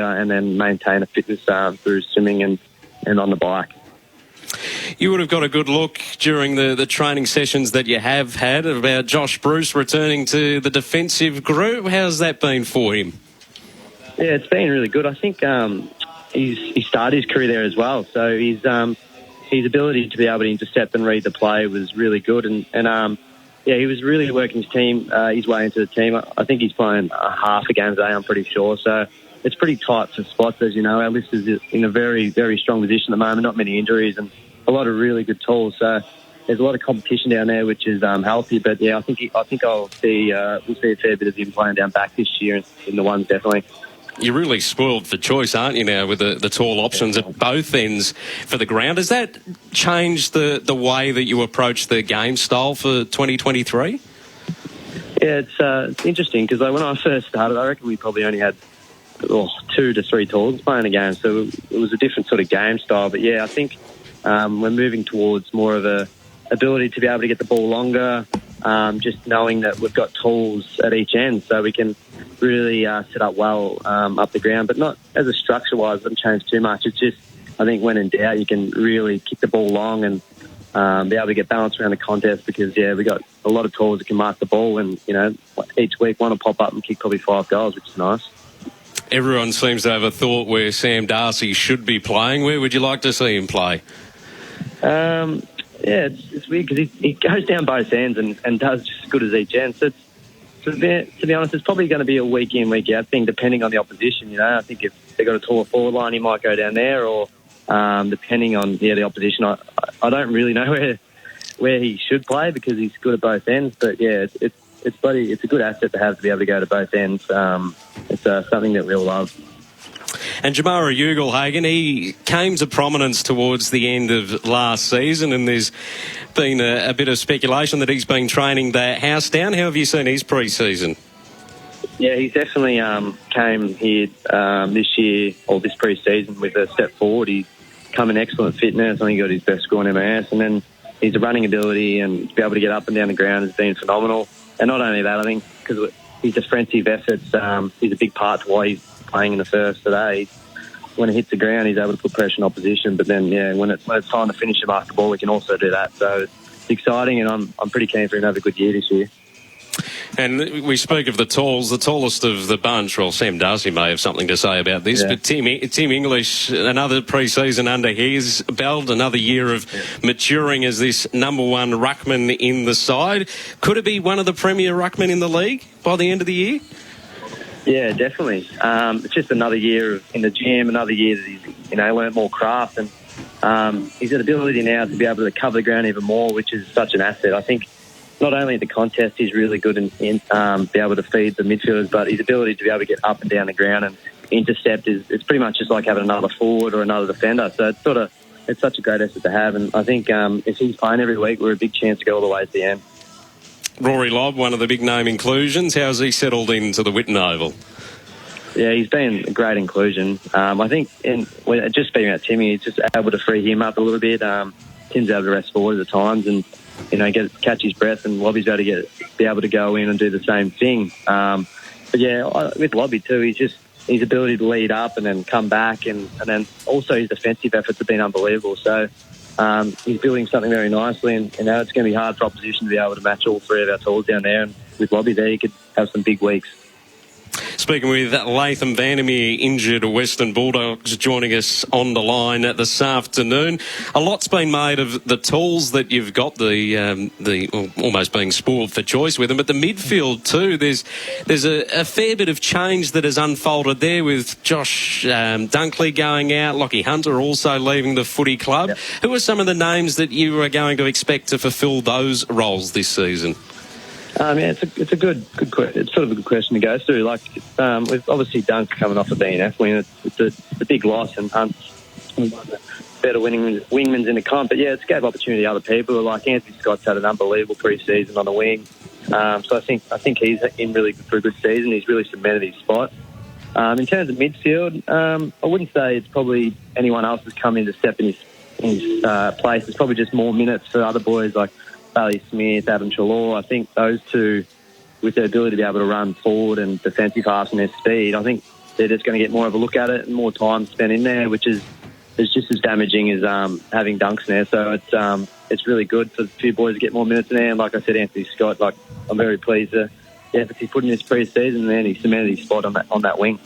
and then maintain a fitness through swimming and on the bike. You would have got a good look during the training sessions that you have had about Josh Bruce returning to the defensive group. How's that been for him? Yeah, it's been really good. I think he started his career there as well, so his ability to be able to intercept and read the play was really good, and he was really working his way into the team. I think he's playing half a game today, I'm pretty sure, so it's pretty tight for spots, as you know. Our list is in a very, very strong position at the moment, not many injuries and a lot of really good tools, so there's a lot of competition down there, which is healthy. But yeah, I think we'll see a fair bit of him playing down back this year in the ones, definitely. You're really spoiled for choice, aren't you, now, with the tall options at both ends for the ground? Has that changed the way that you approach the game style for 2023? Yeah, it's interesting because when I first started, I reckon we probably only had 2 to 3 talls playing a game, so it was a different sort of game style. But yeah, I think we're moving towards more of a ability to be able to get the ball longer, just knowing that we've got tools at each end, so we can really set up well up the ground, but not as a structure-wise. It doesn't change too much. It's just, I think when in doubt, you can really kick the ball long and be able to get balance around the contest because, yeah, we got a lot of tools that can mark the ball, and, you know, each week one will pop up and kick probably 5 goals, which is nice. Everyone seems to have a thought where Sam Darcy should be playing. Where would you like to see him play? Yeah, it's weird because he goes down both ends and does just as good as each end. So to be honest, it's probably going to be a week in, week out thing, depending on the opposition. You know, I think if they've got a taller forward line, he might go down there, or depending on the opposition. I don't really know where he should play because he's good at both ends. But yeah, it's a good asset to have to be able to go to both ends. It's something that we all love. And Jamara Ugelhagen, he came to prominence towards the end of last season, and there's been a bit of speculation that he's been training the house down. How have you seen his pre-season? Yeah, he's definitely came here this year, or this pre-season, with a step forward. He's come in excellent fitness. I think he got his best score in MAS, and then his running ability and to be able to get up and down the ground has been phenomenal. And not only that, I think because his defensive efforts is a big part to why he's playing in the first today. When it hits the ground, he's able to put pressure in opposition. But then, yeah, when it's time to finish him after the ball, we can also do that. So it's exciting, and I'm pretty keen for him to have a good year this year. And we speak of the talls, the tallest of the bunch. Well, Sam Darcy may have something to say about this, but Tim English, another pre-season under his belt, another year of maturing as this number one ruckman in the side. Could it be one of the premier ruckmen in the league by the end of the year? Yeah, definitely. It's just another year in the gym, another year that he's learned more craft, and he's got ability now to be able to cover the ground even more, which is such an asset. I think not only the contest he's really good in be able to feed the midfielders, but his ability to be able to get up and down the ground and intercept it's pretty much just like having another forward or another defender. So it's such a great asset to have, and I think if he's playing every week, we're a big chance to go all the way to the end. Rory Lobb, one of the big name inclusions. How's he settled into the Whitten Oval? Yeah, he's been a great inclusion. I think, just speaking about Timmy, he's just able to free him up a little bit. Tim's able to rest forward at times and catch his breath, and Lobby's able to be able to go in and do the same thing. But yeah, with Lobby too, his ability to lead up and then come back, and then also his defensive efforts have been unbelievable. So he's building something very nicely, and it's going to be hard for opposition to be able to match all 3 of our tools down there. And with Lobby there, he could have some big weeks. Speaking with Latham Vandermeer, injured Western Bulldogs, joining us on the line this afternoon. A lot's been made of the tools that you've got, the almost being spoiled for choice with them, but the midfield too. There's a fair bit of change that has unfolded there with Josh Dunkley going out, Lockie Hunter also leaving the footy club. Yep. Who are some of the names that you are going to expect to fulfil those roles this season? It's a good question. It's sort of a good question to go through. Like, with obviously Dunk coming off a BNF win, it's a big loss, and Hunt's better wingmans in the comp. But yeah, it's gave opportunity to other people. Like Anthony Scott's had an unbelievable pre-season on the wing, so I think he's in really for a good season. He's really cemented his spot. In terms of midfield, I wouldn't say it's probably anyone else has come in to step in his place. It's probably just more minutes for other boys like Bailey Smith, Adam Chalor. I think those two, with their ability to be able to run forward and defensive halves and their speed, I think they're just going to get more of a look at it and more time spent in there, which is just as damaging as having Dunks in there. So it's really good for the two boys to get more minutes in there. And like I said, Anthony Scott, I'm very pleased the efforts he put in this pre-season, and then he cemented his spot on that wing.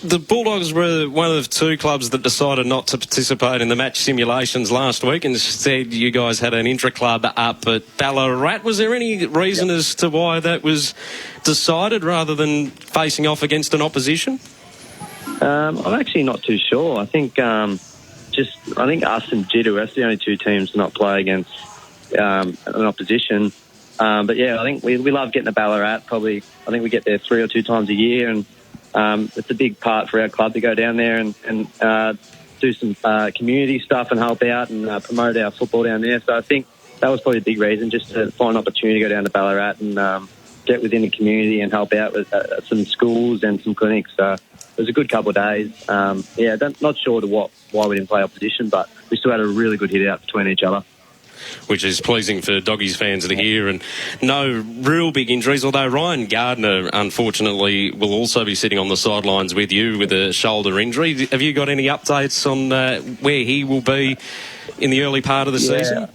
The Bulldogs were one of two clubs that decided not to participate in the match simulations last week. Instead, you guys had an intra-club up at Ballarat. Was there any reason as to why that was decided rather than facing off against an opposition? I'm actually not too sure. I think I think us and Jiddu, that's the only two teams to not play against an opposition. But yeah, I think we love getting to Ballarat. I think we get there 3 or 2 times a year, and it's a big part for our club to go down there and do some community stuff and help out and promote our football down there. So I think that was probably a big reason, just to find an opportunity to go down to Ballarat and get within the community and help out with some schools and some clinics. So it was a good couple of days. Not sure why we didn't play opposition, but we still had a really good hit out between each other. Which is pleasing for Doggies fans to hear, and no real big injuries, although Ryan Gardner, unfortunately, will also be sitting on the sidelines with you with a shoulder injury. Have you got any updates on where he will be in the early part of the season?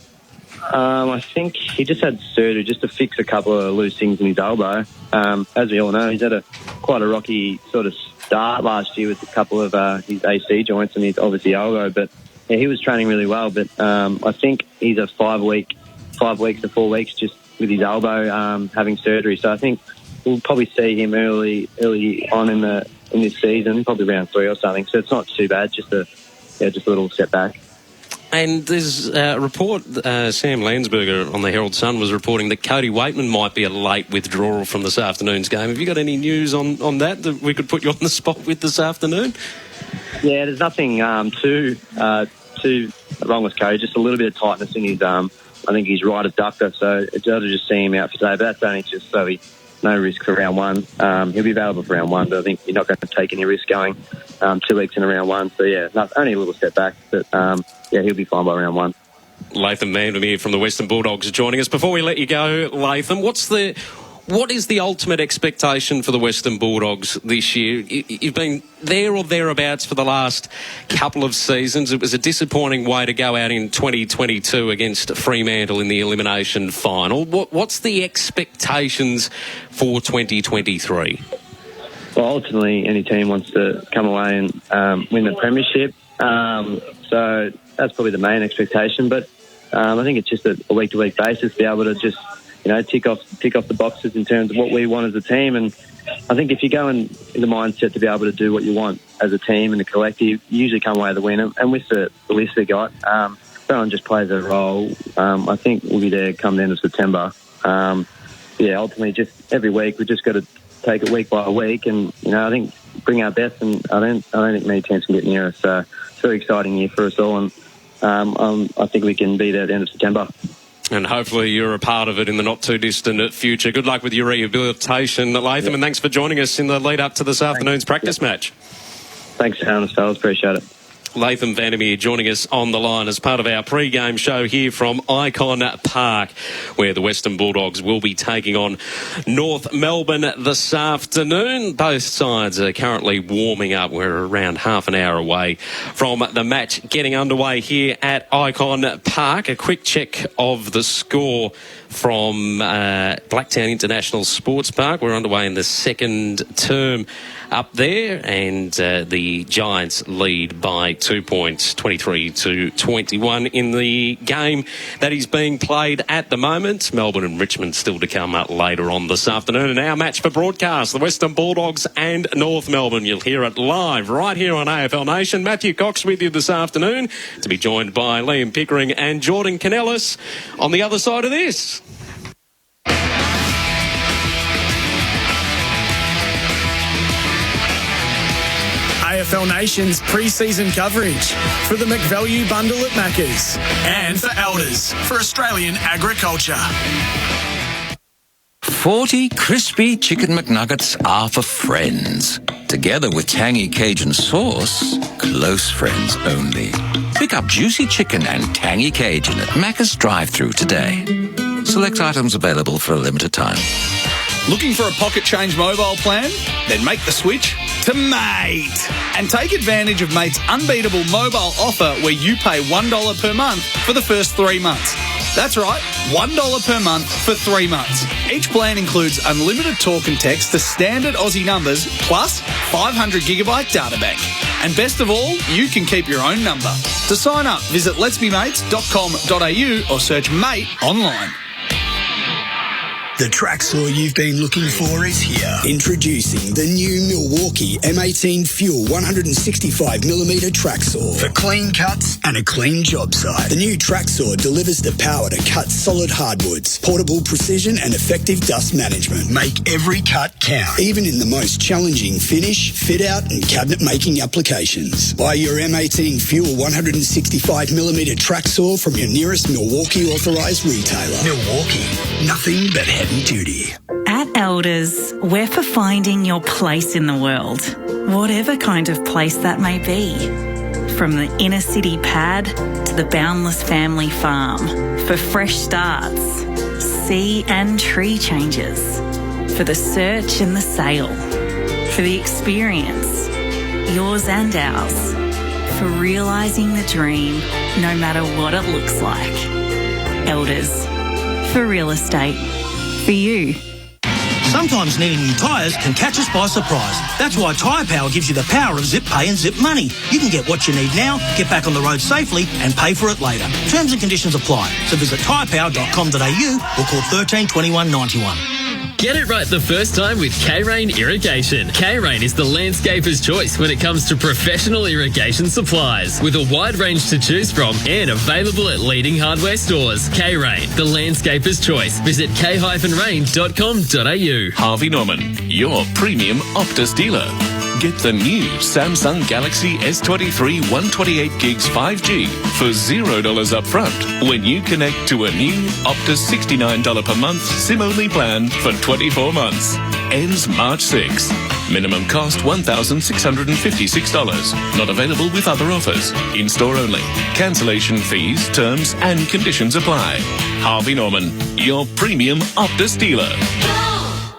I think he just had surgery just to fix a couple of loose things in his elbow. As we all know, he's had quite a rocky sort of start last year with a couple of his AC joints and his obviously elbow, but yeah, he was training really well. But I think he's a 5 weeks to 4 weeks just with his elbow having surgery. So I think we'll probably see him early on in this season, probably round 3 or something. So it's not too bad, just a little setback. And there's a report, Sam Landsberger on the Herald Sun was reporting that Cody Waitman might be a late withdrawal from this afternoon's game. Have you got any news on that we could put you on the spot with this afternoon? Yeah, there's nothing too wrong with Cody, just a little bit of tightness in his I think his right adductor, so it's better to just see him out for today, but that's only just so no risk for round 1. He'll be available for round 1, but I think you're not going to take any risk going 2 weeks in a round 1. So yeah, only a little setback, but he'll be fine by round 1. Latham Vandermeer from the Western Bulldogs joining us. Before we let you go, Latham, what is the ultimate expectation for the Western Bulldogs this year? You've been there or thereabouts for the last couple of seasons. It was a disappointing way to go out in 2022 against Fremantle in the elimination final. What's the expectations for 2023? Well, ultimately, any team wants to come away and win the premiership. So that's probably the main expectation. But I think it's just a week-to-week basis to be able to just tick off the boxes in terms of what we want as a team. And I think if you go in the mindset to be able to do what you want as a team and a collective, you usually come away with a win. And with the list they got, everyone just plays a role. I think we'll be there come the end of September. Ultimately, just every week we've just got to take it week by week, and I think bring our best. And I don't think many teams can get near us. So it's a very exciting year for us all, and I think we can be there at the end of September. And hopefully you're a part of it in the not-too-distant future. Good luck with your rehabilitation, Latham, and thanks for joining us in the lead-up to this afternoon's practice match. Thanks, fellas. Appreciate it. Latham Vandermeer joining us on the line as part of our pre-game show here from Icon Park, where the Western Bulldogs will be taking on North Melbourne this afternoon. Both sides are currently warming up. We're around half an hour away from the match getting underway here at Icon Park. A quick check of the score from Blacktown International Sports Park. We're underway in the second term up there, and the Giants lead by 2 points, 23-21 in the game that is being played at the moment. Melbourne and Richmond still to come up later on this afternoon. And our match for broadcast, the Western Bulldogs and North Melbourne. You'll hear it live right here on AFL Nation. Matthew Cox with you this afternoon, to be joined by Liam Pickering and Jordan Canellis on the other side of this. AFL Nation's pre-season coverage for the McValue bundle at Macca's and for Elders for Australian agriculture. 40 crispy chicken McNuggets are for friends. Together with tangy Cajun sauce, close friends only. Pick up juicy chicken and tangy Cajun at Macca's drive-thru today. Select items available for a limited time. Looking for a pocket change mobile plan? Then make the switch to Mate and take advantage of Mate's unbeatable mobile offer where you pay $1 per month for the first 3 months. That's right, $1 per month for 3 months. Each plan includes unlimited talk and text to standard Aussie numbers plus 500 gigabyte data bank. And best of all, you can keep your own number. To sign up, visit letsbemates.com.au or search Mate online. The track saw you've been looking for is here. Introducing the new Milwaukee M18 Fuel 165mm track saw for clean cuts and a clean job site. The new track saw delivers the power to cut solid hardwoods, portable precision and effective dust management. Make every cut count, even in the most challenging finish, fit out and cabinet making applications. Buy your M18 Fuel 165mm track saw from your nearest Milwaukee authorised retailer. Milwaukee, nothing but heavy duty. At Elders, we're for finding your place in the world, whatever kind of place that may be. From the inner city pad to the boundless family farm, for fresh starts, sea and tree changes, for the search and the sail, for the experience, yours and ours, for realising the dream no matter what it looks like. Elders, for real estate. For you. Sometimes needing new tyres can catch us by surprise. That's why Tyre Power gives you the power of zip pay and zip money. You can get what you need now, get back on the road safely and pay for it later. Terms and conditions apply. So visit tyrepower.com.au or call 13 21 91. Get it right the first time with K-Rain Irrigation. K-Rain is the landscaper's choice when it comes to professional irrigation supplies. With a wide range to choose from and available at leading hardware stores. K-Rain, the landscaper's choice. Visit k-rain.com.au. Harvey Norman, your premium Optus dealer. Get the new Samsung Galaxy S23 128 gigs 5G for $0 up front when you connect to a new Optus $69 per month SIM-only plan for 24 months. Ends March 6. Minimum cost $1,656. Not available with other offers. In-store only. Cancellation fees, terms and conditions apply. Harvey Norman, your premium Optus dealer.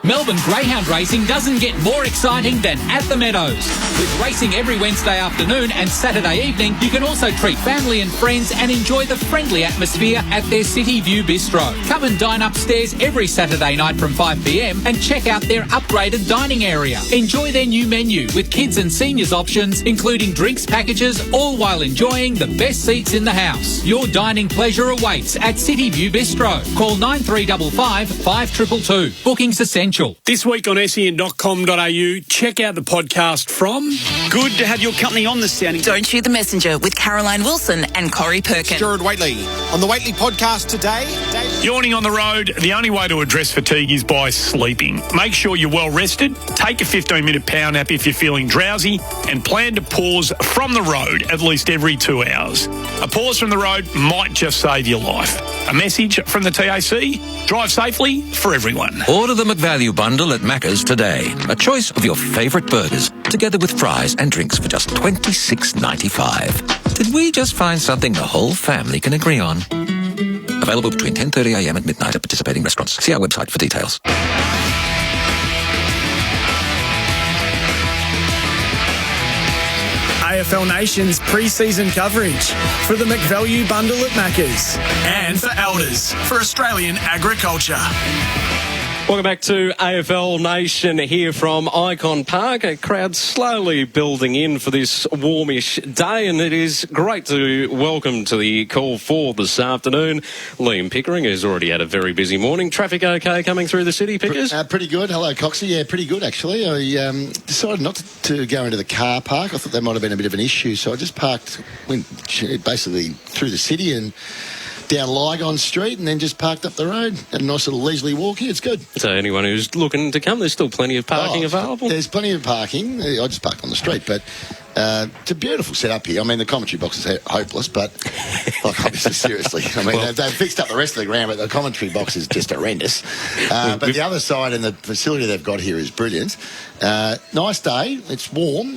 Melbourne Greyhound Racing doesn't get more exciting than at the Meadows. With racing every Wednesday afternoon and Saturday evening, you can also treat family and friends and enjoy the friendly atmosphere at their City View Bistro. Come and dine upstairs every Saturday night from 5 p.m. and check out their upgraded dining area. Enjoy their new menu with kids and seniors options, including drinks packages, all while enjoying the best seats in the house. Your dining pleasure awaits at City View Bistro. Call 9355 5222. Bookings essential. This week on sen.com.au, check out the podcast from... Good to have your company on the sounding... Don't Shoot the Messenger with Caroline Wilson and Corey Perkins. Gerard Waitley. On the Waitley podcast today... Yawning on the road, the only way to address fatigue is by sleeping. Make sure you're well rested, take a 15-minute power nap if you're feeling drowsy, and plan to pause from the road at least every 2 hours. A pause from the road might just save your life. A message from the TAC, drive safely for everyone. Order the McValue bundle at Macca's today. A choice of your favourite burgers, together with fries and drinks for just $26.95. Did we just find something the whole family can agree on? Available between 10:30am and midnight at participating restaurants. See our website for details. AFL Nation's pre-season coverage for the McValue bundle at Macca's and for Elders for Australian agriculture. Welcome back to AFL Nation here from Icon Park. A crowd slowly building in for this warmish day, and it is great to welcome to the call for this afternoon Liam Pickering, who's already had a very busy morning. Traffic okay coming through the city, Pickers? Pretty good. Hello, Coxie. Yeah, pretty good, actually. I decided not to go into the car park. I thought that might have been a bit of an issue, so I just went basically through the city and down Lygon Street and then just parked up the road. Had a nice little leisurely walk here. It's good. So anyone who's looking to come, there's still plenty of parking available? There's plenty of parking. I just parked on the street, but It's a beautiful setup here. I mean, the commentary box is hopeless, but like, obviously, seriously. I mean, they've fixed up the rest of the ground, but the commentary box is just horrendous. But the other side and the facility they've got here is brilliant. Nice day. It's warm.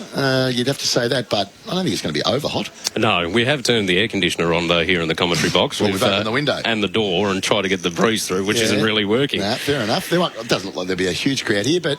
You'd have to say that, but I don't think it's going to be over hot. No, we have turned the air conditioner on though here in the commentary box. Well, we've opened the window and the door and tried to get the breeze through, which isn't really working. Nah, fair enough. It doesn't look like there'll be a huge crowd here, but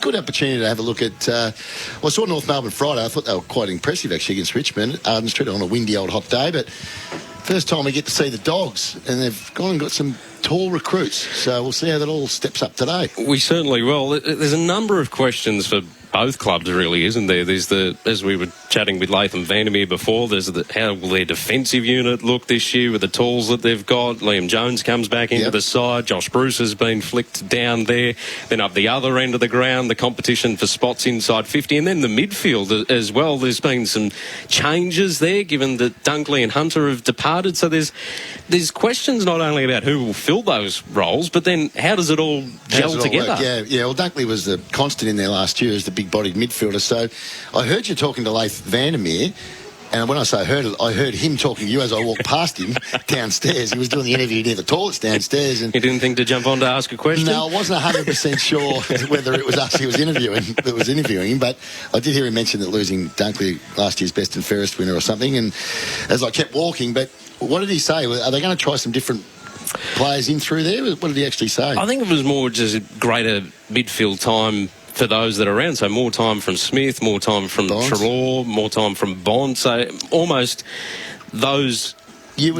good opportunity to have a look at. I saw North Melbourne Friday. I thought they were quite impressive actually against Richmond. Arden Street on a windy old hot day, but first time we get to see the Dogs, and they've gone and got some tall recruits. So we'll see how that all steps up today. We certainly will. There's a number of questions for both clubs, really, isn't there? There's as we were chatting with Latham Vandermeer before, there's how will their defensive unit look this year with the tools that they've got? Liam Jones comes back into the side. Josh Bruce has been flicked down there. Then up the other end of the ground, the competition for spots inside 50. And then the midfield as well. There's been some changes there, given that Dunkley and Hunter have departed. So there's questions not only about who will fill those roles, but then how does it all gel together? Yeah. Well, Dunkley was the constant in there last year as the big-bodied midfielder. So I heard you talking to Latham Vandermeer, and when I say heard it, I heard him talking to you as I walked past him downstairs. He was doing the interview near the toilets downstairs. And you didn't think to jump on to ask a question? No, I wasn't 100% sure whether it was us he was interviewing him, but I did hear him mention that losing Dunkley, last year's best and fairest winner or something, and as I kept walking, but what did he say? Are they going to try some different players in through there? What did he actually say? I think it was more just greater midfield time for those that are around. So more time from Smith, more time from Treloar, more time from Bond. So almost those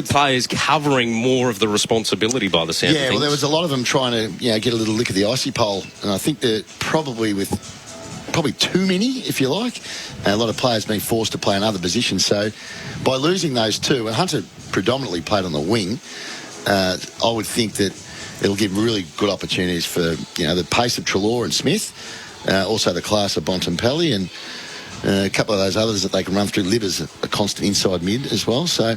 players covering more of the responsibility by the sound of things. Well, there was a lot of them trying to get a little lick of the icy pole, and I think they're probably too many, if you like. A lot of players being forced to play in other positions. So by losing those two, and Hunter predominantly played on the wing, I would think that it'll give really good opportunities for the pace of Treloar and Smith, also the class of Bontempelli, and a couple of those others that they can run through. Libber's a constant inside mid as well. So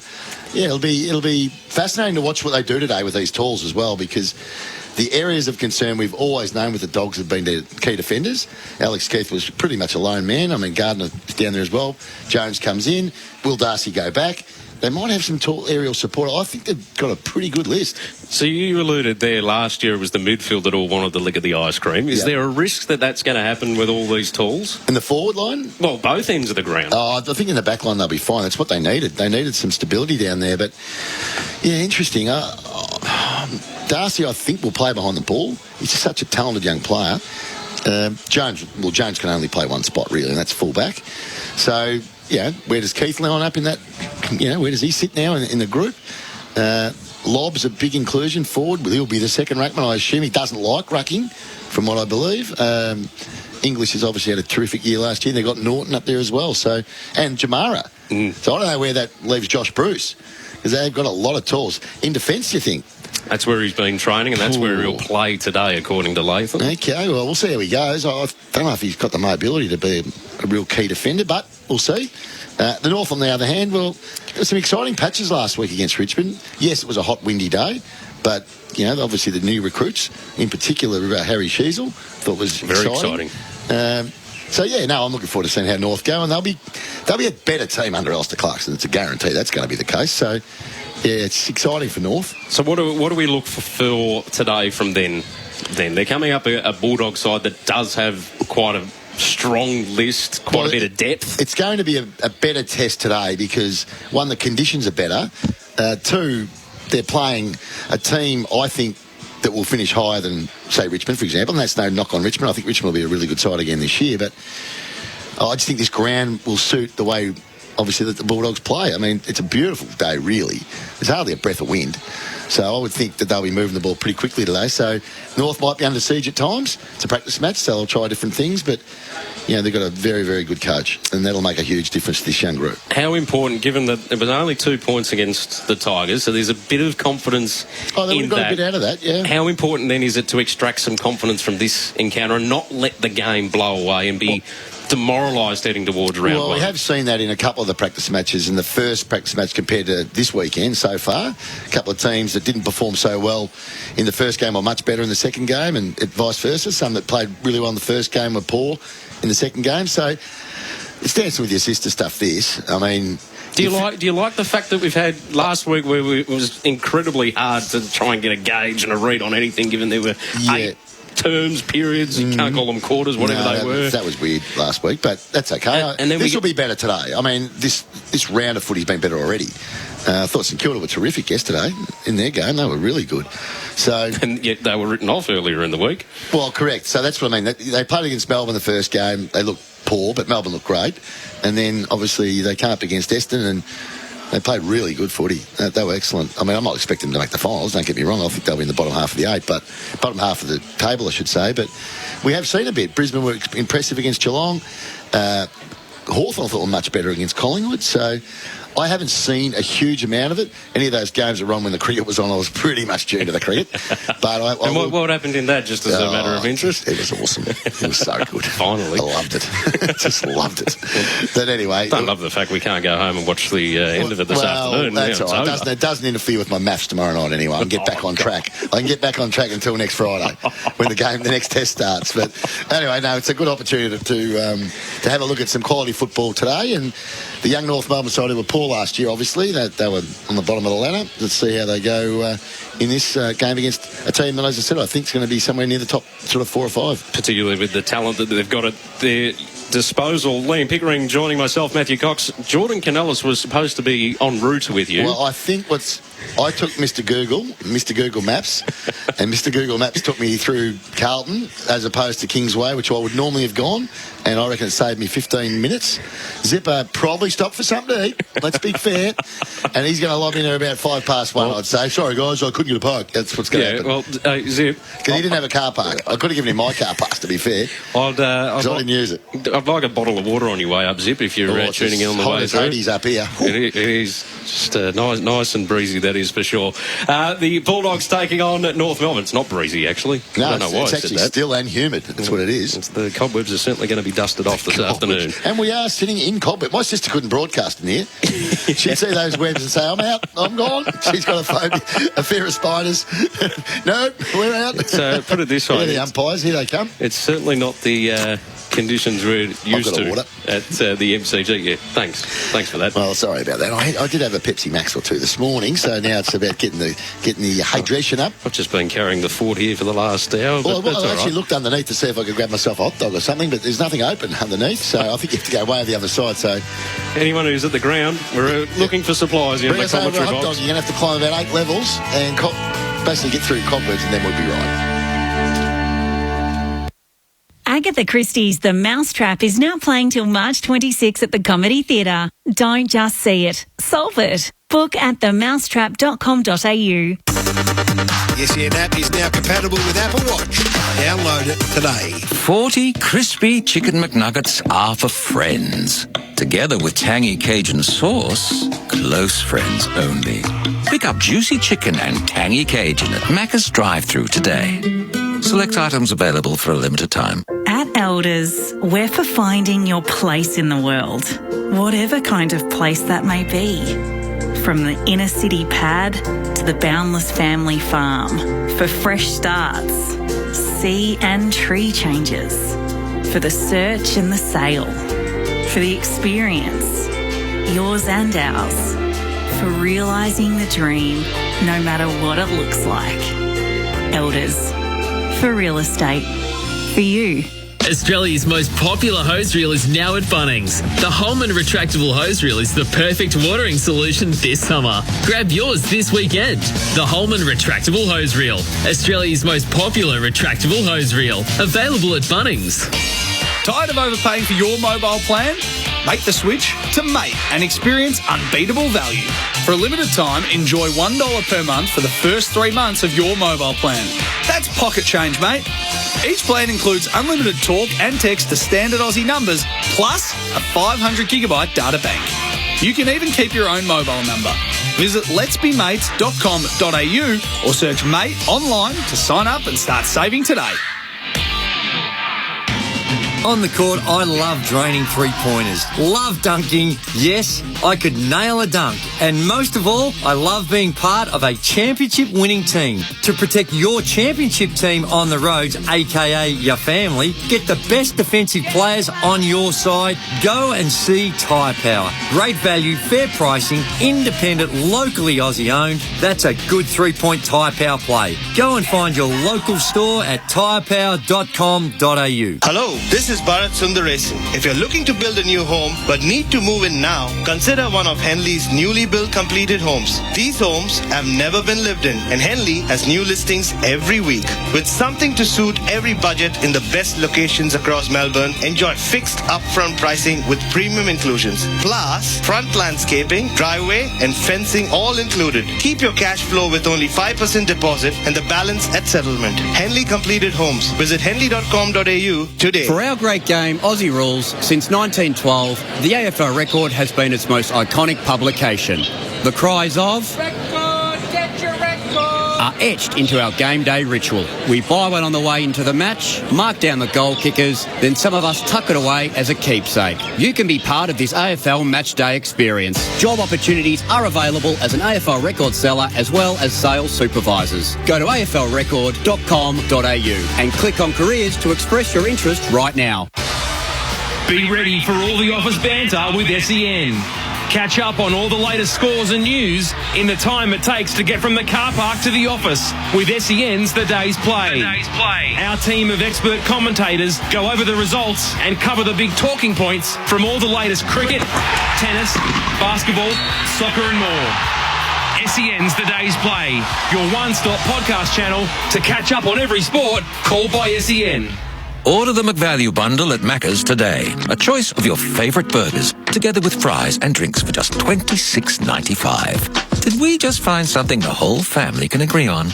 it'll be fascinating to watch what they do today with these tools as well, because the areas of concern we've always known with the Dogs have been their key defenders. Alex Keith was pretty much a lone man. I mean, Gardner is down there as well. Jones comes in. Will Darcy go back? They might have some tall aerial support. I think they've got a pretty good list. So you alluded there last year it was the midfield that all wanted the lick of the ice cream. Is there a risk that that's going to happen with all these tools? In the forward line? Well, both ends of the ground. I think in the back line they'll be fine. That's what they needed. They needed some stability down there. But, interesting. Darcy, I think, will play behind the ball. He's just such a talented young player. Jones can only play one spot, really, and that's full-back. So, where does Keith line up in that? Where does he sit now in the group? Lobb's a big inclusion forward. He'll be the second ruckman. I assume he doesn't like rucking, from what I believe. English has obviously had a terrific year last year. They've got Norton up there as well. So, and Jamara. So I don't know where that leaves Josh Bruce, because they've got a lot of tools. In defence, you think? That's where he's been training, and that's where he'll play today, according to Latham. Okay, well, we'll see how he goes. I don't know if he's got the mobility to be a real key defender, but we'll see. The North, on the other hand, there were some exciting patches last week against Richmond. Yes, it was a hot, windy day, but, obviously the new recruits, in particular Harry Sheasel, thought was very exciting. I'm looking forward to seeing how North go, and they'll be a better team under Alistair Clarkson. It's a guarantee that's going to be the case. So, it's exciting for North. So what do we look for today from then? They're coming up a Bulldog side that does have quite a strong list, quite a bit of depth. It's going to be a better test today because, one, the conditions are better. Two, they're playing a team, I think, that will finish higher than, say, Richmond, for example. And that's no knock on Richmond. I think Richmond will be a really good side again this year. But I just think this ground will suit the way, obviously, that the Bulldogs play. I mean, it's a beautiful day, really. There's hardly a breath of wind. So I would think that they'll be moving the ball pretty quickly today. So North might be under siege at times. It's a practice match, so they'll try different things. But, they've got a very, very good coach, and that'll make a huge difference to this young group. How important, given that it was only 2 points against the Tigers, so there's a bit of confidence they got a bit out of that, yeah. How important, then, is it to extract some confidence from this encounter and not let the game blow away and be demoralised heading towards round one? Well, we have seen that in a couple of the practice matches. In the first practice match compared to this weekend so far, a couple of teams that didn't perform so well in the first game are much better in the second game, and vice versa. Some that played really well in the first game were poor in the second game. So it's dancing with your sister stuff, this. I mean... Do you like the fact that we've had last week where it was incredibly hard to try and get a gauge and a read on anything, given there were 8 terms, periods, you can't call them quarters, whatever they were. That was weird last week, but that's okay. And then this will be better today. I mean, this round of footy's been better already. I thought St Kilda were terrific yesterday in their game. They were really good. So, and yet they were written off earlier in the week. Well, correct. So that's what I mean. They played against Melbourne the first game. They looked poor, but Melbourne looked great. And then, obviously, they came up against Eston and they played really good footy. They were excellent. I mean, I'm not expecting them to make the finals, don't get me wrong. I think they'll be in the bottom half of the 8, but bottom half of the table, I should say. But we have seen a bit. Brisbane were impressive against Geelong. Hawthorn thought were much better against Collingwood. So I haven't seen a huge amount of it. Any of those games that were on when the cricket was on, I was pretty much tuned to the cricket. But what happened in that, just as a matter of interest? It was awesome. It was so good. Finally. I loved it. Just loved it. But anyway... Don't love the fact we can't go home and watch the end of it this afternoon. That's all right. It doesn't interfere with my maths tomorrow night anyway. I can get back on track. I can get back on track until next Friday when the next test starts. But anyway, no, it's a good opportunity to have a look at some quality football today. And the young North Melbourne side who were poor last year, obviously, they were on the bottom of the ladder. Let's see how they go in this game against a team that, as I said, I think is going to be somewhere near the top sort of 4 or 5. Particularly with the talent that they've got at their disposal. Liam Pickering joining myself, Matthew Cox. Jordan Canellis was supposed to be en route with you. Well, I think I took Mr. Google Maps, and Mr. Google Maps took me through Carlton as opposed to Kingsway, which I would normally have gone, and I reckon it saved me 15 minutes. Zipper probably stopped for something to eat, let's be fair, and he's going to lob in there about 1:05, I'd say. Sorry, guys, I couldn't get a park. That's what's going to happen. Well, Zip... Because he didn't have a car park. I could have given him my car pass, to be fair, because I didn't use it. I'd like a bottle of water on your way up, Zip, if you're tuning in on the way through. It's hot as 80s up here. It is just nice and breezy, that is for sure. The Bulldogs taking on North Melbourne. It's not breezy, actually. No, I don't know why it's actually still and humid. That's what it is. The cobwebs are certainly going to be dusted off this afternoon. And we are sitting in cobwebs. My sister couldn't broadcast in here. She'd see those webs and say, I'm out, I'm gone. She's got a fear of spiders. No, we're out. So put it this way. Here are the umpires, here they come. It's certainly not the conditions we're used to at the MCG. Yeah, thanks for that. Well, sorry about that. I did have a Pepsi Max or two this morning, so now it's about getting the hydration up. I've just been carrying the fort here for the last hour. Well, I actually looked underneath to see if I could grab myself a hot dog or something, but there's nothing open underneath, so I think you have to go way on the other side. So anyone who's at the ground, we're looking for supplies in the commentary box. You're going to have to climb about 8 levels and basically get through cobwebs, and then we'll be right. Agatha Christie's The Mousetrap is now playing till March 26 at the Comedy Theatre. Don't just see it, solve it. Book at themousetrap.com.au. Yes, SEN app is now compatible with Apple Watch. Download it today. 40 crispy chicken McNuggets are for friends. Together with tangy Cajun sauce, close friends only. Pick up juicy chicken and tangy Cajun at Macca's drive-thru today. Select items available for a limited time. At Elders, we're for finding your place in the world, whatever kind of place that may be. From the inner city pad to the boundless family farm, for fresh starts, sea and tree changes, for the search and the sail, for the experience, yours and ours, for realising the dream no matter what it looks like. Elders. For real estate. For you. Australia's most popular hose reel is now at Bunnings. The Holman retractable hose reel is the perfect watering solution this summer. Grab yours this weekend. The Holman retractable hose reel. Australia's most popular retractable hose reel. Available at Bunnings. Tired of overpaying for your mobile plan? Make the switch to Mate and experience unbeatable value. For a limited time, enjoy $1 per month for the first 3 months of your mobile plan. That's pocket change, mate. Each plan includes unlimited talk and text to standard Aussie numbers, plus a 500 gigabyte data bank. You can even keep your own mobile number. Visit letsbemates.com.au or search Mate online to sign up and start saving today. On the court, I love draining three-pointers. Love dunking. Yes, I could nail a dunk. And most of all, I love being part of a championship-winning team. To protect your championship team on the roads, aka your family, get the best defensive players on your side, go and see Tyre Power. Great value, fair pricing, independent, locally Aussie-owned. That's a good three-point Tyre Power play. Go and find your local store at tyrepower.com.au. Hello, this is Bharat Sundaresan. If you're looking to build a new home but need to move in now, consider one of Henley's newly built completed homes. These homes have never been lived in, and Henley has new listings every week. With something to suit every budget in the best locations across Melbourne, enjoy fixed upfront pricing with premium inclusions. Plus, front landscaping, driveway and fencing all included. Keep your cash flow with only 5% deposit and the balance at settlement. Henley Completed Homes. Visit henley.com.au today. For our great game, Aussie Rules, since 1912, the AFL Record has been its most iconic publication. The cries of "Record, get your record!" are etched into our game day ritual. We buy one on the way into the match, mark down the goal kickers, then some of us tuck it away as a keepsake. You can be part of this AFL match day experience. Job opportunities are available as an AFL Record seller as well as sales supervisors. Go to aflrecord.com.au and click on careers to express your interest right now. Be ready for all the office banter with SEN. Catch up on all the latest scores and news in the time it takes to get from the car park to the office with SEN's The Day's Play. Our team of expert commentators go over the results and cover the big talking points from all the latest cricket, tennis, basketball, soccer and more. SEN's The Day's Play, your one-stop podcast channel to catch up on every sport called by SEN. Order the McValue bundle at Macca's today. A choice of your favourite burgers, together with fries and drinks for just $26.95. Did we just find something the whole family can agree on?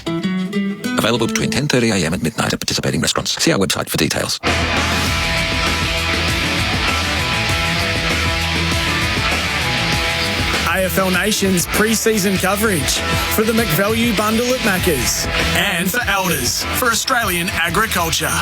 Available between 10:30am and midnight at participating restaurants. See our website for details. AFL Nation's pre-season coverage for the McValue bundle at Macca's and for Elders for Australian agriculture.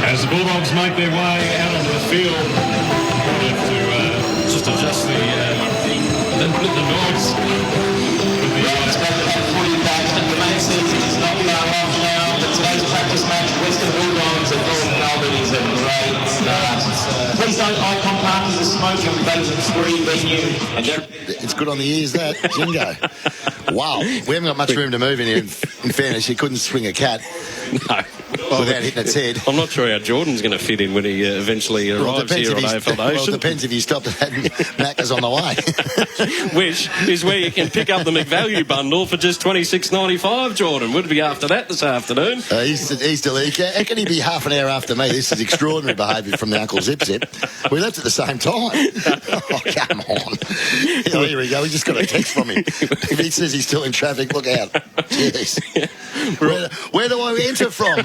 As the Bulldogs make their way out onto the field, to just adjust the noise. It's great to have footy back, and the main season is not going off now. But today's practice match, Western Bulldogs and Northern Melbourne is a great start. Please don't eye contact with the smoke and vaping-free venue. It's good on the ears, that. Jingo. Wow. We haven't got much room to move in here. In fairness, you couldn't swing a cat. No. Without hitting its head. I'm not sure how Jordan's going to fit in when he eventually arrives here on AFL Nation. Well, it depends if he stopped at Macca's on the way. Which is where you can pick up the McValue bundle for just $26.95, Jordan. Would be after that this afternoon. He's still here. How can he be half an hour after me? This is extraordinary behaviour from the Uncle Zip Zip. We left at the same time. Oh, come on. Oh, here we go. We just got a text from him. If he says he's still in traffic, look out. Jeez. Where do I enter from?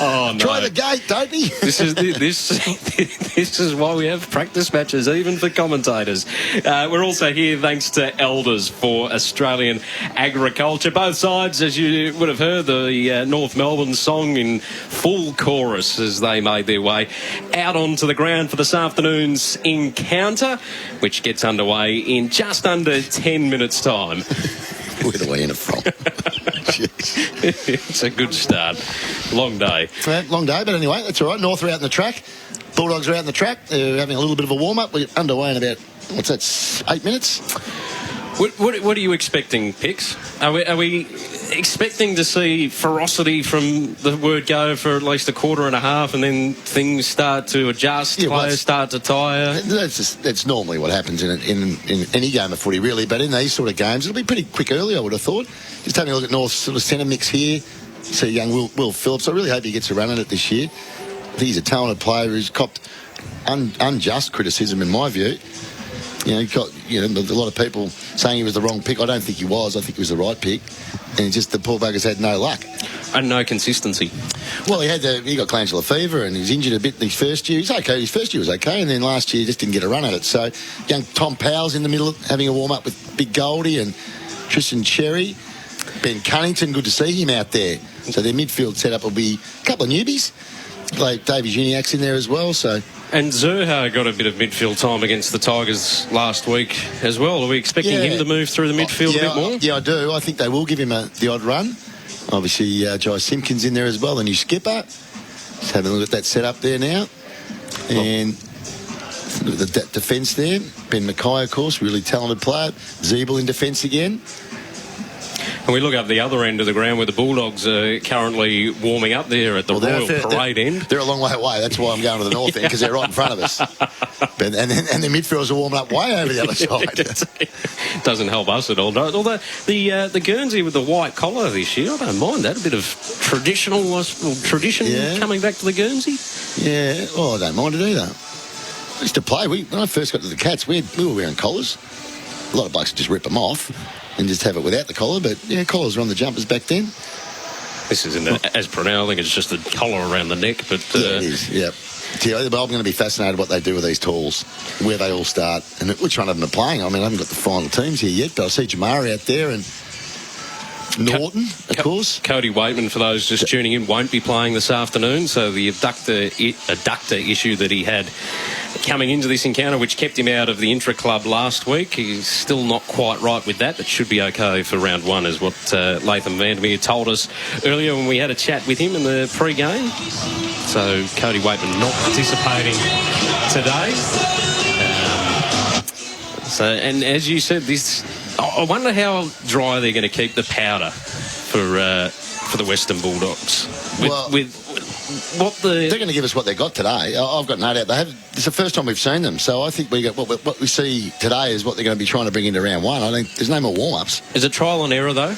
Oh, no. Try the gate, don't he? This is why we have practice matches, even for commentators. We're also here thanks to Elders for Australian agriculture. Both sides, as you would have heard, the North Melbourne song in full chorus as they made their way out onto the ground for this afternoon's encounter, which gets underway in just under 10 minutes' time. Where do I enter from? It's a good start. Long day. Long day, but anyway, that's all right. North are out in the track. Bulldogs are out in the track. They're having a little bit of a warm-up. We're underway in about, 8 minutes? What are you expecting, Pix? Are we expecting to see ferocity from the word go for at least a quarter and a half, and then things start to adjust, players start to tire? That's normally what happens in any game of footy, really. But in these sort of games, it'll be pretty quick early, I would have thought. Just having a look at North's sort of centre mix here. see young Will Phillips. I really hope he gets a run at it this year. I think he's a talented player who's copped unjust criticism, in my view. He got a lot of people saying he was the wrong pick. I don't think he was. I think he was the right pick. And just the poor bugger's had no luck. And no consistency. Well, he got glandular fever and he was injured a bit in his first year. He's okay. His first year was okay, and then last year he just didn't get a run at it. So young Tom Powell's in the middle having a warm-up with Big Goldie and Tristan Cherry. Ben Cunnington, good to see him out there. So their midfield setup will be a couple of newbies. Like Davey Juniak's in there as well, so... And Zerha got a bit of midfield time against the Tigers last week as well. Are we expecting him to move through the midfield a bit more? Yeah, I do. I think they will give him the odd run. Obviously, Jai Simpkins in there as well, the new skipper. Just having a look at that setup there now. And look at the defence there. Ben Mackay, of course, really talented player. Zeeble in defence again. And we look up the other end of the ground where the Bulldogs are currently warming up there at the Royal Parade end. They're a long way away. That's why I'm going to the north end, because they're right in front of us. And the midfielders are warming up way over the other side. Doesn't help us at all. Although the Guernsey with the white collar this year, I don't mind that. A bit of tradition coming back to the Guernsey. Yeah, well, I don't mind it either. I used to play. When I first got to the Cats, we were wearing collars. A lot of blokes would just rip them off and just have it without the collar, but collars were on the jumpers back then. This isn't as pronounced. I think it's just the collar around the neck, but it is. Yep. I'm going to be fascinated what they do with these talls, where they all start, and which one of them are playing. I mean, I haven't got the final teams here yet, but I see Jamara out there and Norton, of course. Cody Waitman, for those just tuning in, won't be playing this afternoon. So the adductor issue that he had coming into this encounter, which kept him out of the intra-club last week, he's still not quite right with that. It should be okay for round one, is what Latham Vandermeer told us earlier when we had a chat with him in the pre-game. So Cody Waitman not participating today. And as you said, I wonder how dry they're going to keep the powder for the Western Bulldogs. They're going to give us what they got today. I've got no doubt. It's the first time we've seen them, so I think what we see today is what they're going to be trying to bring into round one. I think there's no more warm-ups. Is it trial and error, though?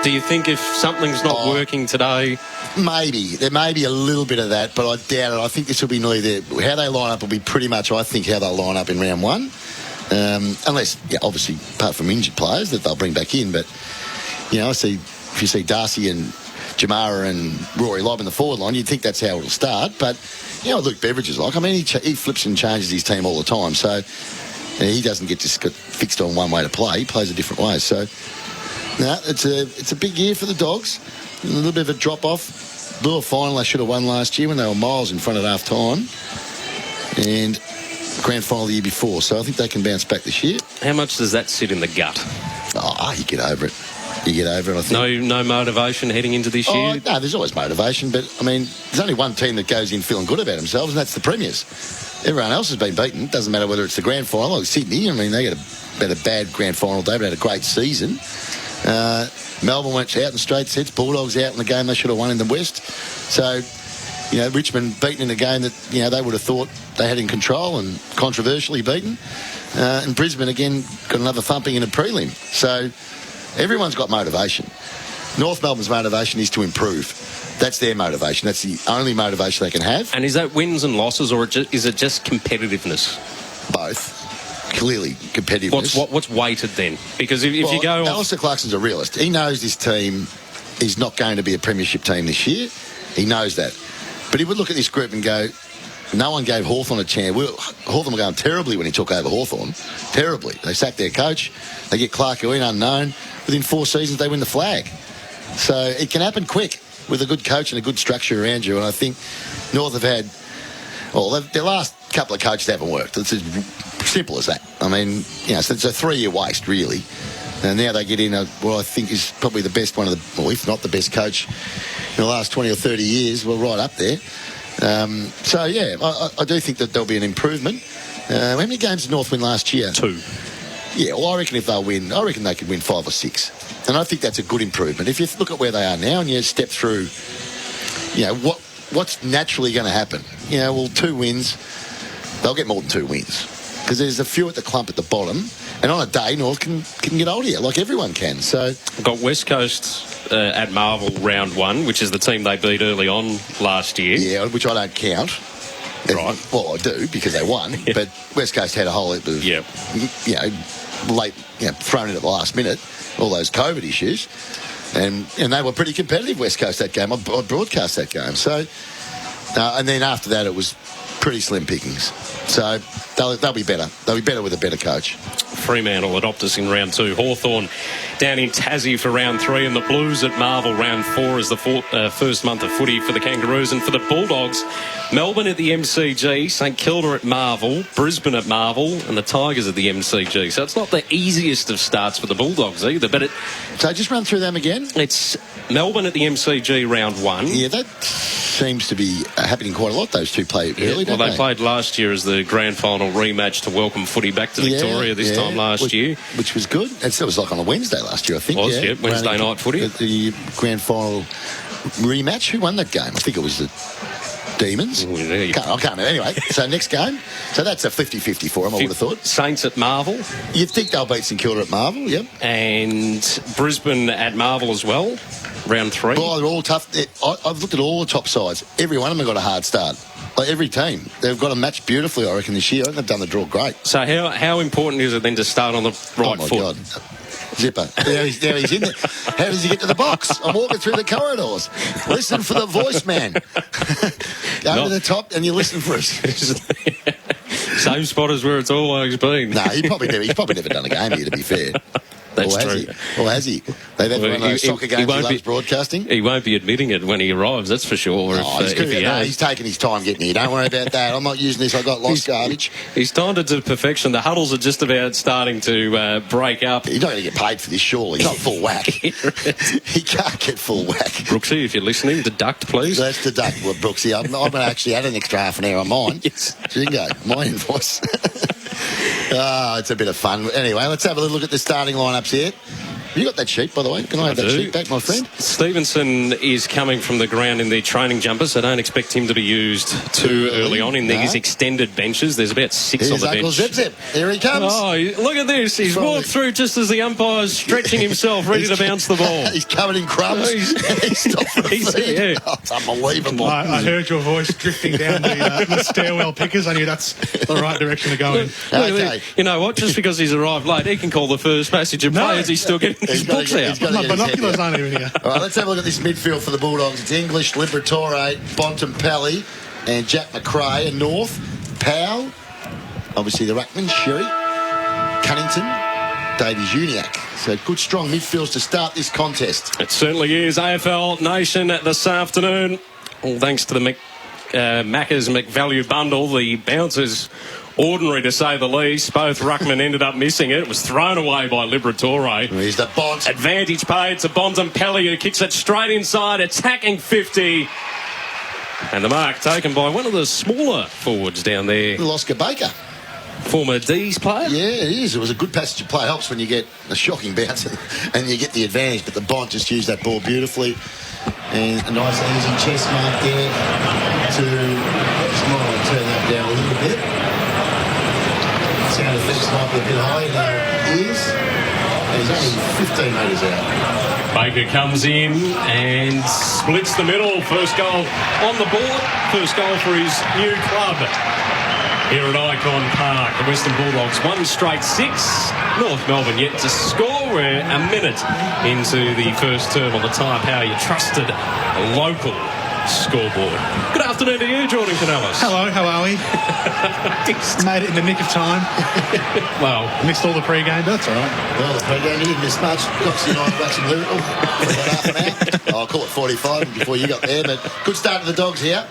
Do you think if something's not working today... Maybe. There may be a little bit of that, but I doubt it. I think this will be nearly how they line up will be pretty much, I think, how they'll line up in round one. Unless, obviously, apart from injured players that they'll bring back in. But, if you see Darcy and Jamara and Rory Lobb in the forward line, you'd think that's how it'll start. But, Luke Beveridge is like. I mean, he flips and changes his team all the time. So, he doesn't get just fixed on one way to play. He plays a different way. So, it's a big year for the Dogs. A little bit of a drop-off. Lure final they should have won last year when they were miles in front at half-time. And grand final the year before. So I think they can bounce back this year. How much does that sit in the gut? You get over it. I think. No motivation heading into this year? No, there's always motivation. But, I mean, there's only one team that goes in feeling good about themselves, and that's the Premiers. Everyone else has been beaten. It doesn't matter whether it's the grand final or Sydney. I mean, they had a bad grand final day, but had a great season. Melbourne went out in straight sets. Bulldogs out in the game they should have won in the West. So, Richmond beaten in a game that, they would have thought they had in control and controversially beaten. And Brisbane, again, got another thumping in a prelim. So, everyone's got motivation. North Melbourne's motivation is to improve. That's their motivation. That's the only motivation they can have. And is that wins and losses, or is it just competitiveness? Both. Clearly, competitiveness. What's weighted then? Because if you go... Alistair Clarkson's a realist. He knows this team is not going to be a premiership team this year. He knows that. But he would look at this group and go, no one gave Hawthorn a chance. Hawthorn were going terribly when he took over Hawthorn. Terribly. They sacked their coach. They get Clark in unknown. Within 4 seasons, they win the flag. So it can happen quick with a good coach and a good structure around you. And I think North have had... their last couple of coaches haven't worked. It's as simple as that. I mean, so it's a 3-year waste, really. And now they get in what I think is probably the best if not the best coach in the last 20 or 30 years. Well, right up there. I do think that there'll be an improvement. How many games did North win last year? 2. Yeah, well, I reckon if they'll win, I reckon they could win 5 or 6. And I think that's a good improvement. If you look at where they are now and you step through, what's naturally going to happen? 2 wins, they'll get more than 2 wins. because there's a few at the clump at the bottom, and on a day, North can get hold of you, like everyone can. So got West Coast at Marvel round 1, which is the team they beat early on last year. Yeah, which I don't count. Right. Well, I do because they won, but West Coast had a whole heap of, late, thrown in at the last minute, all those COVID issues, and they were pretty competitive, West Coast, that game. I broadcast that game. So, and then after that, it was pretty slim pickings. So they'll be better. They'll be better with a better coach. Fremantle at Optus in round 2. Hawthorn down in Tassie for round 3, and the Blues at Marvel round 4 as the first month of footy for the Kangaroos. And for the Bulldogs, Melbourne at the MCG, St Kilda at Marvel, Brisbane at Marvel, and the Tigers at the MCG. So it's not the easiest of starts for the Bulldogs either. But so just run through them again. It's Melbourne at the MCG round 1. Yeah, that seems to be happening quite a lot. Those two play early, don't they played last year as the grand final rematch to welcome footy back to Victoria this time last year. Which was good. It was like on a Wednesday last year, I think. Wednesday night footy. The grand final rematch. Who won that game? I think it was the Demons. I can't remember. Anyway, so next game. So that's a 50-50 for them, I would have thought. Saints at Marvel. You'd think they'll beat St Kilda at Marvel, yep. And Brisbane at Marvel as well, round 3. Oh, they're all tough. I've looked at all the top sides. Every one of them have got a hard start. Like every team. They've got to match beautifully, I reckon, this year. I think they've done the draw great. So how important is it then to start on the right foot? God. Zipper. There he's in there. How does he get to the box? I'm walking through the corridors. Listen for the voice, man. Go to the top and you listen for us. Same spot as where it's always been. No, he's probably never done a game here, to be fair. That's true. Or has he? They've had one of those soccer games he loves broadcasting. He won't be admitting it when he arrives, that's for sure. He's taking his time getting here. Don't worry about that. I'm not using this. I got lost garbage. He's timed it to perfection. The huddles are just about starting to break up. He's not going to get paid for this, surely. He's not full whack. He can't get full whack. Brooksy, if you're listening, deduct, please. Let's deduct, Brooksy. I'm going to actually add an extra half an hour on mine. Yes. So you can go. My invoice. It's a bit of fun. Anyway, let's have a little look at the starting lineups here. Have you got that sheet, by the way? Can I have that sheet back, my friend? Stevenson is coming from the ground in the training jumper, so don't expect him to be used too early on in these extended benches. There's about 6 on the bench. Zip Zip. Here he comes. Oh, look at this. He's walked through just as the umpire's stretching himself, ready to bounce the ball. He's covered in crumbs. He's stopped for a feed. Oh, it's unbelievable. I heard your voice drifting down the stairwell pickers. I knew that's the right direction to go in. Okay. You know what? Just because he's arrived late, he can call the first passage and play as he's still getting his books out. My binoculars aren't even here. All right, let's have a look at this midfield for the Bulldogs. It's English, Liberatore, Bontempelli, and Jack McRae. And North, Powell, obviously the ruckman, Sherry, Cunnington, Davies Uniac. So good, strong midfields to start this contest. It certainly is. AFL Nation this afternoon. All thanks to the Macca's McValue bundle. The bouncers, ordinary to say the least. Both ruckmen ended up missing it. It was thrown away by Liberatore. Here's the Bont. Advantage paid to Bontempelli, who kicks it straight inside, attacking 50. And the mark taken by one of the smaller forwards down there. Little Oscar Baker. Former D's player? Yeah, it is. It was a good passage of play. Helps when you get a shocking bounce and you get the advantage. But the Bont just used that ball beautifully. And a nice easy chest mark there to... Just might turn that down a little bit. Sound effects might be a bit high in our ears. And he's only 15 metres out. Baker comes in and splits the middle. First goal on the board. First goal for his new club here at Icon Park. The Western Bulldogs 1 straight 6. North Melbourne yet to score. We're a minute into the first term on the Tyre Power, your trusted local scoreboard. Good afternoon to you, Jordan Canellis. Hello, how are we? Made it in the nick of time. Well, missed all the pre-game, but that's all right. Well, the pre-game, you didn't miss much. Coxie and I were waxing lyrical for about half an hour. I'll call it 45 before you got there, but good start to the Dogs here.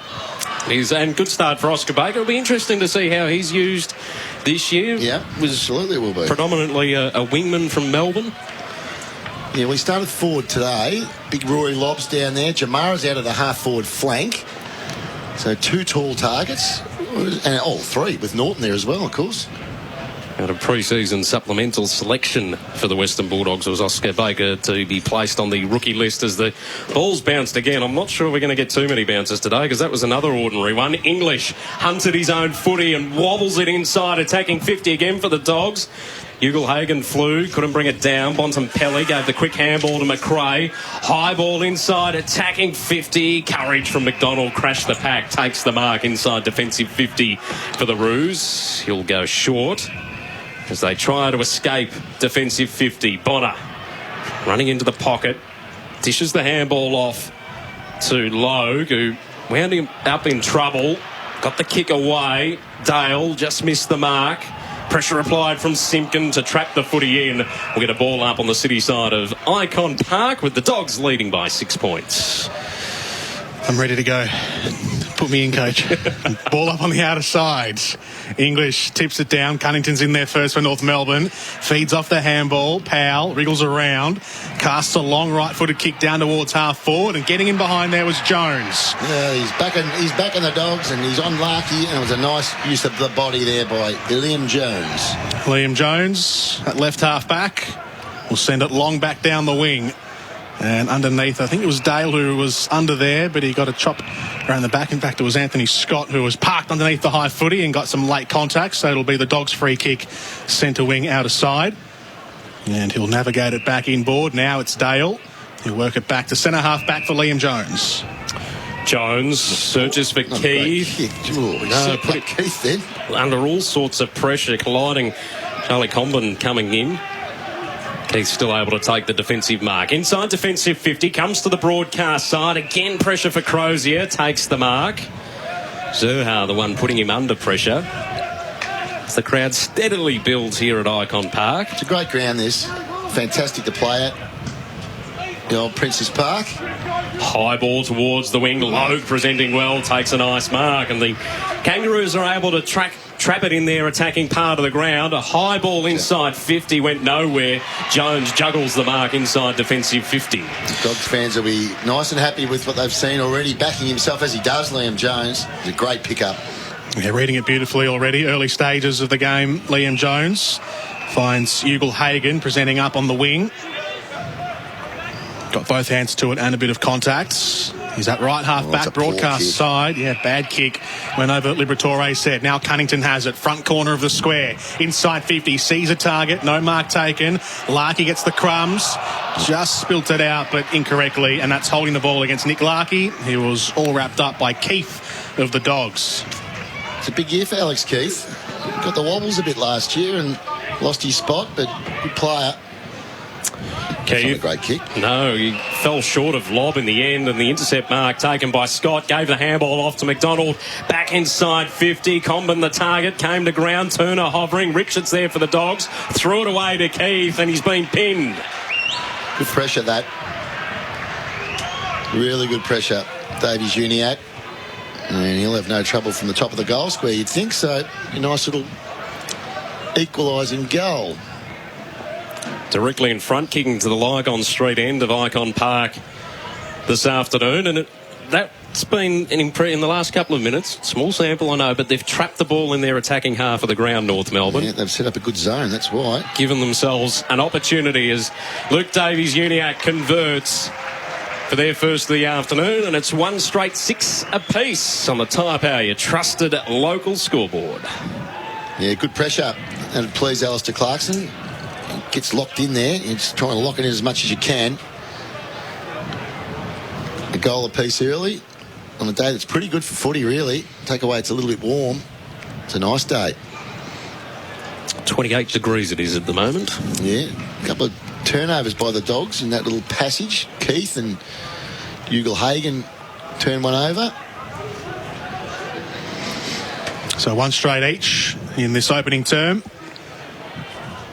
And good start for Oscar Baker. It'll be interesting to see how he's used this year. Yeah, absolutely it will be. Predominantly a wingman from Melbourne. Yeah, we started forward today. Big Rory Lobbs down there. Jamara's out of the half-forward flank. So 2 tall targets. And 3 with Norton there as well, of course. Out of pre-season supplemental selection for the Western Bulldogs was Oscar Baker to be placed on the rookie list as the ball's bounced again. I'm not sure we're going to get too many bounces today because that was another ordinary one. English hunted his own footy and wobbles it inside, attacking 50 again for the Dogs. Ugle-Hagan flew, couldn't bring it down. Bontempelli gave the quick handball to McRae. High ball inside, attacking 50. Courage from McDonald, crashed the pack, takes the mark inside defensive 50 for the Roos. He'll go short as they try to escape defensive 50. Bonner running into the pocket, dishes the handball off to Logue, who wound him up in trouble. Got the kick away. Dale just missed the mark. Pressure applied from Simpkin to trap the footy in. We'll get a ball up on the city side of Icon Park with the Dogs leading by 6 points. I'm ready to go. Put me in, coach. Ball up on the outer side. English tips it down. Cunnington's in there first for North Melbourne. Feeds off the handball. Powell wriggles around. Casts a long right-footed kick down towards half forward, and getting in behind there was Jones. Yeah, he's backing the Dogs, and he's on Larky, and it was a nice use of the body there by Liam Jones. Liam Jones at left half back will send it long back down the wing. And underneath, I think it was Dale who was under there, but he got a chop around the back. In fact, it was Anthony Scott who was parked underneath the high footy and got some late contact. So it'll be the Dogs' free kick, centre wing outer side. And he'll navigate it back inboard. Now it's Dale. He'll work it back to centre half back for Liam Jones. Jones searches for Keith. Put it Keith then. Under all sorts of pressure, colliding. Charlie Comben coming in. Keith's still able to take the defensive mark. Inside defensive 50, comes to the broadcast side. Again, pressure for Crozier, takes the mark. Zerha, the one putting him under pressure. As the crowd steadily builds here at Icon Park. It's a great ground, this. Fantastic to play at. The old Princess Park. High ball towards the wing. Logue presenting well, takes a nice mark. And the Kangaroos are able to trap it in their attacking part of the ground. A high ball inside 50 went nowhere. Jones juggles the mark inside defensive 50. Dogs fans will be nice and happy with what they've seen already, backing himself as he does, Liam Jones. It's a great pickup. Yeah, reading it beautifully already. Early stages of the game, Liam Jones finds Ugle-Hagan presenting up on the wing. Got both hands to it and a bit of contact. He's at right half back, broadcast side. Yeah, bad kick. Went over Liberatore set. Now Cunnington has it. Front corner of the square. Inside 50. Sees a target. No mark taken. Larky gets the crumbs. Just spilt it out, but incorrectly. And that's holding the ball against Nick Larky. He was all wrapped up by Keith of the Dogs. It's a big year for Alex Keith. Got the wobbles a bit last year and lost his spot, but good player. Keith, a great kick. No, he fell short of lob in the end, and the intercept mark taken by Scott gave the handball off to McDonald. Back inside 50. Comben the target, came to ground. Turner hovering. Richards there for the Dogs. Threw it away to Keith, and he's been pinned. Good pressure, that. Really good pressure. Davies Uniac. And he'll have no trouble from the top of the goal square, you'd think. So a nice little equalising goal. Directly in front, kicking to the Lygon Street end of Icon Park this afternoon. And that's been in the last couple of minutes. Small sample, I know, but they've trapped the ball in their attacking half of the ground, North Melbourne. Yeah, they've set up a good zone, that's why. Given themselves an opportunity as Luke Davies-Uniacke converts for their first of the afternoon, and it's 1 straight 6 apiece on the Tyre Power, your trusted local scoreboard. Yeah, good pressure. That'd please Alistair Clarkson. Gets locked in there. He's trying to lock it in as much as you can. A goal apiece early on a day that's pretty good for footy, really. Take away, it's a little bit warm. It's a nice day. 28 degrees it is at the moment. Yeah, a couple of turnovers by the Dogs in that little passage. Keith and Ugle-Hagan turn one over. So 1 straight each in this opening term.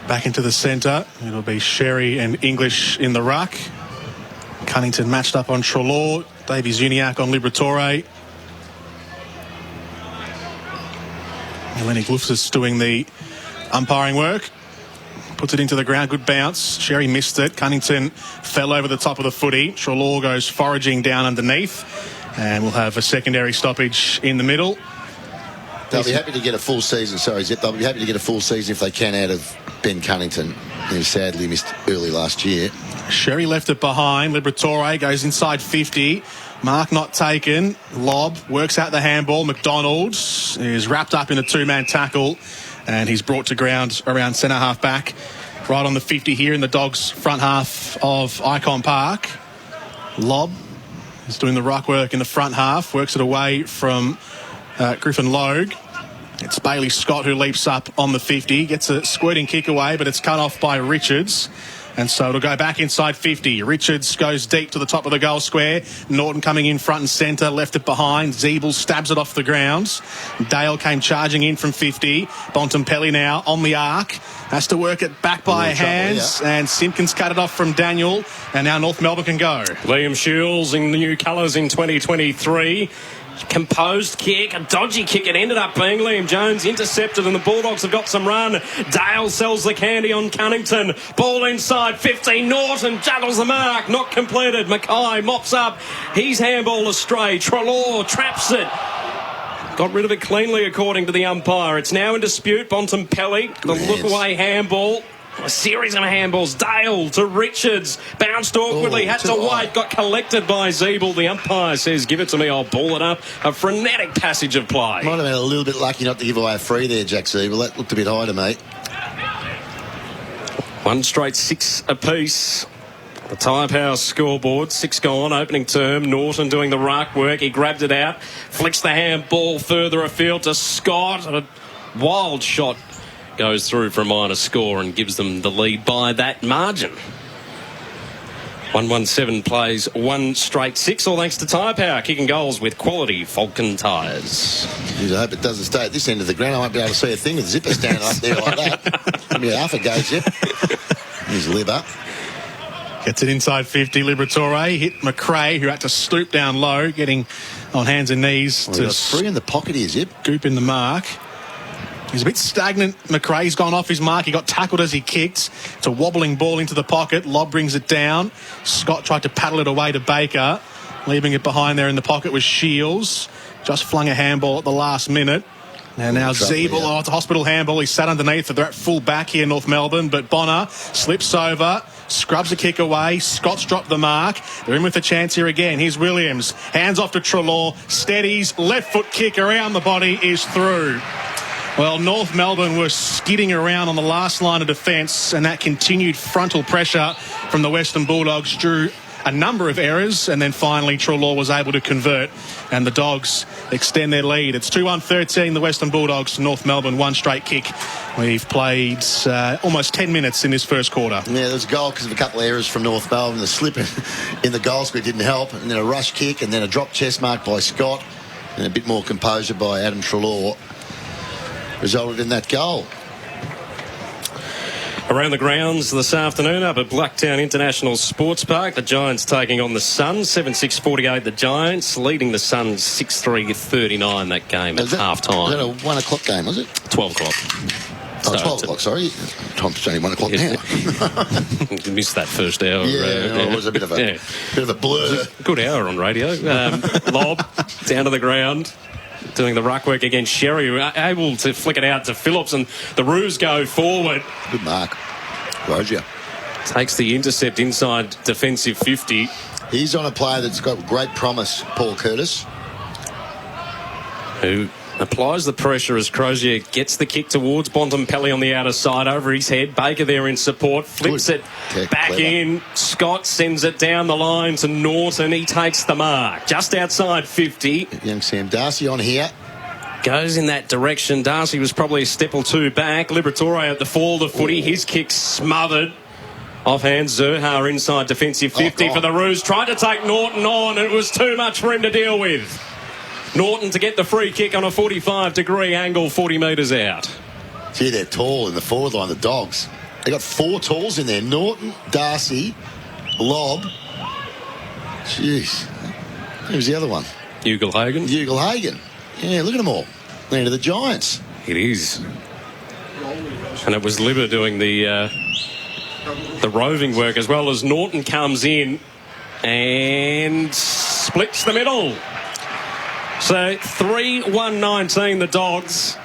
Back into the centre. It'll be Sherry and English in the ruck. Cunnington matched up on Treloar. Davies-Uniacke on Liberatore. Lenny Glufus doing the umpiring work. Puts it into the ground. Good bounce. Sherry missed it. Cunnington fell over the top of the footy. Treloar goes foraging down underneath. And we'll have a secondary stoppage in the middle. They'll be happy to get a full season. Sorry, Zip. They'll be happy to get a full season if they can out of Ben Cunnington, who sadly missed early last year. Sherry left it behind. Liberatore goes inside 50. Mark not taken. Lob works out the handball. McDonald is wrapped up in a two-man tackle, and he's brought to ground around centre-half back. Right on the 50 here in the Dogs' front half of Icon Park. Lob is doing the ruck work in the front half. Works it away from Griffin Logue. It's Bailey Scott who leaps up on the 50. Gets a squirting kick away, but it's cut off by Richards. And so it'll go back inside 50. Richards goes deep to the top of the goal square. Norton coming in front and centre, left it behind. Zeeble stabs it off the ground. Dale came charging in from 50. Bontempelli now on the arc. Has to work it back by hands. And Simpkins cut it off from Daniel. And now North Melbourne can go. Liam Shields in the new colours in 2023. Composed kick, a dodgy kick. It ended up being Liam Jones intercepted, and the Bulldogs have got some run. Dale sells the candy on Cunnington. Ball inside 15. Norton juggles the mark. Not completed. Mackay mops up. He's handball astray. Treloar traps it. Got rid of it cleanly, according to the umpire. It's now in dispute. Bontempelli, the look-away handball. A series of handballs. Dale to Richards. Bounced awkwardly. Had to wait. Got collected by Zeeble. The umpire says, give it to me. I'll ball it up. A frenetic passage of play. Might have been a little bit lucky not to give away a free there, Jack Zeeble. That looked a bit high to me. One straight 6 apiece. The Tyre Power scoreboard. 6 gone. Opening term. Norton doing the ruck work. He grabbed it out. Flicks the handball further afield to Scott. A wild shot. Goes through for a minor score and gives them the lead by that margin. 117 plays 1 straight 6, all thanks to Tyre Power, kicking goals with quality Falcon tyres. I hope it doesn't stay at this end of the ground. I won't be able to see a thing with Zipper standing up there like that. Give me half a go, Zip. Here's Libber. Gets it inside 50. Liberatore hit McRae, who had to stoop down low, getting on hands and knees to three in the pocket here, Zip. Scoop in the mark. He's a bit stagnant. McRae's gone off his mark. He got tackled as he kicked. It's a wobbling ball into the pocket. Lobb brings it down. Scott tried to paddle it away to Baker. Leaving it behind there in the pocket was Shields. Just flung a handball at the last minute. And now Zeeble, it's a hospital handball. He's sat underneath. They're at full back here in North Melbourne. But Bonner slips over, scrubs a kick away. Scott's dropped the mark. They're in with a chance here again. Here's Williams. Hands off to Treloar. Steadies. Left foot kick around the body is through. Well, North Melbourne were skidding around on the last line of defence, and that continued frontal pressure from the Western Bulldogs drew a number of errors, and then finally Treloar was able to convert, and the Dogs extend their lead. It's 2-1-13, the Western Bulldogs, North Melbourne, 1 straight kick. We've played almost 10 minutes in this first quarter. Yeah, there's a goal because of a couple of errors from North Melbourne. The slip in the goal square didn't help, and then a rush kick, and then a drop chest mark by Scott, and a bit more composure by Adam Treloar resulted in that goal. Around the grounds this afternoon up at Blacktown International Sports Park, the Giants taking on the Suns. 7-6-48 the Giants, leading the Suns 6-3-39 that game at half-time. Was that a 1 o'clock game, was it? 12 o'clock. Oh, 12 o'clock, sorry. Time's only 1 o'clock now. You missed that first hour. It was a bit of a blur. Good hour on radio. Lob down to the ground, doing the ruck work against Sherry, able to flick it out to Phillips, and the Roos go forward. Good mark. Roger. Takes the intercept inside defensive 50. He's on a player that's got great promise, Paul Curtis. Who applies the pressure as Crozier gets the kick towards Bontempelli on the outer side, over his head. Baker there in support, flips it back in. Scott sends it down the line to Norton. He takes the mark just outside 50. Young Sam Darcy on here. Goes in that direction. Darcy was probably a step or two back. Liberatore at the fall of the footy. His kick smothered. Offhand, Zerha inside defensive 50 for the Roos. Tried to take Norton on, and it was too much for him to deal with. Norton to get the free kick on a 45-degree angle, 40 metres out. Gee, they're tall in the forward line, the Dogs. They got 4 talls in there. Norton, Darcy, Lobb. Jeez. Who's the other one? Ugle-Hagan. Ugle-Hagan. Yeah, look at them all. They're to the Giants. It is. And it was Libber doing the roving work, as well as Norton comes in and splits the middle. So 3-1-19, the Dogs.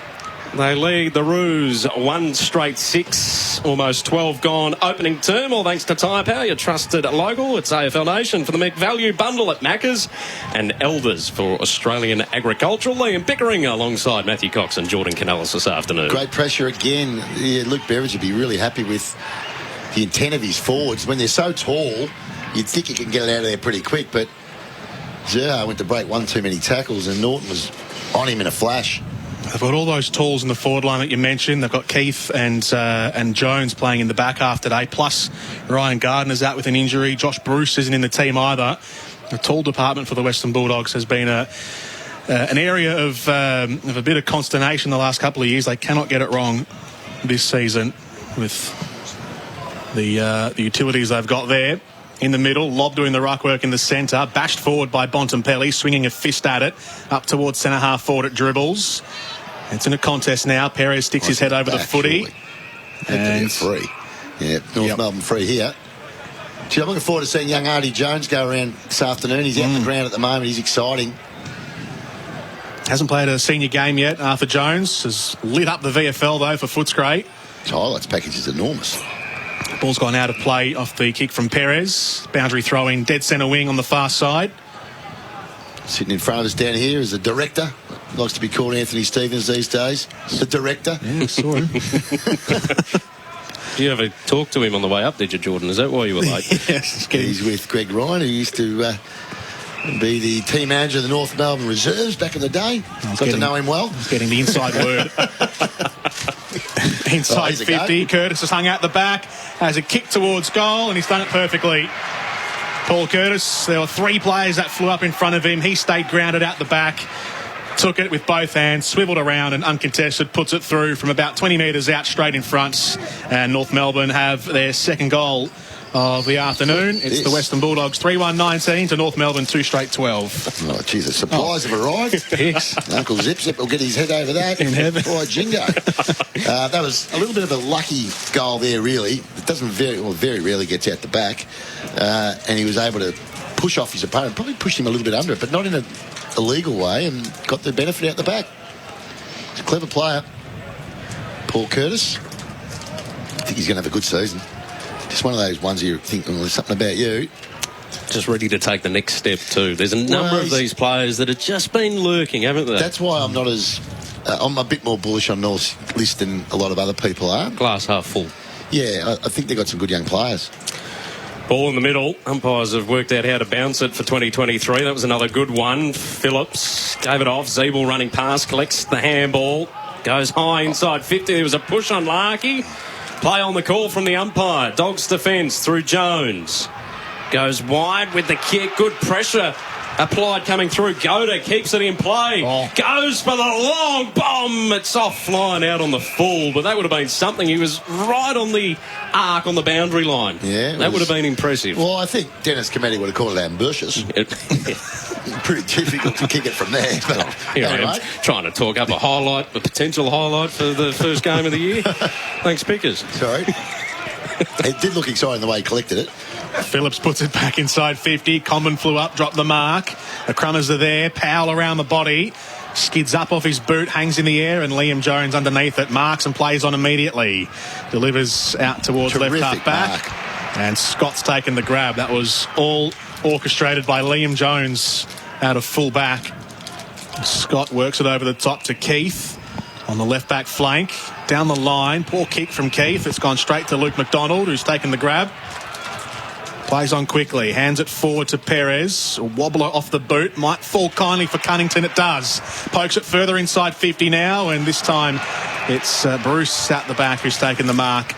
They lead the Roos 1 straight 6, almost 12 gone opening term, all thanks to Tyre Power, your trusted local. It's AFL Nation for the McValue bundle at Macca's and Elders for Australian Agricultural. Liam Pickering alongside Matthew Cox and Jordan Canellis this afternoon. Great pressure again. Yeah, Luke Beveridge would be really happy with the intent of his forwards. When they're so tall, you'd think he can get it out of there pretty quick, but Gerhard went to break one too many tackles and Norton was on him in a flash. They've got all those tools in the forward line that you mentioned. They've got Keith and Jones playing in the back half today. Plus, Ryan Gardner's out with an injury. Josh Bruce isn't in the team either. The tool department for the Western Bulldogs has been an area of a bit of consternation the last couple of years. They cannot get it wrong this season with the utilities they've got there. In the middle, Lob doing the ruck work in the centre, bashed forward by Bontempelli, swinging a fist at it, up towards centre half forward at dribbles. It's in a contest now. Perez sticks his head over the footy. And free. Yeah, North Melbourne free here. Gee, I'm looking forward to seeing young Artie Jones go around this afternoon. He's out on the ground at the moment. He's exciting. Hasn't played a senior game yet. Arthur Jones has lit up the VFL, though, for Footscray. His highlights package is enormous. Ball's gone out of play off the kick from Perez. Boundary throw in, dead centre wing on the far side. Sitting in front of us down here is the director. Likes to be called Anthony Stevens these days. The director. Yeah, I saw him. Did you ever talk to him on the way up, did you, Jordan? Is that why you were late? Yes. He's with Greg Ryan, who used to be the team manager of the North Melbourne Reserves back in the day. Got to know him well. Getting the inside word. Inside 50, Curtis has hung out the back, has a kick towards goal, and he's done it perfectly. Paul Curtis, there were 3 players that flew up in front of him. He stayed grounded out the back, took it with both hands, swiveled around and uncontested, puts it through from about 20 metres out straight in front. And North Melbourne have their second goal of the afternoon. It's the Western Bulldogs 3-1-19 to North Melbourne 2 straight 12. Oh, geez, the supplies have arrived. Yes. Uncle Zip will get his head over that. In heaven. Boy, Jingo. That was a little bit of a lucky goal there, really. It doesn't very rarely gets out the back. And he was able to push off his opponent, probably pushed him a little bit under it, but not in a illegal way, and got the benefit out the back. He's a clever player. Paul Curtis. I think he's going to have a good season. Just one of those ones you think, well, there's something about you. Just ready to take the next step too. There's a number of these players that have just been lurking, haven't they? That's why I'm not as... I'm a bit more bullish on North's list than a lot of other people are. Glass half full. Yeah, I think they've got some good young players. Ball in the middle. Umpires have worked out how to bounce it for 2023. That was another good one. Phillips gave it off. Zeeble running past, collects the handball. Goes high inside 50. There was a push on Larkey. Play on the call from the umpire. Dogs defence through Jones. Goes wide with the kick. Good pressure applied coming through. Goda keeps it in play. Goes for the long bomb. It's offline out on the full, but that would have been something. He was right on the arc on the boundary line. Yeah, that would have been impressive. Well, I think Dennis Cometti would have called it ambitious. Pretty difficult to kick it from there. But here I am trying to talk up a potential highlight for the first game of the year. Thanks, Pickers. Sorry. It did look exciting the way he collected it. Phillips puts it back inside 50. Common flew up, dropped the mark. The Crummers are there. Powell around the body. Skids up off his boot, hangs in the air, and Liam Jones underneath it. Marks and plays on immediately. Delivers out towards left half back. And Scott's taken the grab. That was all orchestrated by Liam Jones out of full back. Scott works it over the top to Keith on the left back flank. Down the line, poor kick from Keith. It's gone straight to Luke McDonald, who's taken the grab. Plays on quickly, hands it forward to Perez. A wobbler off the boot, might fall kindly for Cunnington. It does. Pokes it further inside 50 now, and this time it's Bruce out the back who's taken the mark.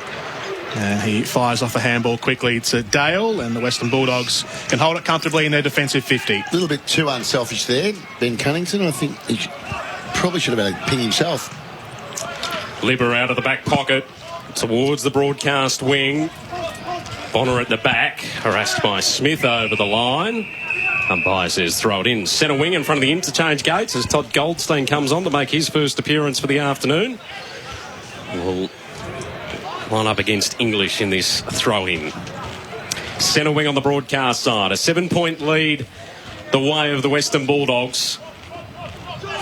And he fires off a handball quickly to Dale, and the Western Bulldogs can hold it comfortably in their defensive 50. A little bit too unselfish there, Ben Cunnington. I think he probably should have had a ping himself. Libber out of the back pocket towards the broadcast wing. Bonner at the back, harassed by Smith over the line. Umpire says throw it in. Centre wing in front of the interchange gates as Todd Goldstein comes on to make his first appearance for the afternoon. We'll line up against English in this throw-in. Centre wing on the broadcast side. A 7-point lead the way of the Western Bulldogs.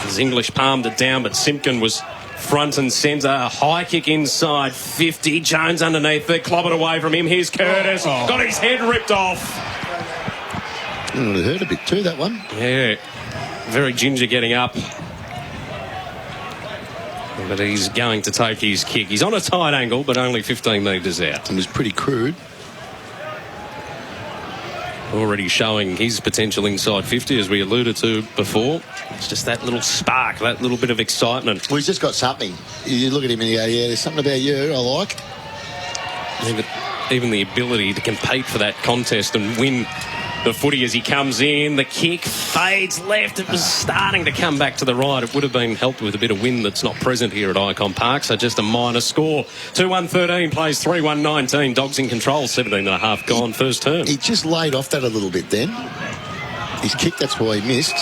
As English palmed it down, but Simpkin was front and centre. A high kick inside 50. Jones underneath it, clobbered away from him. Here's Curtis. Got his head ripped off. It would have hurt a bit too, that one. Yeah. Very ginger getting up. But he's going to take his kick. He's on a tight angle, but only 15 metres out. It was pretty crude. Already showing his potential inside 50, as we alluded to before. It's just that little spark, that little bit of excitement. Well, he's just got something. You look at him and you go, yeah, there's something about you I like. Even the ability to compete for that contest and win the footy as he comes in. The kick fades left. It was starting to come back to the right. It would have been helped with a bit of wind that's not present here at Icon Park, so just a minor score. 2-1-13 plays 3-1-19. Dogs in control, 17.5 gone first term. He just laid off that a little bit then. His kick, that's why he missed.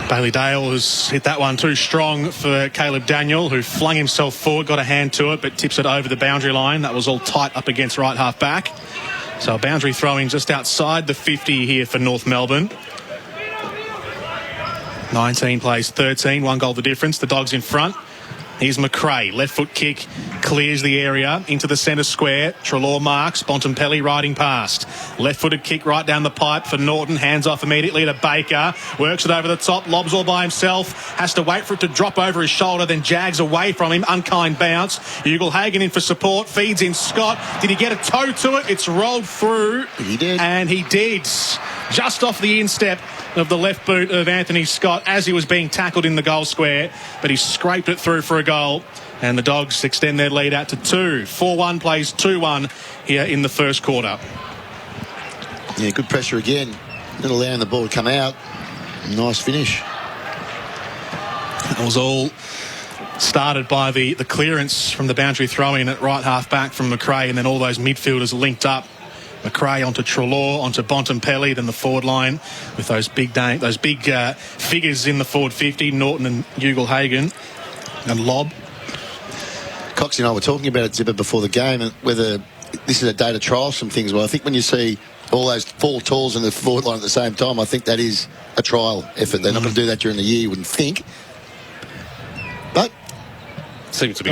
Bailey Dale has hit that one too strong for Caleb Daniel, who flung himself forward, got a hand to it, but tips it over the boundary line. That was all tight up against right half back. So a boundary throwing just outside the 50 here for North Melbourne. 19 plays 13, 1 goal the difference. The Dogs in front. Here's McRae, left foot kick, clears the area into the centre square. Treloar marks, Bontempelli riding past. Left footed kick right down the pipe for Norton, hands off immediately to Baker. Works it over the top, lobs all by himself. Has to wait for it to drop over his shoulder, then jags away from him. Unkind bounce. Ugle-Hagan in for support, feeds in Scott. Did he get a toe to it? It's rolled through. He did. And he did. Just off the instep of the left boot of Anthony Scott as he was being tackled in the goal square, but he scraped it through for a goal, and the Dogs extend their lead out to 2. 4-1 plays 2-1 here in the first quarter. Yeah, good pressure again, not allowing the ball to come out. Nice finish. That was all started by the clearance from the boundary throw-in at right half back from McRae, and then all those midfielders linked up. McRae onto Treloar, onto Bontempelli, then the forward line with those big figures in the forward 50, Norton and Ugle-Hagan, and Lobb. Coxie and I were talking about it, Zipper, before the game, and whether this is a day to trial some things. Well, I think when you see all those 4 tools in the forward line at the same time, I think that is a trial effort. They're not going to do that during the year, you wouldn't think. But seems to be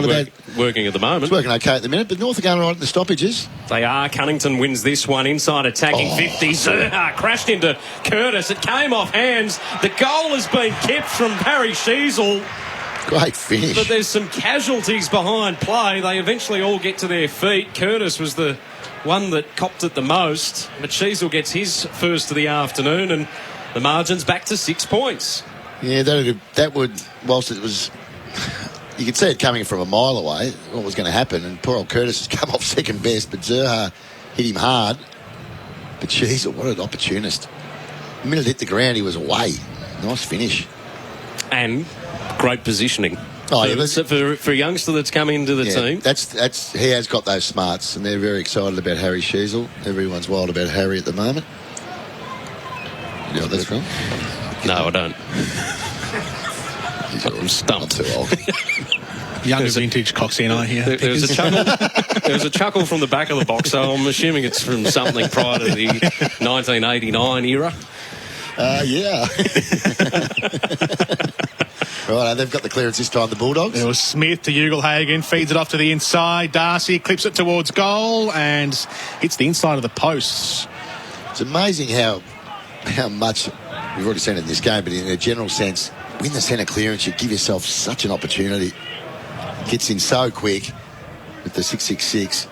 working at the moment. It's working okay at the minute, but North are going right at the stoppages. They are. Cunnington wins this one inside attacking 50. Zerha crashed into Curtis. It came off hands. The goal has been kept from Harry Sheasel. Great finish. But there's some casualties behind play. They eventually all get to their feet. Curtis was the one that copped it the most, but Sheasel gets his first of the afternoon, and the margin's back to 6 points. Yeah, that would, whilst it was... You could see it coming from a mile away, what was going to happen, and poor old Curtis has come off second best, but Zerha hit him hard. But jeez, what an opportunist. The minute it hit the ground, he was away. Nice finish. And great positioning. Oh, yeah, for a youngster that's come into the team. That's he has got those smarts, and they're very excited about Harry Sheasel. Everyone's wild about Harry at the moment. You know what that's from? No, I don't. I'm stumped. Too old. Younger vintage Coxie and I here. There was a chuckle. There was a chuckle from the back of the box, so I'm assuming it's from something prior to the 1989 era. Yeah. Right, they've got the clearance this time, the Bulldogs. It was Smith to Ugle-Hagan, feeds it off to the inside. Darcy clips it towards goal and hits the inside of the posts. It's amazing how much, we've already seen it in this game, but in a general sense, win the centre clearance, you give yourself such an opportunity. Gets in so quick with the 666.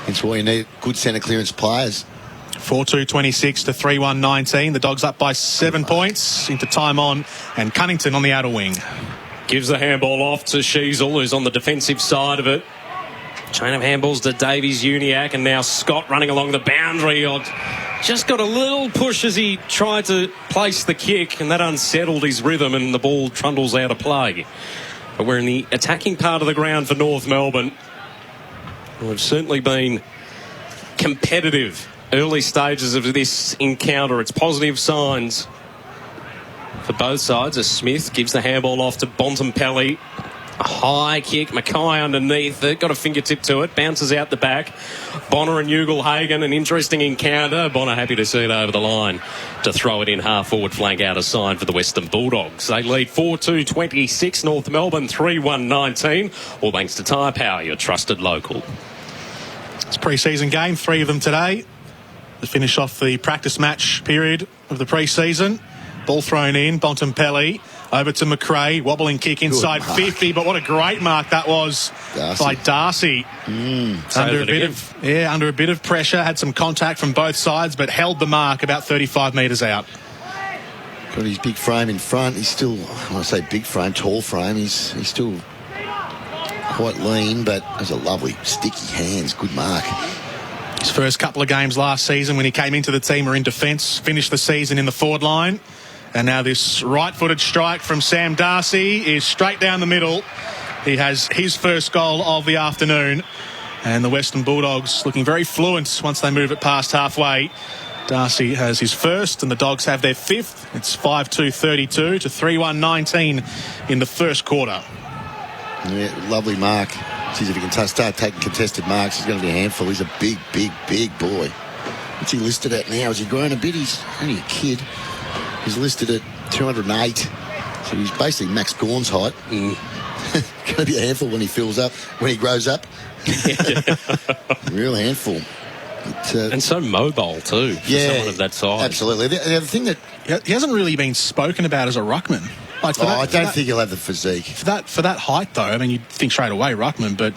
That's why you need good centre clearance players. 4-2-26 to 3-1-19. The Dogs up by 7 points into time on, and Cunnington on the outer wing. Gives the handball off to Sheasel, who's on the defensive side of it. Chain of handballs to Davies-Uniacke, and now Scott running along the boundary. Just got a little push as he tried to place the kick, and that unsettled his rhythm, and the ball trundles out of play. But we're in the attacking part of the ground for North Melbourne. We've certainly been competitive early stages of this encounter. It's positive signs for both sides as Smith gives the handball off to Bontempelli. A high kick, Mackay underneath it, got a fingertip to it, bounces out the back. Bonner and Ugle-Hagan, an interesting encounter. Bonner happy to see it over the line to throw it in half-forward flank out of side for the Western Bulldogs. They lead 4-2-26, North Melbourne 3-1-19, all thanks to Tyre Power, your trusted local. It's a pre-season game, 3 of them today. To finish off the practice match period of the pre-season. Ball thrown in, Bontempelli over to McRae, wobbling kick inside 50, but what a great mark that was by Darcy. Under a bit of pressure, had some contact from both sides, but held the mark about 35 metres out. Got his big frame in front. He's still, when I say big frame, tall frame, he's still quite lean, but has a lovely sticky hands. Good mark. His first couple of games last season when he came into the team were in defence, finished the season in the forward line. And now this right-footed strike from Sam Darcy is straight down the middle. He has his first goal of the afternoon. And the Western Bulldogs looking very fluent once they move it past halfway. Darcy has his first and the Dogs have their 5th. It's 5-2-32 to 3-1-19 in the first quarter. Yeah, lovely mark. Geez, if he can start taking contested marks, he's going to be a handful. He's a big, big, big boy. What's he listed at now? Has he grown a bit? He's only a kid. He's listed at 208. So he's basically Max Gawn's height. Going to be a handful when he fills up, when he grows up. Real handful. And so mobile too, for someone of that size. Absolutely. The thing that he hasn't really been spoken about as a ruckman. Like I don't think he'll have the physique. For that height, though, I mean, you'd think straight away ruckman, but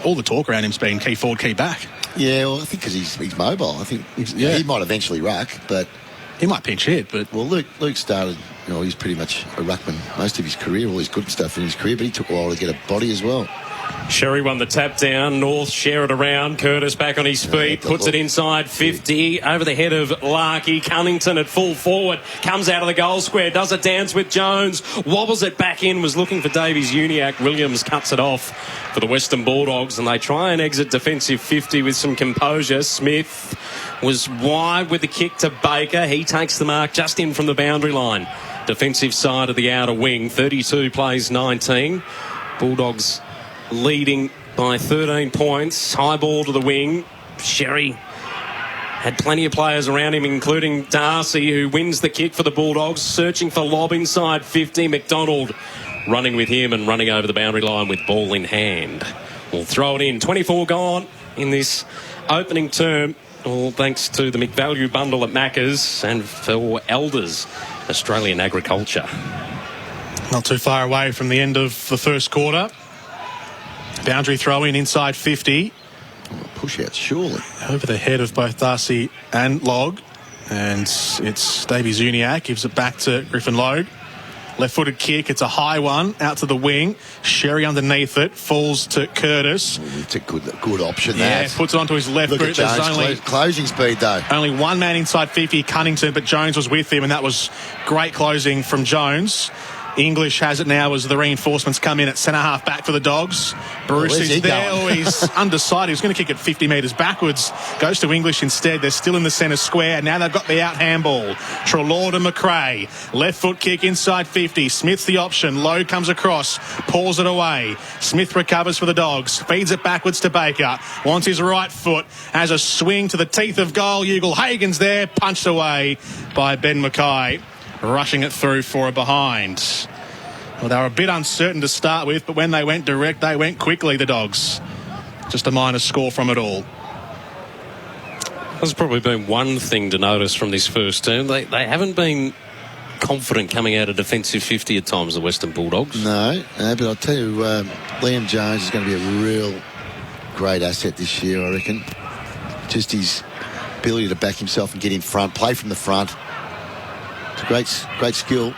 all the talk around him's been key forward, key back. Yeah, well, I think because he's mobile. I think he might eventually ruck, but he might pinch hit. But well, Luke started. You know, he's pretty much a ruckman most of his career, all his good stuff in his career, but he took a while to get a body as well. Sherry won the tap down. North share it around. Curtis back on his feet. Puts it inside 50. Over the head of Larky. Cunnington at full forward. Comes out of the goal square. Does a dance with Jones. Wobbles it back in. Was looking for Davies Uniacke. Williams cuts it off for the Western Bulldogs. And they try and exit defensive 50 with some composure. Smith was wide with the kick to Baker. He takes the mark just in from the boundary line. Defensive side of the outer wing. 32 plays 19. Bulldogs leading by 13 points. High ball to the wing. Sherry had plenty of players around him, including Darcy, who wins the kick for the Bulldogs, searching for lob inside 50. McDonald running with him and running over the boundary line with ball in hand. We'll throw it in. 24 gone in this opening term, all thanks to the McValue bundle at Macca's and for Elders Australian Agriculture. Not too far away from the end of the first quarter. Boundary throw in inside 50. Push out, surely. Over the head of both Darcy and Log. And it's Davies Uniacke. Gives it back to Griffin Logue. Left-footed kick. It's a high one. Out to the wing. Sherry underneath it. Falls to Curtis. It's a good option, that. Yeah, puts it onto his left boot. There's only closing speed, though. Only one man inside 50, Cunnington, but Jones was with him, and that was great closing from Jones. English has it now as the reinforcements come in at centre-half back for the Dogs. Bruce is there. Oh, he's undecided. He was going to kick it 50 metres backwards. Goes to English instead. They're still in the centre square. Now they've got the out handball. Treloar to McRae. Left foot kick inside 50. Smith's the option. Lowe comes across. Pulls it away. Smith recovers for the Dogs. Feeds it backwards to Baker. Wants his right foot. Has a swing to the teeth of goal. Ugle-Hagan's there. Punched away by Ben Mackay. Rushing it through for a behind. Well, they were a bit uncertain to start with, but when they went direct, they went quickly, the Dogs. Just a minus score from it all. There's probably been one thing to notice from this first term. They haven't been confident coming out of defensive 50 at times, the Western Bulldogs. No, but I'll tell you, Liam Jones is going to be a real great asset this year, I reckon. Just his ability to back himself and get in front, play from the front. It's a great skill.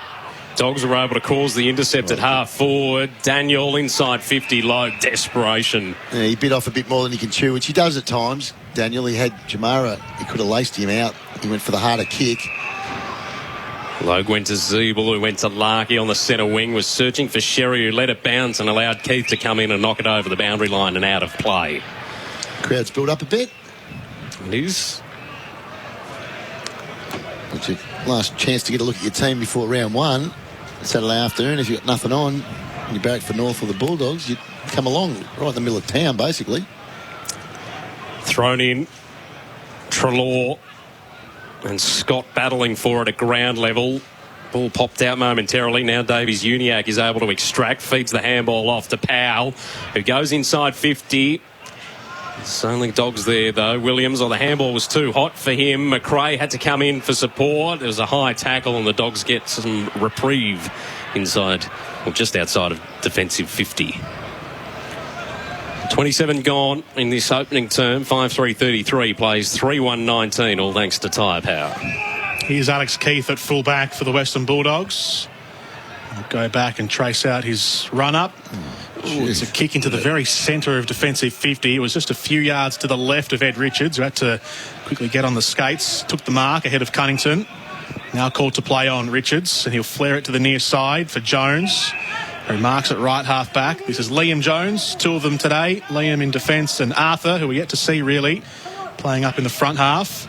Dogs were able to cause the intercept at half forward. Daniel inside 50, low desperation. Yeah, he bit off a bit more than he can chew, which he does at times. Daniel, he had Jamara, he could have laced him out. He went for the harder kick. Logue went to Zeeble, who went to Larky on the centre wing, was searching for Sherry, who let it bounce and allowed Keith to come in and knock it over the boundary line and out of play. Crowd's built up a bit. It is. It's your last chance to get a look at your team before round one. Saturday afternoon, if you've got nothing on, you barrack for North or the Bulldogs, you come along right in the middle of town, basically. Thrown in. Treloar and Scott battling for it at ground level. Ball popped out momentarily. Now Davies Uniacke is able to extract. Feeds the handball off to Powell, who goes inside 50. It's only Dogs there, though. Williams, the handball was too hot for him. McRae had to come in for support. It was a high tackle, and the Dogs get some reprieve inside, or just outside of defensive 50. 27 gone in this opening term. 5-3-33 plays 3-1-19, all thanks to tyre power. Here's Alex Keith at fullback for the Western Bulldogs. I'll go back and trace out his run-up. It's a kick into the very centre of defensive 50. It was just a few yards to the left of Ed Richards, who had to quickly get on the skates. Took the mark ahead of Cunnington. Now called to play on Richards, and he'll flare it to the near side for Jones, who marks at right half back. This is Liam Jones, two of them today. Liam in defence and Arthur, who we yet to see really, playing up in the front half.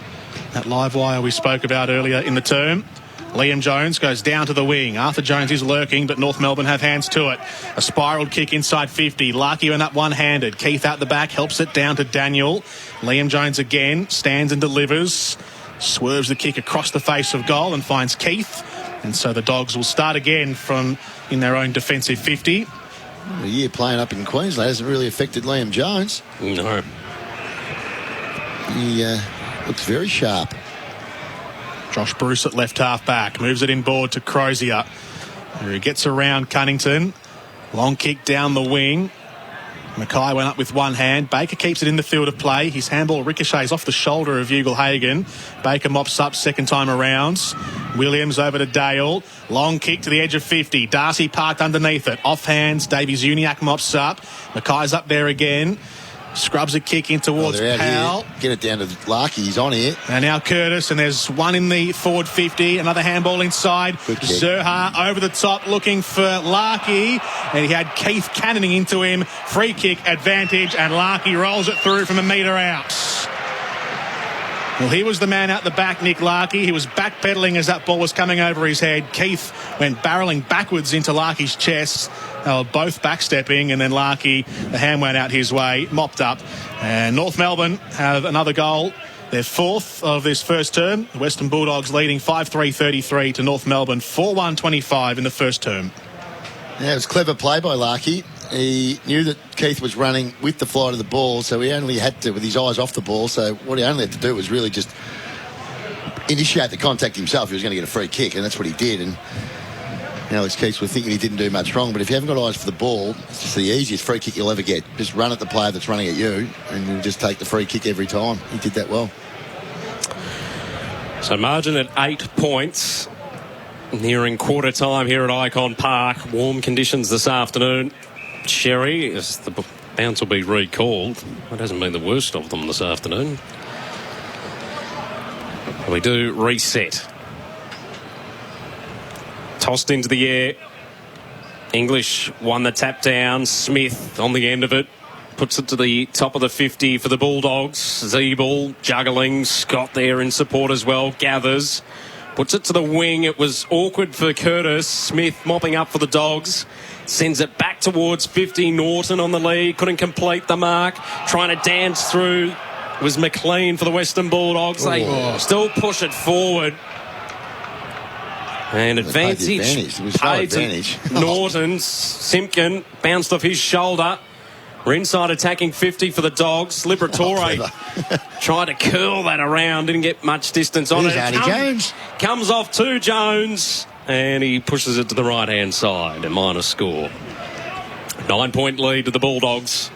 That live wire we spoke about earlier in the term. Liam Jones goes down to the wing. Arthur Jones is lurking, but North Melbourne have hands to it. A spiralled kick inside 50. Larkey went up one-handed. Keith out the back, helps it down to Daniel. Liam Jones again, stands and delivers. Swerves the kick across the face of goal and finds Keith. And so the Dogs will start again from in their own defensive 50. A year playing up in Queensland hasn't really affected Liam Jones. No. He looks very sharp. Josh Bruce at left half back. Moves it inboard to Crozier, who gets around Cunnington. Long kick down the wing. Mackay went up with one hand. Baker keeps it in the field of play. His handball ricochets off the shoulder of Ugle-Hagan. Baker mops up second time around. Williams over to Dale. Long kick to the edge of 50. Darcy parked underneath it. Off hands. Davies Uniacke mops up. Mackay's up there again. Scrubs a kick in towards Powell. Get it down to Larkey. He's on here. And now Curtis, and there's one in the forward 50. Another handball inside. Zerha over the top looking for Larkey. And he had Keith cannoning into him. Free kick advantage, and Larkey rolls it through from a metre out. Well, he was the man out the back, Nick Larkey. He was backpedaling as that ball was coming over his head. Keith went barrelling backwards into Larkey's chest. They were both backstepping, and then Larkey, the hand went out his way, mopped up. And North Melbourne have another goal. Their fourth of this first term. The Western Bulldogs leading 5-3-33 to North Melbourne 4-1-25 in the first term. Yeah, it was clever play by Larkey. He knew that Keith was running with the flight of the ball, so he only had to, with his eyes off the ball, so what he only had to do was really just initiate the contact himself. He was going to get a free kick, and that's what he did. And Alex Keith was thinking he didn't do much wrong, but if you haven't got eyes for the ball, it's just the easiest free kick you'll ever get. Just run at the player that's running at you, and you'll just take the free kick every time. He did that well. So margin at 8 points. Nearing quarter time here at Icon Park. Warm conditions this afternoon. Sherry, as the bounce will be recalled. It hasn't been the worst of them this afternoon. We do reset. Tossed into the air. English won the tap down. Smith on the end of it. Puts it to the top of the 50 for the Bulldogs. Zeeble juggling. Scott there in support as well. Gathers. Puts it to the wing. It was awkward for Curtis. Smith mopping up for the Dogs. Sends it back towards 50. Norton on the lead. Couldn't complete the mark. Trying to dance through was McLean for the Western Bulldogs. They still push it forward. And advantage paid to Norton. Simpkin bounced off his shoulder. We're inside attacking 50 for the Dogs. Liberatore tried to curl that around. Didn't get much distance on it. Comes off to Jones. And he pushes it to the right-hand side. A minor score. 9-point lead to the Bulldogs.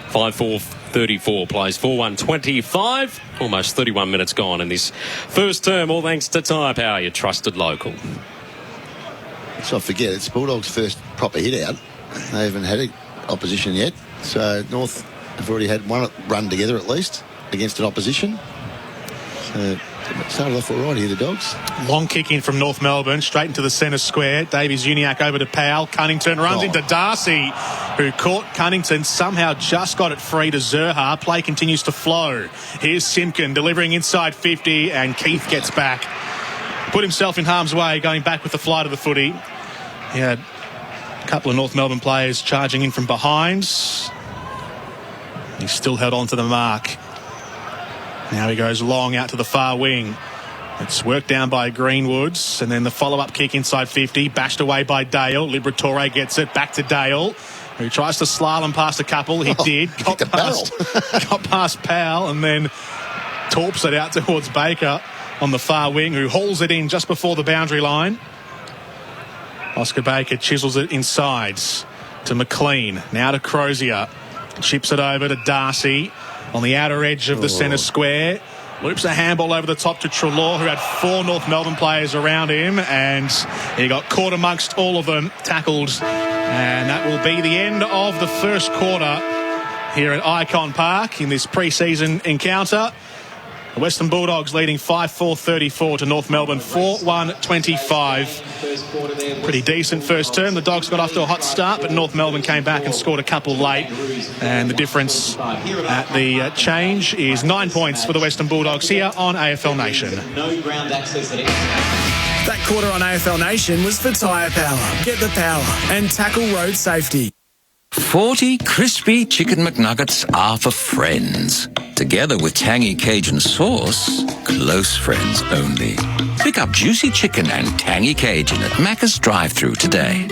5-4-34 plays 4-1-25. Almost 31 minutes gone in this first term. All thanks to Tyre Power, your trusted local. Let's not forget, it's Bulldogs' first proper hit out. They haven't had an opposition yet. So North have already had one run together at least against an opposition. So started off all right here, the Dogs. Long kick in from North Melbourne, straight into the centre square. Davies Uniacke over to Powell. Cunnington runs into Darcy, who caught Cunnington, somehow just got it free to Zerha. Play continues to flow. Here's Simpkin delivering inside 50, and Keith gets back. Put himself in harm's way, going back with the flight of the footy. He had couple of North Melbourne players charging in from behind. He's still held on to the mark. Now he goes long out to the far wing. It's worked down by Greenwoods, and then the follow-up kick inside 50, bashed away by Dale. Liberatore gets it back to Dale, who tries to slalom past a couple. He did. Got past Powell, and then torps it out towards Baker on the far wing, who hauls it in just before the boundary line. Oscar Baker chisels it inside to McLean. Now to Crozier. Chips it over to Darcy on the outer edge of the centre square. Loops a handball over the top to Treloar, who had 4 North Melbourne players around him, and he got caught amongst all of them, tackled. And that will be the end of the first quarter here at Icon Park in this pre-season encounter. The Western Bulldogs leading 5-4-34 to North Melbourne 4-1-25. Pretty decent first term. The Dogs got off to a hot start, but North Melbourne came back and scored a couple late. And the difference at the change is 9 points for the Western Bulldogs here on AFL Nation. That quarter on AFL Nation was for Tyre Power. Get the power and tackle road safety. 40 crispy chicken McNuggets are for friends. Together with tangy Cajun sauce, close friends only. Pick up juicy chicken and tangy Cajun at Macca's drive-thru today.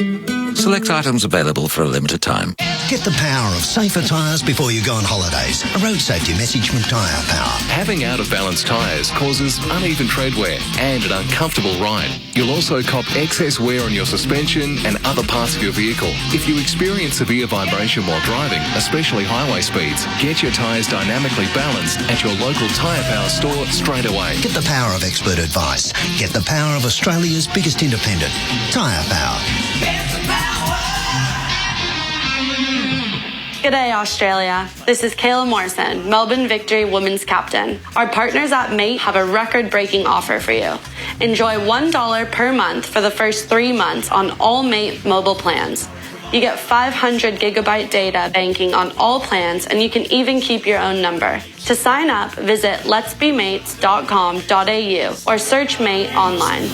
Select items available for a limited time. Get the power of safer tyres before you go on holidays. A road safety message from Tyre Power. Having out-of-balance tyres causes uneven tread wear and an uncomfortable ride. You'll also cop excess wear on your suspension and other parts of your vehicle. If you experience severe vibration while driving, especially highway speeds, get your tyres dynamically balanced at your local Tyre Power store straight away. Get the power of expert advice. Get the power of Australia's biggest independent. Tyre Power. G'day Australia, this is Kayla Morrison, Melbourne Victory Women's Captain. Our partners at Mate have a record-breaking offer for you. Enjoy $1 per month for the first 3 months on all Mate mobile plans. You get 500 gigabyte data banking on all plans, and you can even keep your own number. To sign up, visit letsbemates.com.au or search Mate online.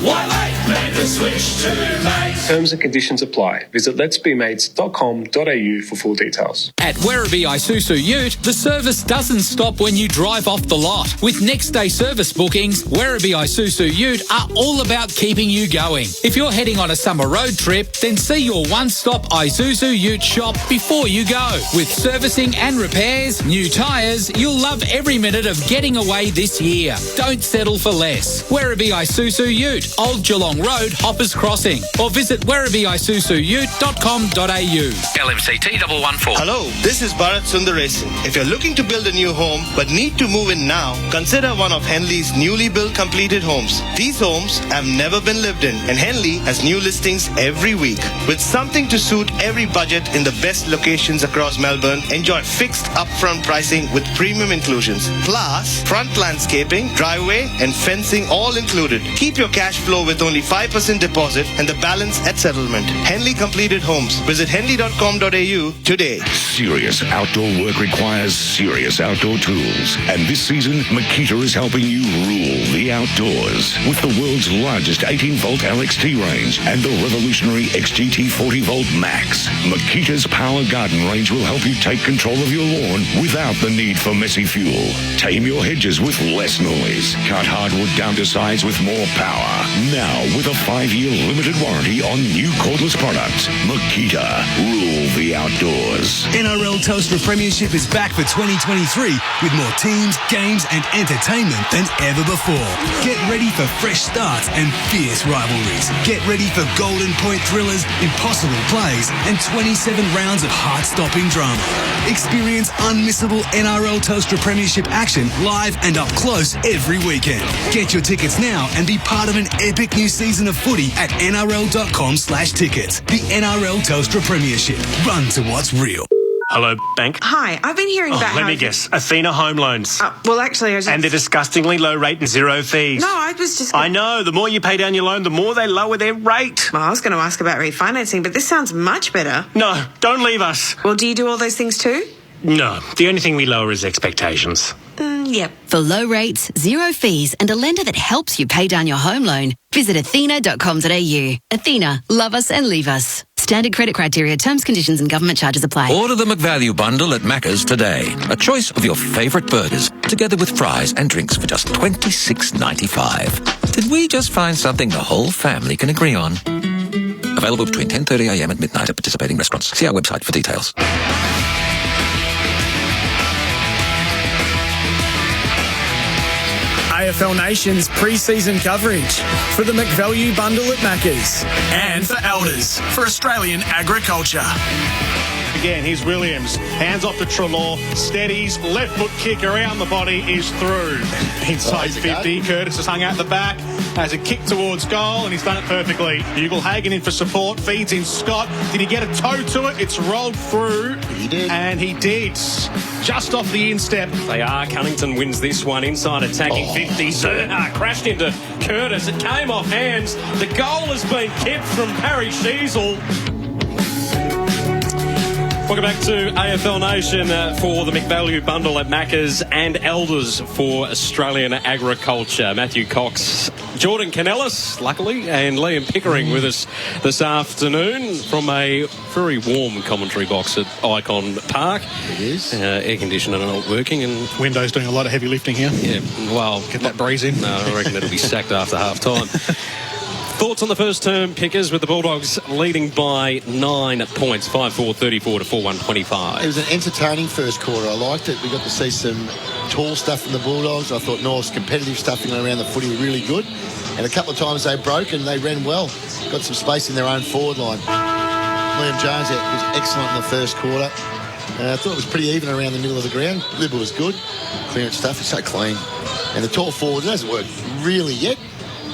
Terms and conditions apply. Visit letsbemates.com.au for full details. At Werribee Isuzu Ute, the service doesn't stop when you drive off the lot. With next day service bookings, Werribee Isuzu Ute are all about keeping you going. If you're heading on a summer road trip, then see your one-stop Isuzu Ute shop before you go. With servicing and repairs, new tyres, you'll love every minute of getting away this year. Don't settle for less. Werribee Isuzu Ute, Old Geelong Road, Hoppers Crossing, or visit werribeeisuzuute.com.au. LMCT 114. Hello, this is Bharat Sundaresan. If you're looking to build a new home but need to move in now, consider one of Henley's newly built completed homes. These homes have never been lived in, and Henley has new listings every week. With something to suit every budget in the best locations across Melbourne, enjoy fixed upfront pricing with premium inclusions. Plus, front landscaping, driveway, and fencing all included. Keep your cash flow with only 5% deposit and the balance at settlement. Henley Completed Homes. Visit henley.com.au today. Serious outdoor work requires serious outdoor tools. And this season, Makita is helping you rule the outdoors with the world's largest 18-volt LXT range and the revolutionary XGT 40-volt Max. Makita's Power Garden range will help you take control of your lawn without the need for messy fuel. Tame your hedges with less noise. Cut hardwood down to size with more power. Now with a 5-year limited warranty on new cordless products. Makita, rule the outdoors. NRL Telstra Premiership is back for 2023 with more teams, games and entertainment than ever before. Get ready for fresh starts and fierce rivalries. Get ready for golden point thrillers, impossible plays and 27 rounds of heart-stopping drama. Experience unmissable NRL Telstra Premiership action live and up close every weekend. Get your tickets now and be part of an epic new season of footy at nrl.com/tickets. The NRL Telstra Premiership. Run to what's real. Hello, bank. Hi, I've been hearing about Let me guess. Athena Home Loans. Well, actually, I was just... And their disgustingly low rate and zero fees. No, I was just... I know. The more you pay down your loan, the more they lower their rate. Well, I was going to ask about refinancing, but this sounds much better. No, don't leave us. Well, do you do all those things too? No, the only thing we lower is expectations. Yep. For low rates, zero fees, and a lender that helps you pay down your home loan, visit athena.com.au. Athena, love us and leave us. Standard credit criteria, terms, conditions and government charges apply. Order the McValue bundle at Macca's today. A choice of your favourite burgers, together with fries and drinks for just $26.95. Did we just find something the whole family can agree on? Available between 10:30am and midnight at participating restaurants. See our website for details. AFL Nation's pre-season coverage for the McValue bundle at Macca's and for Elders for Australian agriculture. Again, here's Williams. Hands off to Treloar. Steadies. Left foot kick around the body is through. Inside 50. Curtis has hung out the back. Has a kick towards goal and he's done it perfectly. Ugle-Hagan in for support. Feeds in Scott. Did he get a toe to it? It's rolled through. He did. And he did. Just off the instep. They are. Cunnington wins this one. Inside attacking 50. Zerha crashed into Curtis. It came off hands. The goal has been kicked from Parry Sheasel. Welcome back to AFL Nation for the McValue bundle at Macca's and Elders for Australian agriculture. Matthew Cox, Jordan Canellis, luckily, and Liam Pickering with us this afternoon from a very warm commentary box at Icon Park. It is. Air conditioner not working and Window's doing a lot of heavy lifting here. Yeah, well, get that breeze in. No, I reckon it'll be sacked after half time. Thoughts on the first term, Pickers, with the Bulldogs leading by 9 points, 5-4, 34 to 4-1, 25. It was an entertaining first quarter. I liked it. We got to see some tall stuff from the Bulldogs. I thought North's competitive stuff around the footy were really good. And a couple of times they broke and they ran well. Got some space in their own forward line. Liam Jones was excellent in the first quarter. I thought it was pretty even around the middle of the ground. Libba was good. Clearance stuff. It's so clean. And the tall forward, it hasn't worked really yet.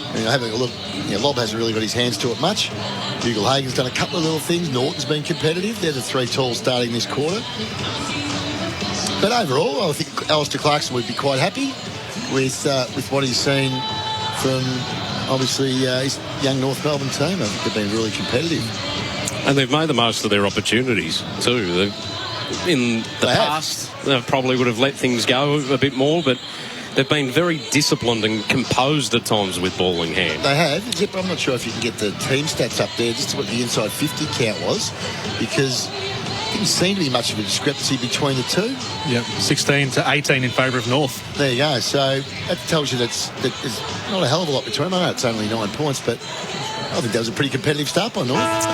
Having a look, Lob hasn't really got his hands to it much. Ugle-Hagan's done a couple of little things. Norton's been competitive. They're the three talls starting this quarter. But overall, I think Alistair Clarkson would be quite happy with what he's seen from, obviously, his young North Melbourne team. I think they've been really competitive. And they've made the most of their opportunities, too. In the past, they probably would have let things go a bit more, but they've been very disciplined and composed at times with ball in hand. They have. Yep, I'm not sure if you can get the team stats up there, just what the inside 50 count was, because there didn't seem to be much of a discrepancy between the two. Yep, 16 to 18 in favour of North. There you go. So that tells you that there's not a hell of a lot between them. I know it's only 9 points, but I think that was a pretty competitive start by North.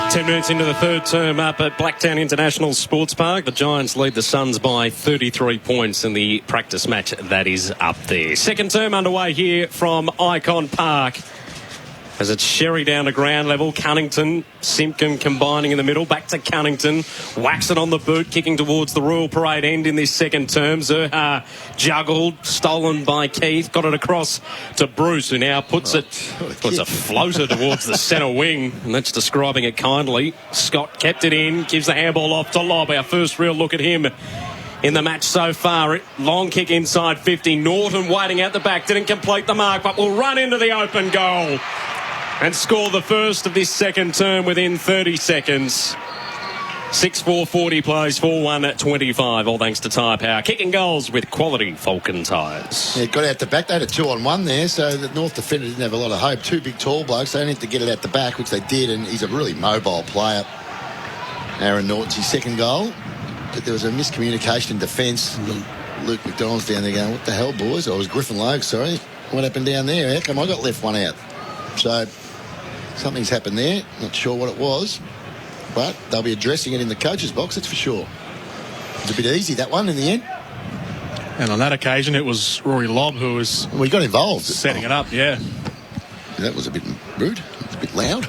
10 minutes into the third term up at Blacktown International Sports Park. The Giants lead the Suns by 33 points in the practice match that is up there. Second term underway here from Icon Park. As it's Sherry down to ground level. Cunnington, Simpkin combining in the middle. Back to Cunnington. Whacks it on the boot, kicking towards the Royal Parade end in this second term. Zerha juggled, stolen by Keith. Got it across to Bruce, who now puts a floater towards the centre wing. And that's describing it kindly. Scott kept it in, gives the handball off to Lob. Our first real look at him in the match so far. Long kick inside 50. Norton waiting out the back. Didn't complete the mark, but will run into the open goal and score the first of this second term within 30 seconds. 6-4 40 plays, 4-1 25, all thanks to Tyre Power. Kicking goals with quality Falcon tyres. Yeah, got out the back. They had a 2-on-1 there, so the North defender didn't have a lot of hope. Two big tall blokes. They only had to get it out the back, which they did, and he's a really mobile player. Aaron Norton's his second goal, but there was a miscommunication in defence. Luke McDonald's down there going, what the hell, boys? Oh, it was Griffin Logue, sorry. What happened down there? How come I got left one out? So something's happened there. Not sure what it was, but they'll be addressing it in the coach's box, that's for sure. It was a bit easy, that one, in the end. And on that occasion, it was Rory Lobb who was... Well, he got involved. Setting it up, yeah. That was a bit rude. It was a bit loud.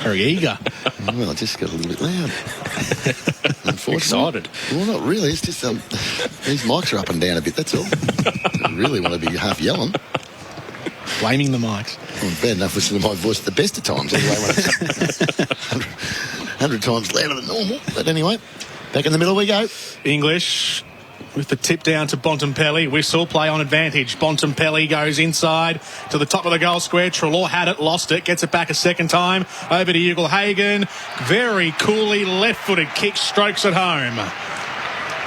Very eager. Well, I just got a little bit loud. Unfortunately. Excited. Well, not really. It's just these mics are up and down a bit, that's all. I really want to be half yelling. Blaming the mics. Well, bad enough listening to my voice at the best of times. Anyway, 100 times louder than normal. But anyway, back in the middle we go. English with the tip down to Bontempelli. Whistle, play on advantage. Bontempelli goes inside to the top of the goal square. Treloar had it, lost it, gets it back a second time. Over to Ugle-Hagan. Very coolly left-footed kick, strokes it home.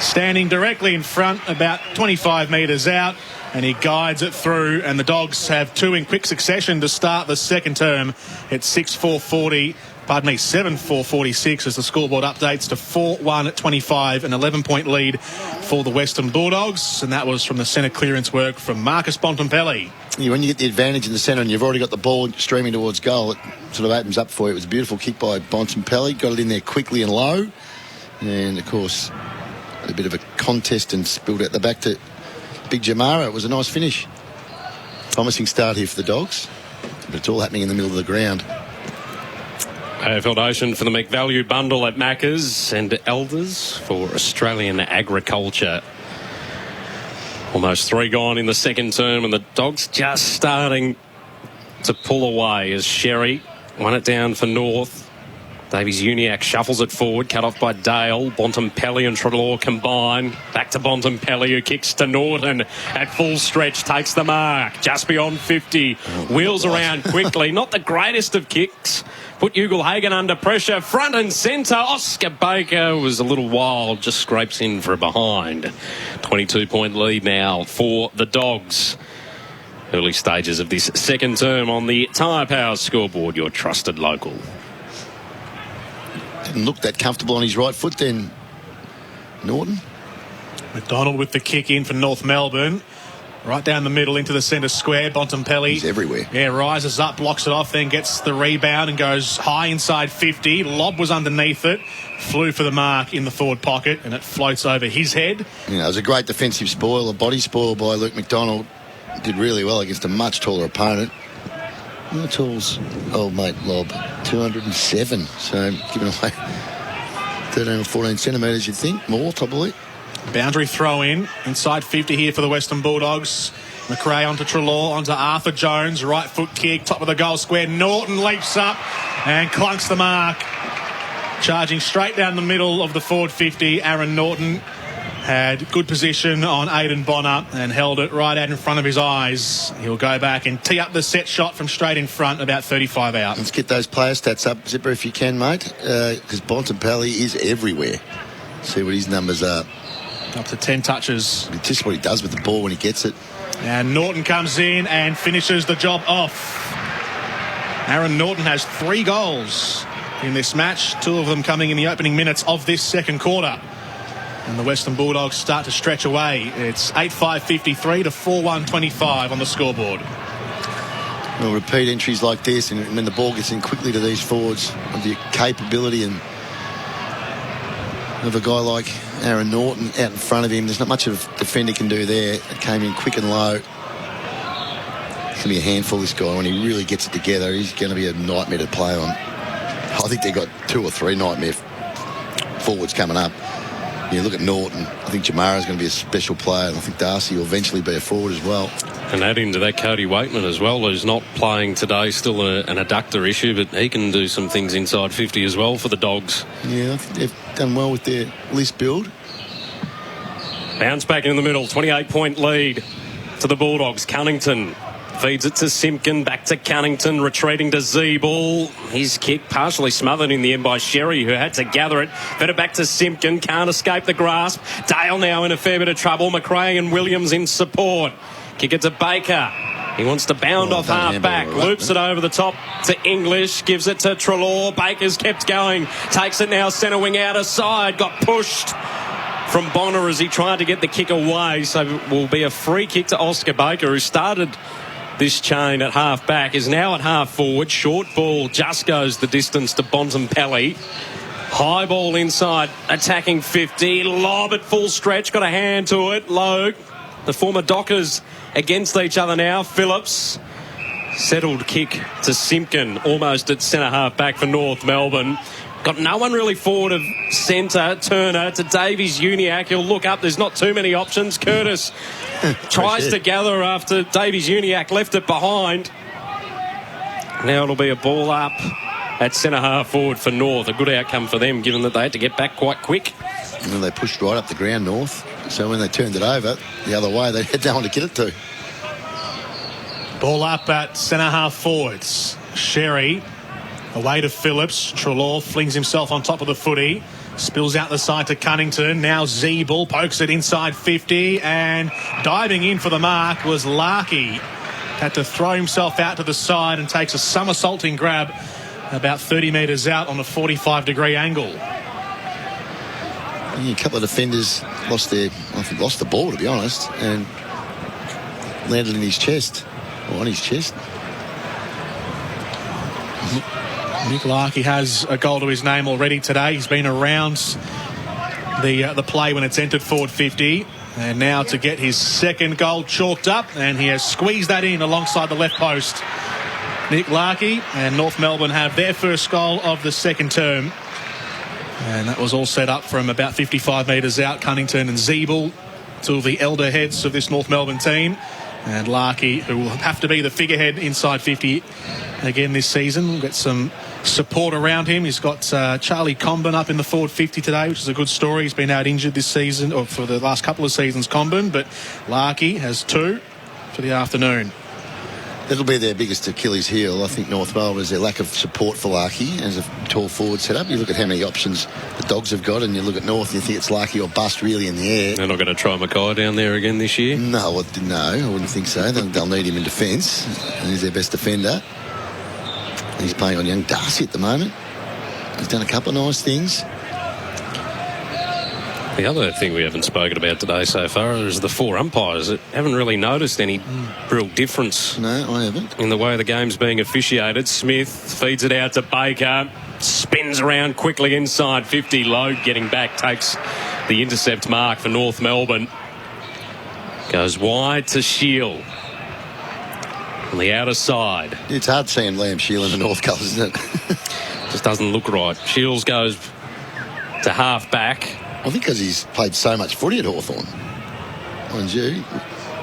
Standing directly in front, about 25 metres out. And he guides it through, and the Dogs have two in quick succession to start the second term. It's 6-4 40 7-4-46 as the scoreboard updates to 4-1-25, an 11-point lead for the Western Bulldogs, and that was from the centre clearance work from Marcus Bontempelli. Yeah, when you get the advantage in the centre and you've already got the ball streaming towards goal, it sort of opens up for you. It was a beautiful kick by Bontempelli, got it in there quickly and low, and of course a bit of a contest and spilled out the back to Big Jamara. It was a nice finish. Promising start here for the Dogs, but it's all happening in the middle of the ground. AFL Nation for the McValue bundle at Macca's and Elders for Australian Agriculture. Almost 3 gone in the second term, and the Dogs just starting to pull away as Sherry won it down for North. Davies-Uniacke shuffles it forward, cut off by Dale. Bontempelli and Treloar combine. Back to Bontempelli, who kicks to Norton at full stretch, takes the mark just beyond 50. Wheels around quickly. Not the greatest of kicks. Put Ugle-Hagan under pressure. Front and centre. Oscar Baker was a little wild, just scrapes in for a behind. 22-point lead now for the Dogs. Early stages of this second term on the Tyre Power scoreboard, your trusted local. Didn't look that comfortable on his right foot then, Norton. McDonald with the kick in for North Melbourne. Right down the middle into the centre square. Bontempelli. He's everywhere. Yeah, rises up, blocks it off, then gets the rebound and goes high inside 50. Lob was underneath it. Flew for the mark in the forward pocket, and it floats over his head. Yeah, it was a great defensive spoil, a body spoil by Luke McDonald. Did really well against a much taller opponent. How tall's old mate Lob? 207. So giving away 13 or 14 centimetres, you'd think. More, probably. Boundary throw in. Inside 50 here for the Western Bulldogs. McRae onto Treloar, onto Arthur Jones. Right foot kick, top of the goal square. Norton leaps up and clunks the mark. Charging straight down the middle of the forward 50. Aaron Norton had good position on Aidan Bonner and held it right out in front of his eyes. He'll go back and tee up the set shot from straight in front, about 35 out. Let's get those player stats up, Zipper, if you can, mate, because Bontempelli is everywhere. See what his numbers are. Up to 10 touches. It's just what he does with the ball when he gets it. And Norton comes in and finishes the job off. Aaron Norton has 3 goals in this match, 2 of them coming in the opening minutes of this second quarter. And the Western Bulldogs start to stretch away. It's 8-5-53 to 4-1-25 on the scoreboard. Well, repeat entries like this, and when the ball gets in quickly to these forwards, with the capability and of a guy like Aaron Norton out in front of him, there's not much of a defender can do there. It came in quick and low. It's going to be a handful, this guy. When he really gets it together, he's going to be a nightmare to play on. I think they've got 2 or 3 nightmare forwards coming up. You look at Norton, I think Jamara's going to be a special player, and I think Darcy will eventually be a forward as well. And add into that Cody Waitman as well, who's not playing today, still an adductor issue, but he can do some things inside 50 as well for the Dogs. Yeah, I think they've done well with their list build. Bounce back in the middle, 28-point lead to the Bulldogs. Cunnington feeds it to Simpkin, back to Cunnington, retreating to Zeeble. His kick partially smothered in the end by Sherry, who had to gather it. Fed it back to Simpkin, can't escape the grasp. Dale now in a fair bit of trouble. McRae and Williams in support. Kick it to Baker. He wants to bound off half-back. Loops it over the top to English. Gives it to Treloar. Baker's kept going. Takes it now centre wing out aside. Got pushed from Bonner as he tried to get the kick away. So it will be a free kick to Oscar Baker, who started this chain at half-back, is now at half-forward. Short ball just goes the distance to Bontempelli. High ball inside, attacking 50. Lob at full stretch, got a hand to it. Low. The former Dockers against each other now. Phillips. Settled kick to Simpkin, almost at centre half-back for North Melbourne. Got no one really forward of centre. Turner to Davies-Uniacke. He'll look up. There's not too many options. Curtis tries to gather after Davies-Uniacke left it behind. Now it'll be a ball up at centre half forward for North. A good outcome for them, given that they had to get back quite quick. Well, they pushed right up the ground, North. So when they turned it over the other way, they had no one to get it to. Ball up at centre half forwards. Sherry away to Phillips. Treloar flings himself on top of the footy. Spills out the side to Cunnington. Now Zeeble pokes it inside 50. And diving in for the mark was Larkey. Had to throw himself out to the side and takes a somersaulting grab about 30 metres out on a 45-degree angle. Yeah, a couple of defenders lost the ball, to be honest, and landed in his chest, or on his chest. Nick Larkey has a goal to his name already today. He's been around the play when it's entered forward 50. And now to get his second goal chalked up, and he has squeezed that in alongside the left post. Nick Larkey, and North Melbourne have their first goal of the second term. And that was all set up from about 55 metres out. Cunnington and Zeeble, two of the elder heads of this North Melbourne team. And Larkey, who will have to be the figurehead inside 50 again this season, will get some support around him. He's got Charlie Comben up in the forward 50 today, which is a good story. He's been out injured this season, or for the last couple of seasons, Comben, but Larkey has two for the afternoon. That'll be their biggest Achilles heel, I think, North Melbourne, is their lack of support for Larkey as a tall forward setup. You look at how many options the Dogs have got, and you look at North and you think it's Larkey or bust really in the air. They're not going to try Mackay down there again this year? No, I wouldn't think so. They'll need him in defence, and he's their best defender. He's playing on young Darcy at the moment. He's done a couple of nice things. The other thing we haven't spoken about today so far is the four umpires. I haven't really noticed any real difference. No, I haven't. In the way the game's being officiated. Smith feeds it out to Baker, spins around quickly inside 50. Logue getting back, takes the intercept mark for North Melbourne. Goes wide to Shield. On the outer side. It's hard seeing Liam Shield in the North colours, isn't it? Just doesn't look right. Shields goes to half back. I think because he's played so much footy at Hawthorn. Mind you,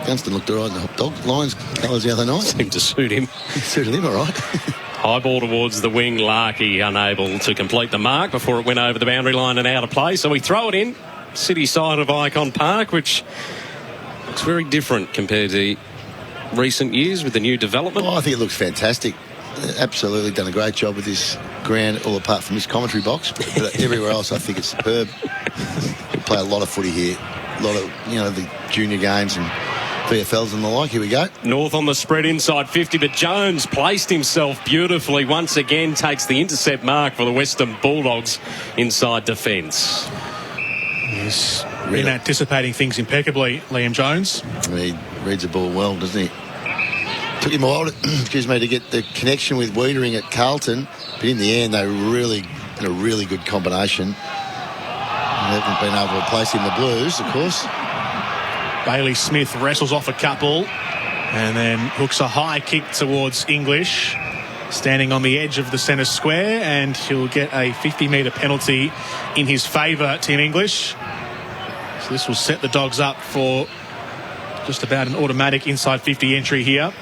Gunston looked all right in the Lions colours the other night. Seemed to suit him. Suited him all right. High ball towards the wing. Larkey unable to complete the mark before it went over the boundary line and out of play. So we throw it in. City side of Icon Park, which looks very different compared to recent years with the new development. I think it looks fantastic. Absolutely done a great job with this ground, all apart from this commentary box. But everywhere else, I think it's superb. We play a lot of footy here. A lot of, the junior games and VFLs and the like. Here we go. North on the spread inside 50, but Jones placed himself beautifully. Once again, takes the intercept mark for the Western Bulldogs inside defence. He's been anticipating things impeccably, Liam Jones. He reads the ball well, doesn't he? Took him a while to get the connection with Wiedering at Carlton, but in the end they really in a really good combination. They haven't been able to replace him in the Blues, of course. Bailey Smith wrestles off a couple and then hooks a high kick towards English, standing on the edge of the centre square, and he'll get a 50-metre penalty in his favour, Team English. So this will set the Dogs up for just about an automatic inside 50 entry here.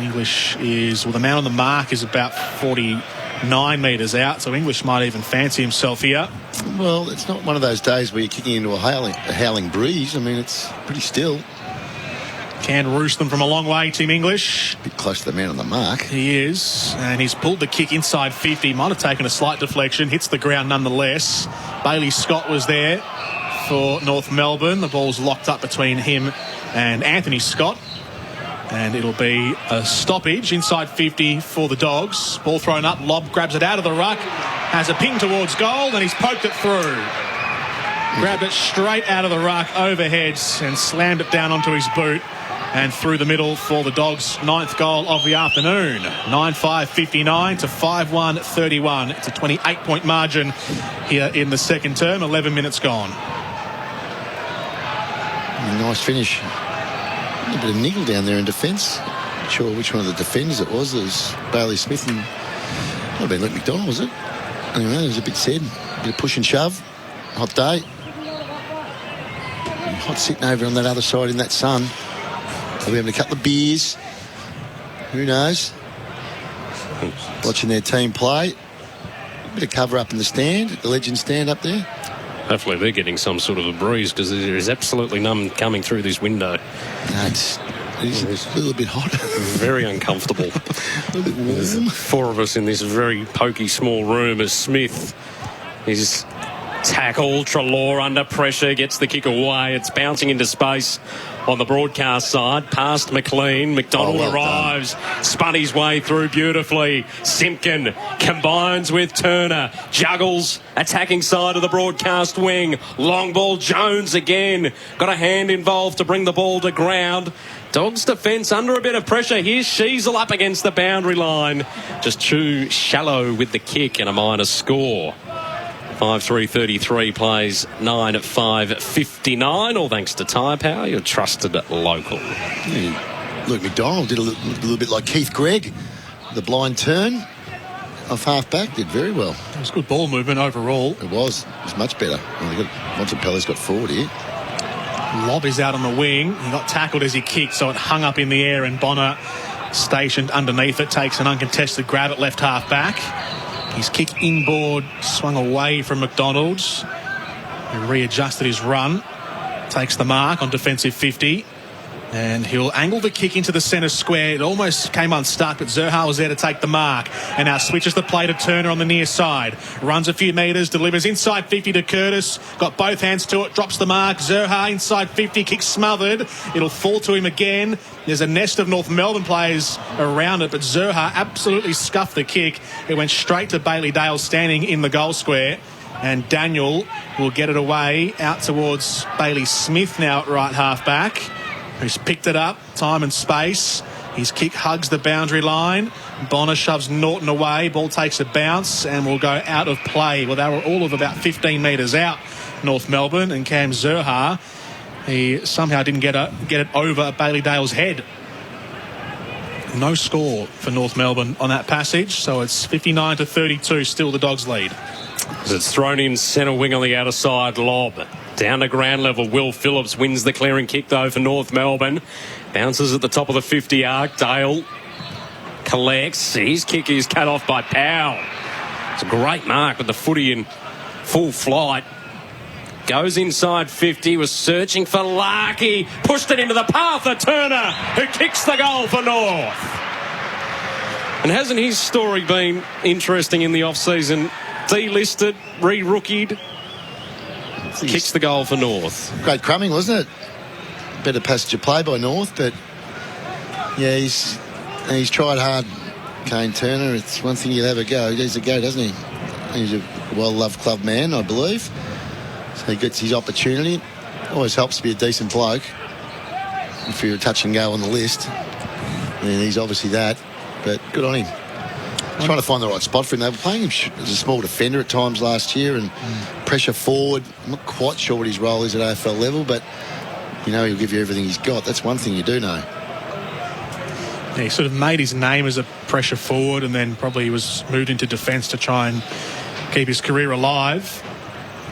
English the man on the mark is about 49 metres out, so English might even fancy himself here. Well, it's not one of those days where you're kicking into a howling breeze. I mean, it's pretty still. Can roost them from a long way, Team English. A bit close to the man on the mark. He is, and he's pulled the kick inside 50. Might have taken a slight deflection, hits the ground nonetheless. Bailey Scott was there for North Melbourne. The ball's locked up between him and Anthony Scott. And it'll be a stoppage inside 50 for the Dogs. Ball thrown up, Lobb grabs it out of the ruck, has a ping towards goal, and he's poked it through. Grabbed it straight out of the ruck, overhead, and slammed it down onto his boot and through the middle for the Dogs' 9th goal of the afternoon. 9-5-59 to 5-1-31. It's a 28-point margin here in the second term, 11 minutes gone. Nice finish. A bit of niggle down there in defence. Not sure which one of the defenders it was. It was Bailey Smith and might have been Luke McDonald, was it? Anyway, there was a bit said. A bit of push and shove. Hot day. And hot sitting over on that other side in that sun. They'll be having a couple of beers. Who knows? Watching their team play. A bit of cover up in the stand, the Legends stand up there. Hopefully they're getting some sort of a breeze, because there is absolutely none coming through this window. No, it's a little bit hot. Very uncomfortable. A little bit warm. There's 4 of us in this very pokey small room as Smith is Tackle, Treloar under pressure, gets the kick away. It's bouncing into space on the broadcast side, past McLean. McDonald arrives, spun his way through beautifully. Simpkin combines with Turner, juggles, attacking side of the broadcast wing. Long ball, Jones again. Got a hand involved to bring the ball to ground. Dogs defence under a bit of pressure. Here's Sheasel up against the boundary line. Just too shallow with the kick and a minor score. 5-3-33 plays 9-5-59, all thanks to Tyre Power, your trusted local. Luke McDonald did a little bit like Keith Gregg. The blind turn off half-back, did very well. It was good ball movement overall. It was much better. Montempelli's got forward here. Lob is out on the wing. He got tackled as he kicked, so it hung up in the air, and Bonner, stationed underneath it, takes an uncontested grab at left half-back. His kick inboard swung away from McDonald's. He readjusted his run. Takes the mark on defensive 50. And he'll angle the kick into the centre square. It almost came unstuck, but Zerha was there to take the mark. And now switches the play to Turner on the near side. Runs a few metres, delivers inside 50 to Curtis. Got both hands to it, drops the mark. Zerha inside 50, kick smothered. It'll fall to him again. There's a nest of North Melbourne players around it, but Zerha absolutely scuffed the kick. It went straight to Bailey Dale standing in the goal square. And Daniel will get it away out towards Bailey Smith now at right half-back, who's picked it up, time and space. His kick hugs the boundary line. Bonner shoves Norton away. Ball takes a bounce and will go out of play. Well, they were all of about 15 metres out, North Melbourne, and Cam Zerha, he somehow didn't get it over Bailey Dale's head. No score for North Melbourne on that passage, so it's 59-32, still the Dogs lead. It's thrown in centre wing on the outer side, lob. Down to ground level, Will Phillips wins the clearing kick though for North Melbourne. Bounces at the top of the 50 arc. Dale collects. His kick is cut off by Powell. It's a great mark with the footy in full flight. Goes inside 50, was searching for Larkey. Pushed it into the path of Turner, who kicks the goal for North. And hasn't his story been interesting in the off-season? Delisted, re-rookied, kicks the goal for North. Great crumbing, wasn't it? Better passage of play by North, but yeah, he's tried hard. Kane Turner, it's one thing he'll have a go. He gives a go, doesn't he? He's a well-loved club man, I believe. So he gets his opportunity. Always helps to be a decent bloke. If you're a touch and go on the list, and he's obviously that. But good on him. Trying to find the right spot for him. They were playing him as a small defender at times last year and pressure forward. I'm not quite sure what his role is at AFL level, but you know he'll give you everything he's got. That's one thing you do know. Yeah, he sort of made his name as a pressure forward, and then probably was moved into defence to try and keep his career alive.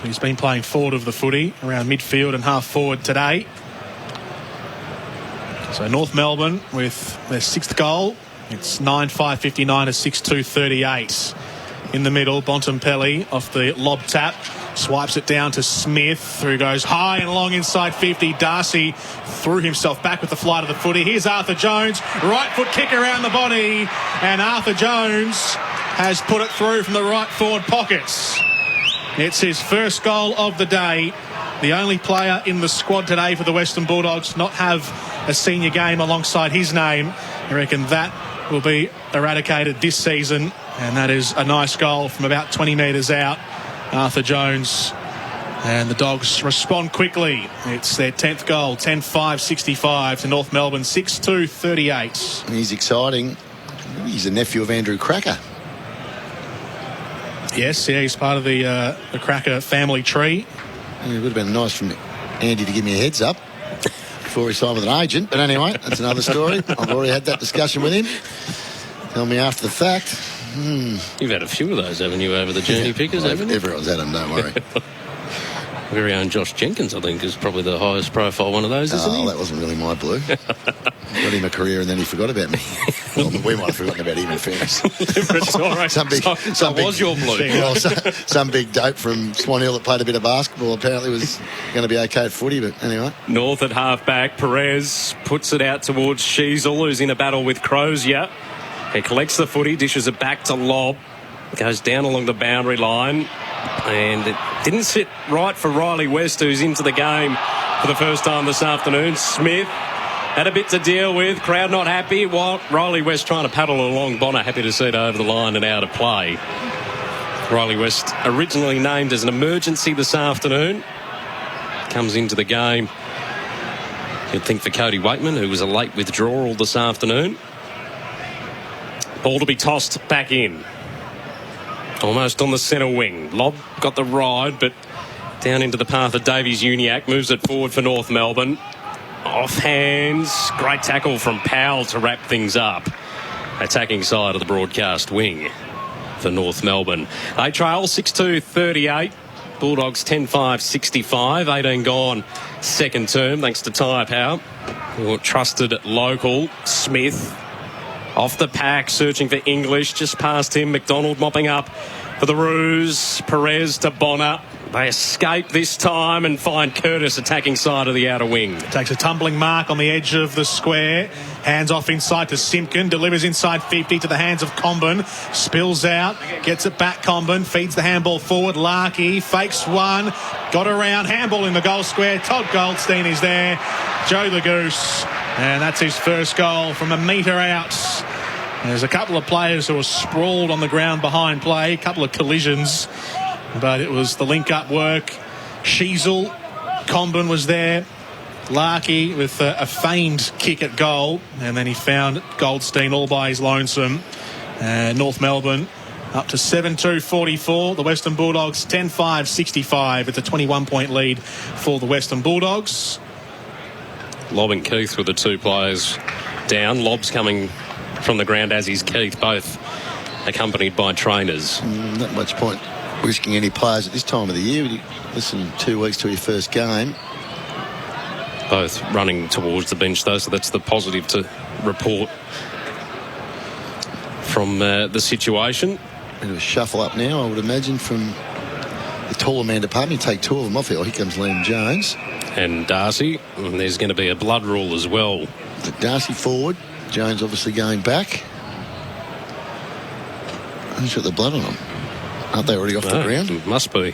He's been playing forward of the footy, around midfield and half forward today. So North Melbourne with their sixth goal. It's 9-5-59 to 6-2-38. In the middle, Bontempelli off the lob tap. Swipes it down to Smith, who goes high and long inside 50. Darcy threw himself back with the flight of the footy. Here's Arthur Jones. Right foot kick around the body. And Arthur Jones has put it through from the right forward pockets. It's his first goal of the day. The only player in the squad today for the Western Bulldogs not have a senior game alongside his name. I reckon that will be eradicated this season, and that is a nice goal from about 20 metres out. Arthur Jones, and the Dogs respond quickly. It's their 10th goal, 10-5-65 to North Melbourne, 6-2-38. He's exciting. He's a nephew of Andrew Cracker. Yes, yeah, he's part of the Cracker family tree. It would have been nice from Andy to give me a heads up before he signed with an agent. But anyway, that's another story. I've already had that discussion with him. Tell me after the fact. You've had a few of those, haven't you, over the journey pickers, haven't you? Everyone's had them, don't worry. Very own Josh Jenkins, I think, is probably the highest profile one of those, isn't he? That wasn't really my blue. Got him a career and then he forgot about me. Well, we might have forgotten about him, in fairness. Was your blue. Well, some big dope from Swan Hill that played a bit of basketball apparently was going to be okay at footy, but anyway. North at half-back. Perez puts it out towards Sheasel, who's in a battle with Crozier. He collects the footy, dishes it back to Lob. Goes down along the boundary line. And it didn't sit right for Riley West, who's into the game for the first time this afternoon. Smith had a bit to deal with. Crowd not happy. While Riley West trying to paddle along. Bonner happy to see it over the line and out of play. Riley West originally named as an emergency this afternoon. Comes into the game. You'd think for Cody Waitman, who was a late withdrawal this afternoon. Ball to be tossed back in. Almost on the centre wing. Lob got the ride, but down into the path of Davies Uniacke. Moves it forward for North Melbourne. Off hands. Great tackle from Powell to wrap things up. Attacking side of the broadcast wing for North Melbourne. They trail 6-2-38. Bulldogs 10-5-65. 18 gone second term, thanks to tyre power. Your trusted local, Smith. Off the pack, searching for English. Just past him, McDonald mopping up for the Roos. Perez to Bonner. They escape this time and find Curtis attacking side of the outer wing. Takes a tumbling mark on the edge of the square. Hands off inside to Simpkin. Delivers inside 50 to the hands of Comben. Spills out. Gets it back, Comben. Feeds the handball forward. Larkey fakes one. Got around. Handball in the goal square. Todd Goldstein is there. Joe the Goose. And that's his first goal from a metre out. There's a couple of players who were sprawled on the ground behind play. A couple of collisions. But it was the link-up work. Sheasel, Comben was there. Larkey with a feigned kick at goal. And then he found Goldstein all by his lonesome. North Melbourne up to 7-2-44. The Western Bulldogs 10-5-65. It's a 21-point lead for the Western Bulldogs. Lob and Keith were the two players down. Lob's coming from the ground, as is Keith, both accompanied by trainers. Not much point risking any players at this time of the year. Less than 2 weeks to your first game. Both running towards the bench, though, so that's the positive to report from the situation. Bit of a shuffle up now, I would imagine, from the taller man department. You take two of them off here. Oh, here comes Liam Jones. And Darcy. And there's going to be a blood rule as well. Darcy forward. Jones obviously going back. Who's got the blood on them? Aren't they already off the ground? Must be.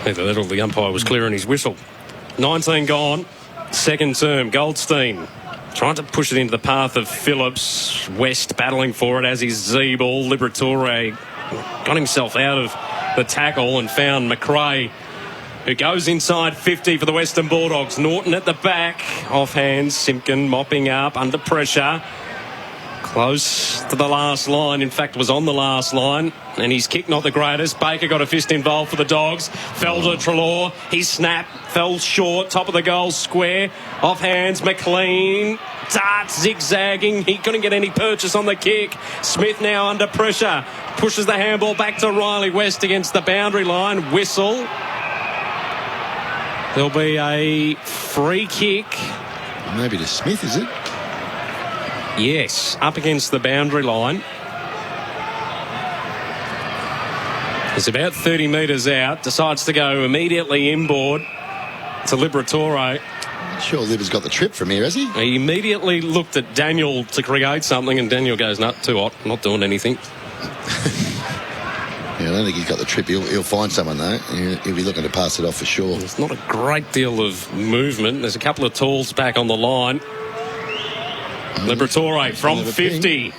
Either that or the umpire was clearing his whistle. 19 gone. Second term. Goldstein trying to push it into the path of Phillips. West battling for it, as is Zeeble. Liberatore got himself out of the tackle and found McRae, who goes inside 50 for the Western Bulldogs. Norton at the back. Off hands. Simpkin mopping up under pressure. Close to the last line. In fact, was on the last line. And his kick not the greatest. Baker got a fist involved for the Dogs. Fell to Treloar. He snapped. Fell short. Top of the goal square. Off hands. McLean. Dart zigzagging. He couldn't get any purchase on the kick. Smith now under pressure. Pushes the handball back to Riley West against the boundary line. Whistle. There'll be a free kick. Maybe to Smith, is it? Yes, up against the boundary line. It's about 30 metres out. Decides to go immediately inboard to Liberatore. Sure, Lib's got the trip from here, has he? He immediately looked at Daniel to create something, and Daniel goes, "No, too hot, not doing anything." Yeah, I don't think he's got the trip. He'll find someone, though. He'll be looking to pass it off for sure. There's not a great deal of movement. There's a couple of tools back on the line. Liberatore from 50.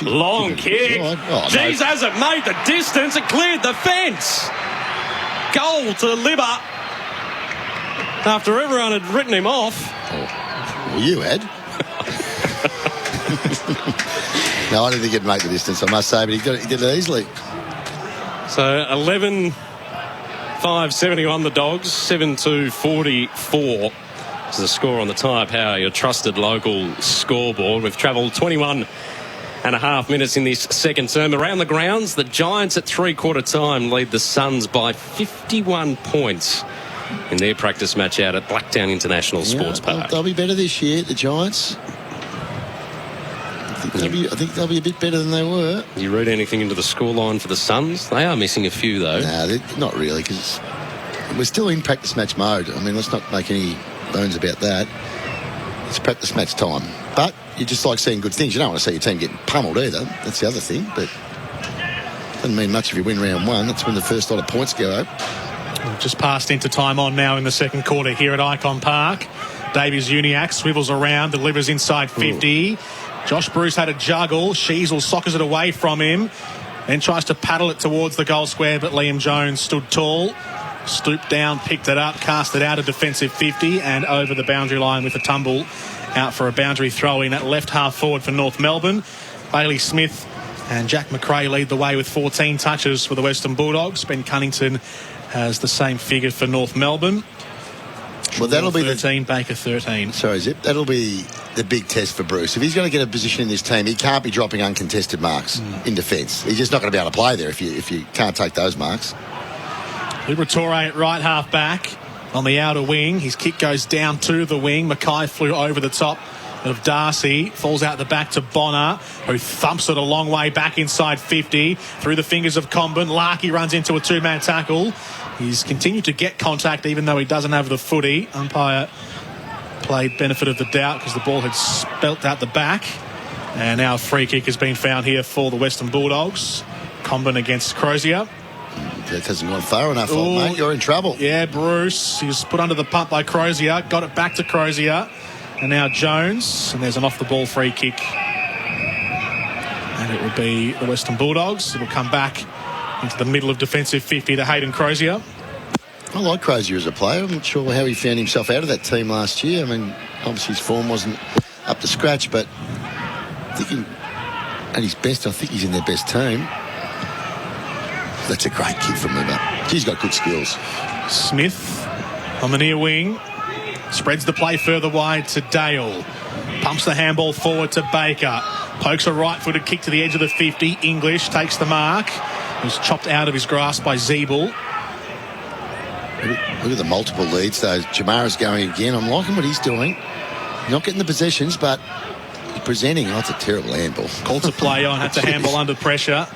Long kick. Jeez, hasn't made the distance. It cleared the fence. Goal to Libba. After everyone had written him off. Well, you had. No, I didn't think he'd make the distance, I must say, but he did it easily. So 11-5-71 the Dogs, 7-2-44 is the score on the Tyre Power, your trusted local scoreboard. We've travelled 21 and a half minutes in this second term. Around the grounds, the Giants at three-quarter time lead the Suns by 51 points in their practice match out at Blacktown International Sports Park. They'll be better this year, the Giants. I think they'll be a bit better than they were. You read anything into the scoreline for the Suns? They are missing a few, though. No, not really, because we're still in practice match mode. I mean, let's not make any bones about that. It's practice match time. But you just like seeing good things. You don't want to see your team getting pummeled either. That's the other thing. But Doesn't mean much if you win round one. That's when the first lot of points go up. We've just passed into time on now in the second quarter here at Icon Park. Davies Uniacke swivels around, delivers inside 50. Ooh. Josh Bruce had a juggle. Sheasel soccers it away from him. Then tries to paddle it towards the goal square, but Liam Jones stood tall. Stooped down, picked it up, cast it out a defensive 50 and over the boundary line with a tumble out for a boundary throw-in at left half forward for North Melbourne. Bailey Smith and Jack McRae lead the way with 14 touches for the Western Bulldogs. Ben Cunnington has the same figure for North Melbourne. Well, that'll be 13, Baker 13. Sorry, Zip. That'll be the big test for Bruce. If he's going to get a position in this team, he can't be dropping uncontested marks in defence. He's just not going to be able to play there if you can't take those marks. Liberatore at right half back on the outer wing. His kick goes down to the wing. Mackay flew over the top of Darcy. Falls out the back to Bonner, who thumps it a long way back inside 50. Through the fingers of Comben. Larkey runs into a two-man tackle. He's continued to get contact even though he doesn't have the footy. Umpire played benefit of the doubt because the ball had spelt out the back. And now a free kick has been found here for the Western Bulldogs. Comben against Crozier. That hasn't gone far enough, old mate. You're in trouble. Yeah, Bruce. He was put under the pump by Crozier. Got it back to Crozier. And now Jones. And there's an off-the-ball free kick. And it will be the Western Bulldogs. It will come back into the middle of defensive 50 to Hayden Crozier. I like Crozier as a player. I'm not sure how he found himself out of that team last year. I mean, obviously his form wasn't up to scratch, but I think at his best, I think he's in their best team. That's a great kid from him. He's got good skills. Smith on the near wing. Spreads the play further wide to Dale. Pumps the handball forward to Baker. Pokes a right-footed kick to the edge of the 50. English takes the mark. He's chopped out of his grasp by Zeeble. Look at the multiple leads, though. Jamara's going again. I'm liking what he's doing. Not getting the possessions, but presenting. Oh, it's a terrible handball. Called to play on. Had to handball under pressure.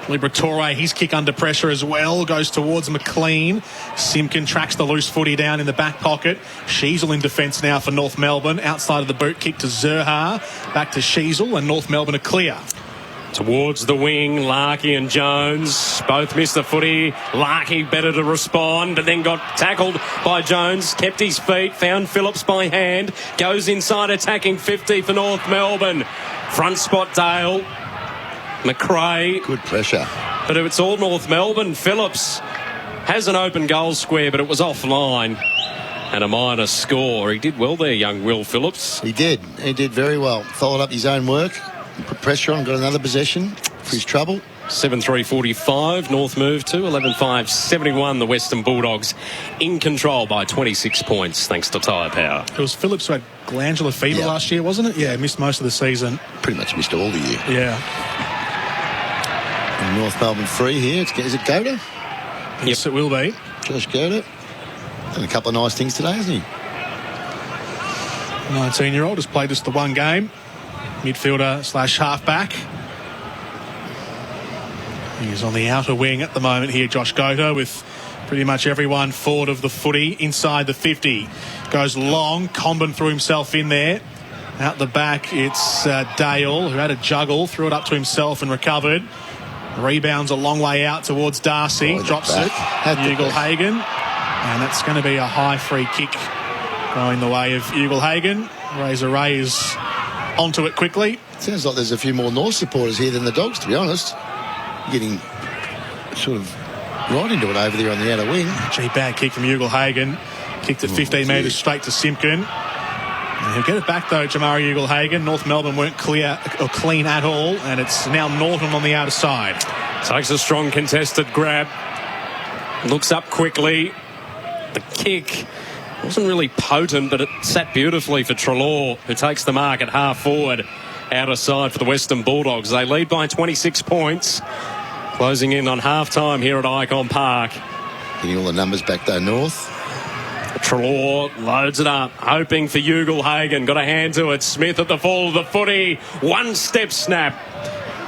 Liberatore, his kick under pressure as well, goes towards McLean. Simpkin tracks the loose footy down in the back pocket. Sheasel in defence now for North Melbourne. Outside of the boot kick to Zerha. Back to Sheasel, and North Melbourne are clear. Towards the wing, Larkey and Jones both missed the footy. Larkey better to respond, but then got tackled by Jones. Kept his feet, found Phillips by hand. Goes inside attacking 50 for North Melbourne. Front spot Dale. McRae. Good pressure. But it's all North Melbourne. Phillips has an open goal square, but it was offline. And a minor score. He did well there, young Will Phillips. He did. He did very well. Followed up his own work. Put pressure on, got another possession for his trouble. 7-3-45, North move to 11-5-71. The Western Bulldogs in control by 26 points, thanks to Tyre Power. It was Phillips who had glandular fever last year, wasn't it? Yeah, missed most of the season. Pretty much missed all the year. Yeah. And North Melbourne free here. Is it Goda? Yes, it will be. Josh Goda. Done a couple of nice things today, hasn't he? 19-year-old has played just the one game. Midfielder / halfback. He's on the outer wing at the moment here, Josh Goda, with pretty much everyone forward of the footy inside the 50. Goes long. Comben threw himself in there. Out the back, it's Dale, who had a juggle, threw it up to himself and recovered. Rebounds a long way out towards Darcy. Drops it. Ugle-Hagan. And that's going to be a high free kick going the way of Ugle-Hagan. Razor Ray is onto it quickly. Sounds like there's a few more North supporters here than the Dogs, to be honest. Getting sort of right into it over there on the outer wing. Bad kick from Ugle-Hagan. Kicked at 15 metres straight to Simpkin. And he'll get it back though, Jamari Ugle-Hagan. North Melbourne weren't clear or clean at all, and it's now Norton on the outer side. Takes a strong contested grab. Looks up quickly. The kick wasn't really potent, but it sat beautifully for Treloar, who takes the mark at half forward. Outer side for the Western Bulldogs. They lead by 26 points. Closing in on half-time here at Icon Park. Getting all the numbers back though, North. Treloar loads it up, hoping for Ugle-Hagan. Got a hand to it. Smith at the fall of the footy. One step snap.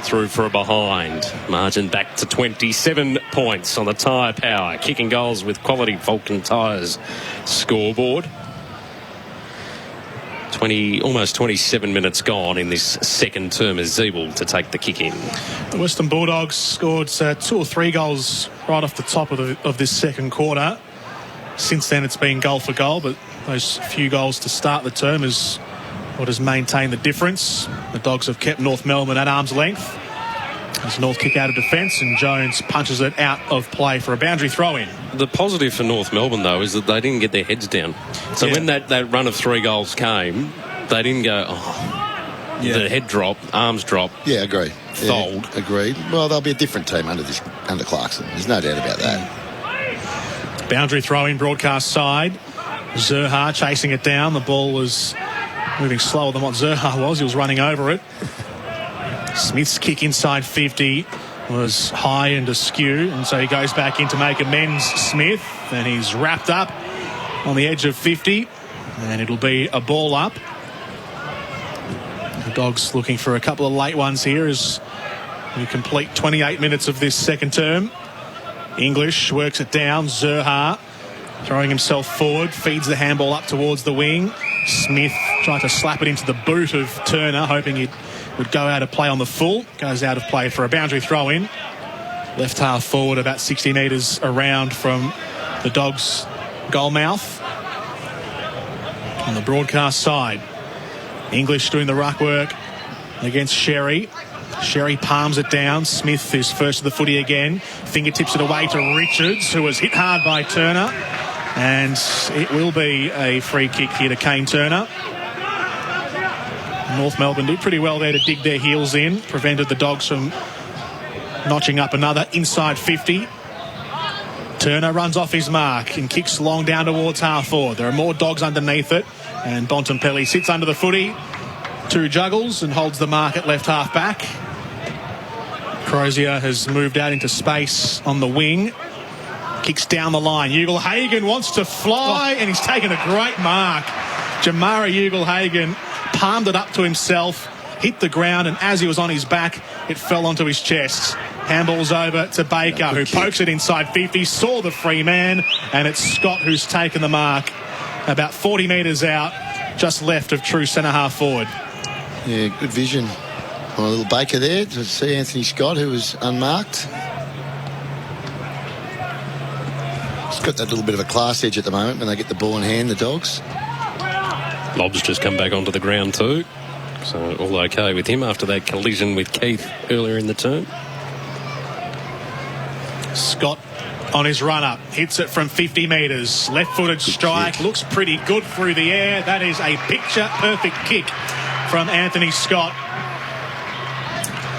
Through for a behind. Margin back to 27 points on the Tyre Power. Kicking goals with quality Vulcan tyres scoreboard. almost 27 minutes gone in this second term as Zeeble to take the kick in. The Western Bulldogs scored 2 or 3 goals right off the top of this second quarter. Since then, it's been goal for goal, but those few goals to start the term is what has maintained the difference. The Dogs have kept North Melbourne at arm's length. As North kick out of defence and Jones punches it out of play for a boundary throw-in. The positive for North Melbourne, though, is that they didn't get their heads down. So when that run of 3 goals came, they didn't go, the head drop, arms drop. Yeah, agree. Fold. Yeah, agreed. Well, they'll be a different team under Clarkson. There's no doubt about that. Boundary throw-in, broadcast side. Zerha chasing it down. The ball was moving slower than what Zerha was. He was running over it. Smith's kick inside 50 was high and askew, and so he goes back in to make amends, Smith, and he's wrapped up on the edge of 50, and it'll be a ball up. The Dogs looking for a couple of late ones here as we complete 28 minutes of this second term. English works it down. Zerha throwing himself forward, feeds the handball up towards the wing. Smith trying to slap it into the boot of Turner, hoping it would go out of play on the full. Goes out of play for a boundary throw-in. Left half forward, about 60 metres around from the Dogs' goal mouth. On the broadcast side, English doing the ruck work against Sherry. Sherry palms it down. Smith is first to the footy again. Fingertips it away to Richards, who was hit hard by Turner. And it will be a free kick here to Kane Turner. North Melbourne did pretty well there to dig their heels in. Prevented the Dogs from notching up another inside 50. Turner runs off his mark and kicks long down towards half forward. There are more Dogs underneath it. And Bontempelli sits under the footy. 2 juggles and holds the mark at left half back. Crozier has moved out into space on the wing. Kicks down the line. Ugle-Hagan wants to fly and he's taken a great mark. Jamara Ugle-Hagan palmed it up to himself, hit the ground, and as he was on his back, it fell onto his chest. Handball's over to Baker, who pokes it inside 50, saw the free man, and it's Scott who's taken the mark. About 40 metres out, just left of true centre-half forward. Yeah, good vision on a little Baker there to see Anthony Scott, who was unmarked. He's got that little bit of a class edge at the moment when they get the ball in hand, the Dogs. Lobb's just come back onto the ground too. So all okay with him after that collision with Keith earlier in the term. Scott on his run-up. Hits it from 50 metres. Left-footed strike. Looks pretty good through the air. That is a picture-perfect kick from Anthony Scott.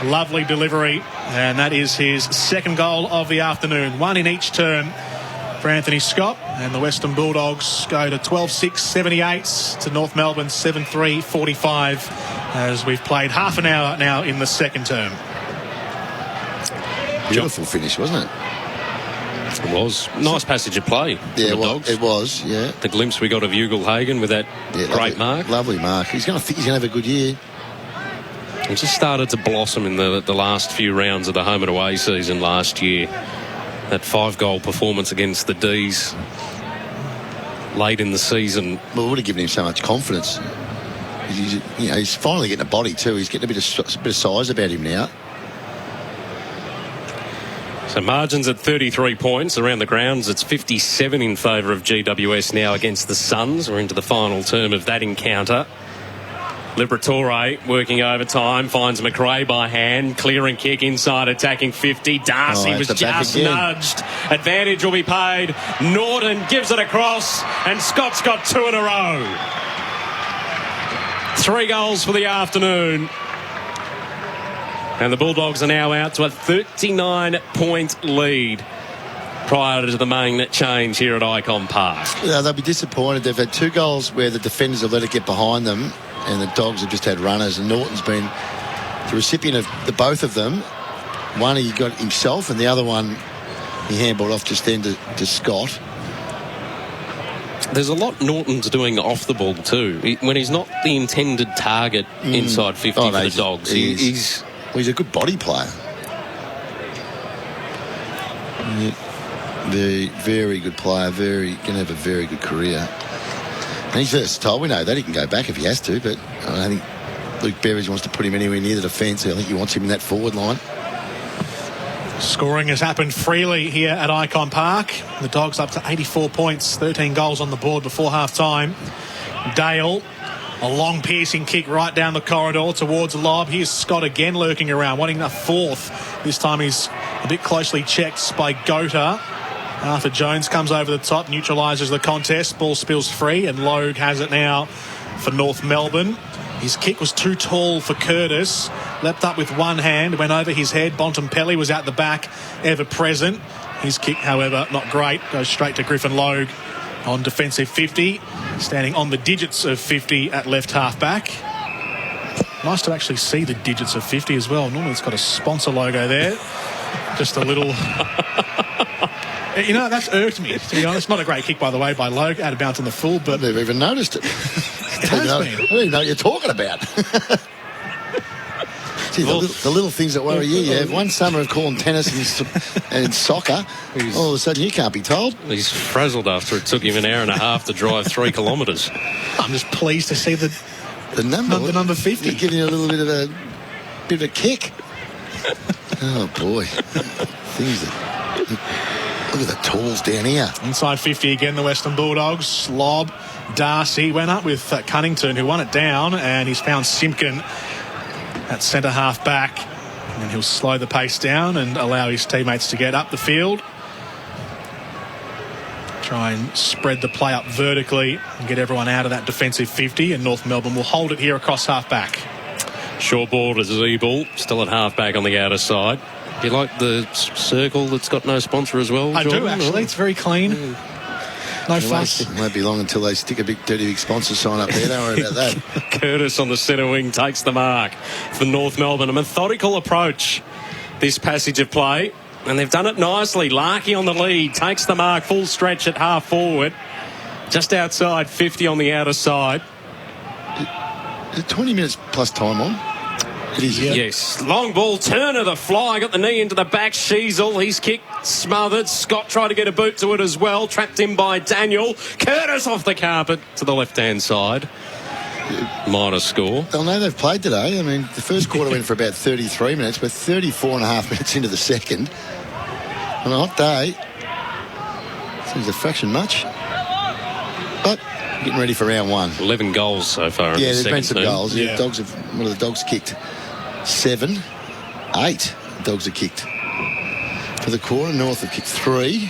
Lovely delivery. And that is his second goal of the afternoon. 1 in each term for Anthony Scott. And the Western Bulldogs go to 12-6-78 to North Melbourne 7-3-45 as we've played half an hour now in the second term. Beautiful finish, wasn't it? It was. Nice passage of play. Yeah, the Dogs. It was, yeah. The glimpse we got of Ugle-Hagan with that great mark. Lovely mark. He's going to have a good year. It just started to blossom in the last few rounds of the home and away season last year. That 5-goal performance against the D's late in the season. Well, it would have given him so much confidence. He's finally getting a body too. He's getting a bit of size about him now. So margins at 33 points around the grounds. It's 57 in favour of GWS now against the Suns. We're into the final term of that encounter. Liberatore working overtime, finds McRae by hand, clearing kick inside, attacking 50. Darcy was just nudged. Advantage will be paid. Norton gives it across, and Scott's got 2 in a row. 3 goals for the afternoon. And the Bulldogs are now out to a 39-point lead prior to the main change here at Icon Park. Yeah, they'll be disappointed. They've had 2 goals where the defenders have let it get behind them, and the Dogs have just had runners, and Norton's been the recipient of both of them. One he got himself, and the other one he handballed off just then to Scott. There's a lot Norton's doing off the ball too. When he's not the intended target inside 50 for the Dogs, he's a good body player. Very, very good player. Going to have a very good career. And he's versatile. We know that. He can go back if he has to, but I don't think Luke Beveridge wants to put him anywhere near the defence. I think he wants him in that forward line. Scoring has happened freely here at Icon Park. The Dogs up to 84 points, 13 goals on the board before half-time. Dale, a long piercing kick right down the corridor towards Lob. Here's Scott again lurking around, wanting a fourth. This time he's a bit closely checked by Gota. Arthur Jones comes over the top, neutralises the contest. Ball spills free, and Logue has it now for North Melbourne. His kick was too tall for Curtis. Leapt up with one hand, went over his head. Bontempelli was out the back, ever present. His kick, however, not great. Goes straight to Griffin Logue on defensive 50. Standing on the digits of 50 at left half-back. Nice to actually see the digits of 50 as well. Normally it's got a sponsor logo there. Just a little... You know, that's irked me, to be honest. Not a great kick, by the way, by Logue. Out of bounds on the full, but... I've never even noticed it. It has been. I don't even know what you're talking about. Gee, the little things that worry you. You have one summer of calling tennis and soccer. All of a sudden you can't be told. He's frazzled after it took him an hour and a half to drive 3 kilometres. I'm just pleased to see the number 50. You're giving you a little bit of a kick. Oh, boy. Things that... Look at the tools down here. Inside 50 again, the Western Bulldogs. Lob, Darcy went up with Cunnington, who won it down, and he's found Simpkin at centre half back. And he'll slow the pace down and allow his teammates to get up the field. Try and spread the play up vertically and get everyone out of that defensive 50, and North Melbourne will hold it here across half back. Short ball to Zeeble, still at half back on the outer side. Do you like the circle that's got no sponsor as well, I Jordan? do, actually. It's very clean. No fuss. It won't be long until they stick a big dirty big sponsor sign up there. Don't worry about that. Curtis on the centre wing takes the mark for North Melbourne. A methodical approach, this passage of play. And they've done it nicely. Larkey on the lead, takes the mark, full stretch at half forward. Just outside 50 on the outer side. Is it 20 minutes plus time on? It is, yes. Long ball, Turner, the fly, got the knee into the back. Sheasel, his kick smothered. Scott tried to get a boot to it as well. Trapped in by Daniel. Curtis off the carpet to the left-hand side. Minor score. They'll know they've played today. I mean, the first quarter went for about 33 minutes. We're 34 and a half minutes into the second. On a hot day, seems a fraction much. But getting ready for round one. 11 goals so far in the second. There's been some goals. Yeah. One of the Dogs kicked 7, 8 Dogs have kicked for the quarter. North have kicked 3.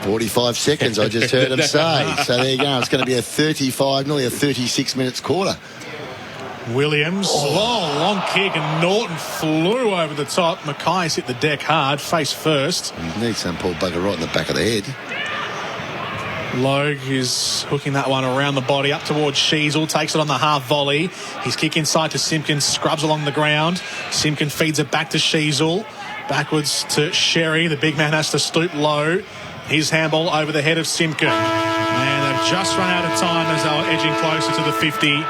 45 seconds, I just heard him say. So there you go. It's going to be a 35, nearly a 36 minutes quarter. Williams, long kick, and Norton flew over the top. Mackay's hit the deck hard, face first. Needs some poor bugger right in the back of the head. Logue is hooking that one around the body up towards Sheasel, takes it on the half volley. His kick inside to Simpkin, scrubs along the ground. Simpkin feeds it back to Sheasel, backwards to Sherry. The big man has to stoop low. His handball over the head of Simpkin. And they've just run out of time as they were edging closer to the 50.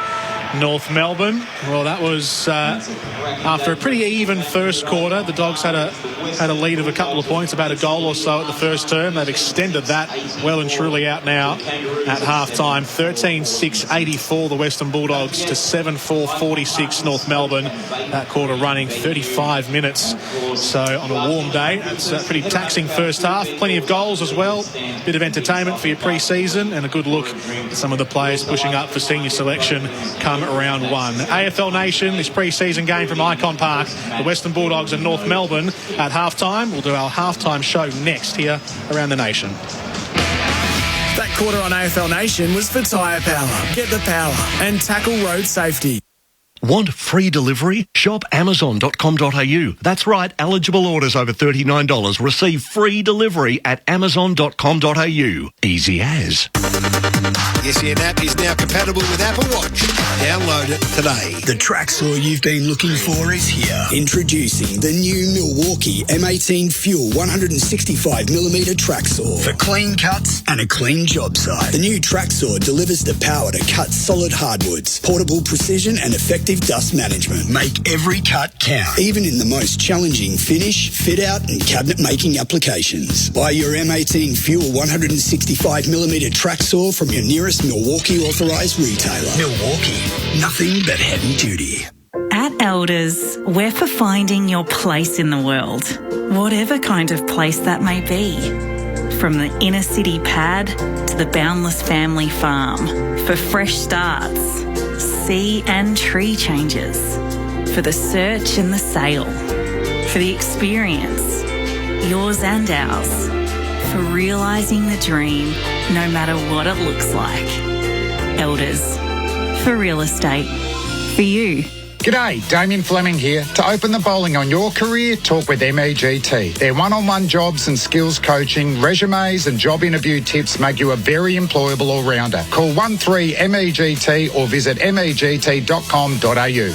North Melbourne. Well, that was after a pretty even first quarter. The Dogs had a lead of a couple of points, about a goal or so at the first term. They've extended that well and truly out now at half-time. 13-6-84 the Western Bulldogs to 7-4-46 North Melbourne. That quarter running 35 minutes. So on a warm day, it's a pretty taxing first half. Plenty of goals as well. Bit of entertainment for your pre-season and a good look at some of the players pushing up for senior selection come round one. AFL Nation, this pre-season game from Icon Park. The Western Bulldogs and North Melbourne at half-time. We'll do our half-time show next here around the nation. That quarter on AFL Nation was for Tyre Power. Get the power and tackle road safety. Want free delivery? Shop Amazon.com.au. That's right, eligible orders over $39 receive free delivery at Amazon.com.au. Easy as. The SEN app is now compatible with Apple Watch. Download it today. The track saw you've been looking for is here. Introducing the new Milwaukee M18 Fuel 165mm track saw for clean cuts and a clean job site. The new track saw delivers the power to cut solid hardwoods, portable precision and effective dust management. Make every cut count, even in the most challenging finish, fit out and cabinet making applications. Buy your M18 Fuel 165mm track saw from your nearest Milwaukee authorised retailer. Milwaukee, nothing but heavy duty. At Elders, we're for finding your place in the world, whatever kind of place that may be. From the inner city pad to the boundless family farm, for fresh starts, sea and tree changes, for the search and the sail, for the experience, yours and ours, for realising the dream no matter what it looks like. Elders, for real estate, for you. G'day, Damien Fleming here. To open the bowling on your career, talk with MEGT. Their one-on-one jobs and skills coaching, resumes and job interview tips make you a very employable all-rounder. Call 13MEGT or visit meg.com.au.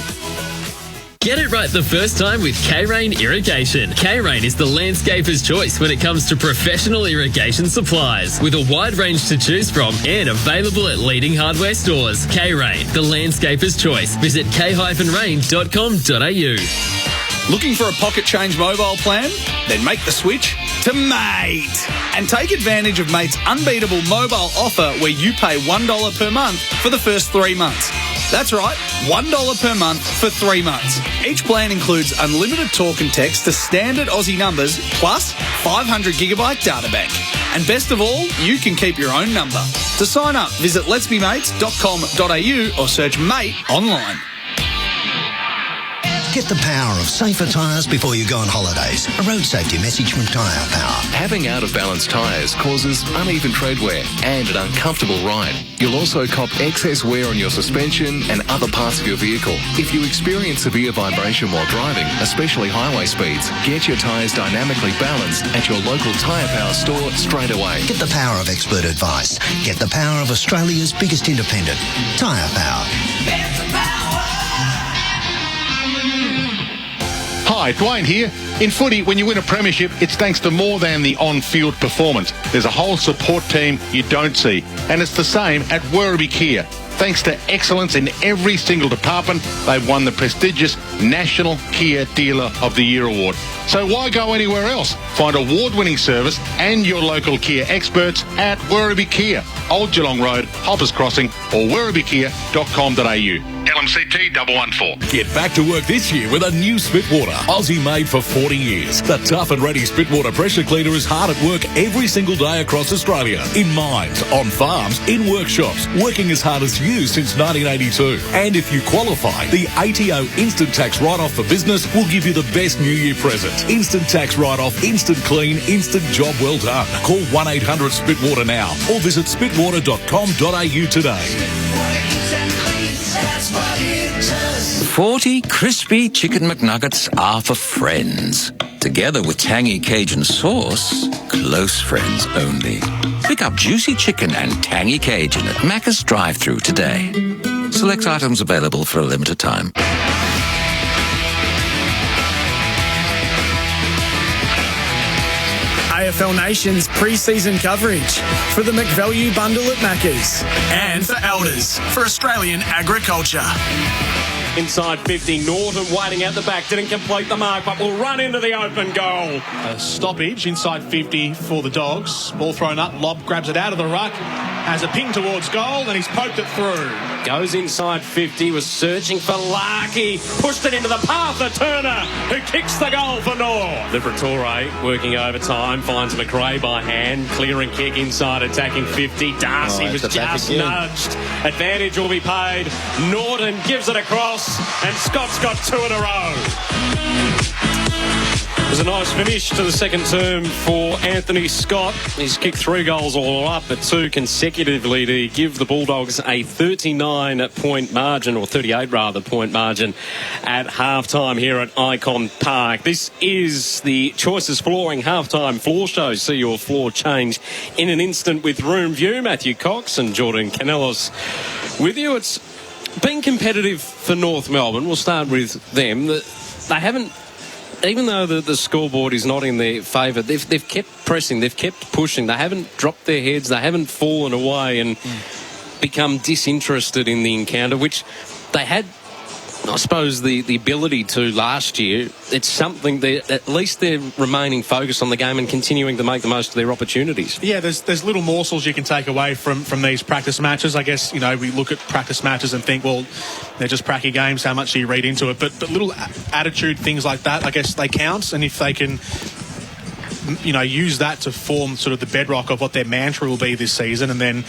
Get it right the first time with K-Rain Irrigation. K-Rain is the landscaper's choice when it comes to professional irrigation supplies, with a wide range to choose from and available at leading hardware stores. K-Rain, the landscaper's choice. Visit k-rain.com.au. Looking for a pocket change mobile plan? Then make the switch to Mate and take advantage of Mate's unbeatable mobile offer where you pay $1 per month for the first 3 months. That's right, $1 per month for 3 months. Each plan includes unlimited talk and text to standard Aussie numbers plus 500 gigabyte data bank. And best of all, you can keep your own number. To sign up, visit letsbemates.com.au or search Mate online. Get the power of safer tyres before you go on holidays. A road safety message from Tyre Power. Having out-of-balance tyres causes uneven tread wear and an uncomfortable ride. You'll also cop excess wear on your suspension and other parts of your vehicle. If you experience severe vibration while driving, especially highway speeds, get your tyres dynamically balanced at your local Tyre Power store straight away. Get the power of expert advice. Get the power of Australia's biggest independent. Tyre Power. Hi, Dwayne here. In footy, when you win a premiership, it's thanks to more than the on-field performance. There's a whole support team you don't see. And it's the same at Werribee Kia. Thanks to excellence in every single department, they've won the prestigious National Kia Dealer of the Year award. So why go anywhere else? Find award-winning service and your local Kia experts at Werribee Kia, Old Geelong Road, Hoppers Crossing, or werribeekia.com.au. LMCT 114. Get back to work this year with a new Spitwater, Aussie made for 40 years. The tough and ready Spitwater pressure cleaner is hard at work every single day across Australia. In mines, on farms, in workshops, working as hard as you since 1982. And if you qualify, the ATO Instant Tax Write-Off for Business will give you the best New Year present. Instant Tax Write-Off, instant clean, instant job well done. Call 1-800-SPITWATER now or visit spitwater.com.au today. 40 crispy chicken McNuggets are for friends. Together with tangy Cajun sauce, close friends only. Pick up juicy chicken and tangy Cajun at Macca's drive-thru today. Select items available for a limited time. AFL Nation's pre-season coverage for the McValue bundle at Macca's and for Elders for Australian agriculture. Inside 50, Norton waiting at the back, didn't complete the mark, but will run into the open goal. A stoppage inside 50 for the Dogs. Ball thrown up, Lob grabs it out of the ruck, has a ping towards goal, and he's poked it through. Goes inside 50, was searching for Larkey, pushed it into the path of Turner, who kicks the goal for North. Liberatore working overtime, finds McRae by hand, clearing kick inside, attacking 50. Darcy was just nudged. Advantage will be paid. Norton gives it across, and Scott's got two in a row. It was a nice finish to the second term for Anthony Scott. He's kicked 3 goals all up, but 2 consecutively to give the Bulldogs a 39-point margin, or 38 rather, point margin at halftime here at Icon Park. This is the Choices Flooring halftime floor show. See your floor change in an instant with Room View. Matthew Cox and Jordan Canellos with you. It's been competitive for North Melbourne. We'll start with them. They haven't, even though the scoreboard is not in their favour, they've kept pressing, they've kept pushing. They haven't dropped their heads, they haven't fallen away and become disinterested in the encounter, which they had, I suppose, the ability to last year. It's something that at least they're remaining focused on the game and continuing to make the most of their opportunities. Yeah, there's little morsels you can take away from these practice matches. I guess, we look at practice matches and think, well, they're just pracky games. How much do you read into it? But little attitude things like that, I guess they count. And if they can, use that to form sort of the bedrock of what their mantra will be this season, and then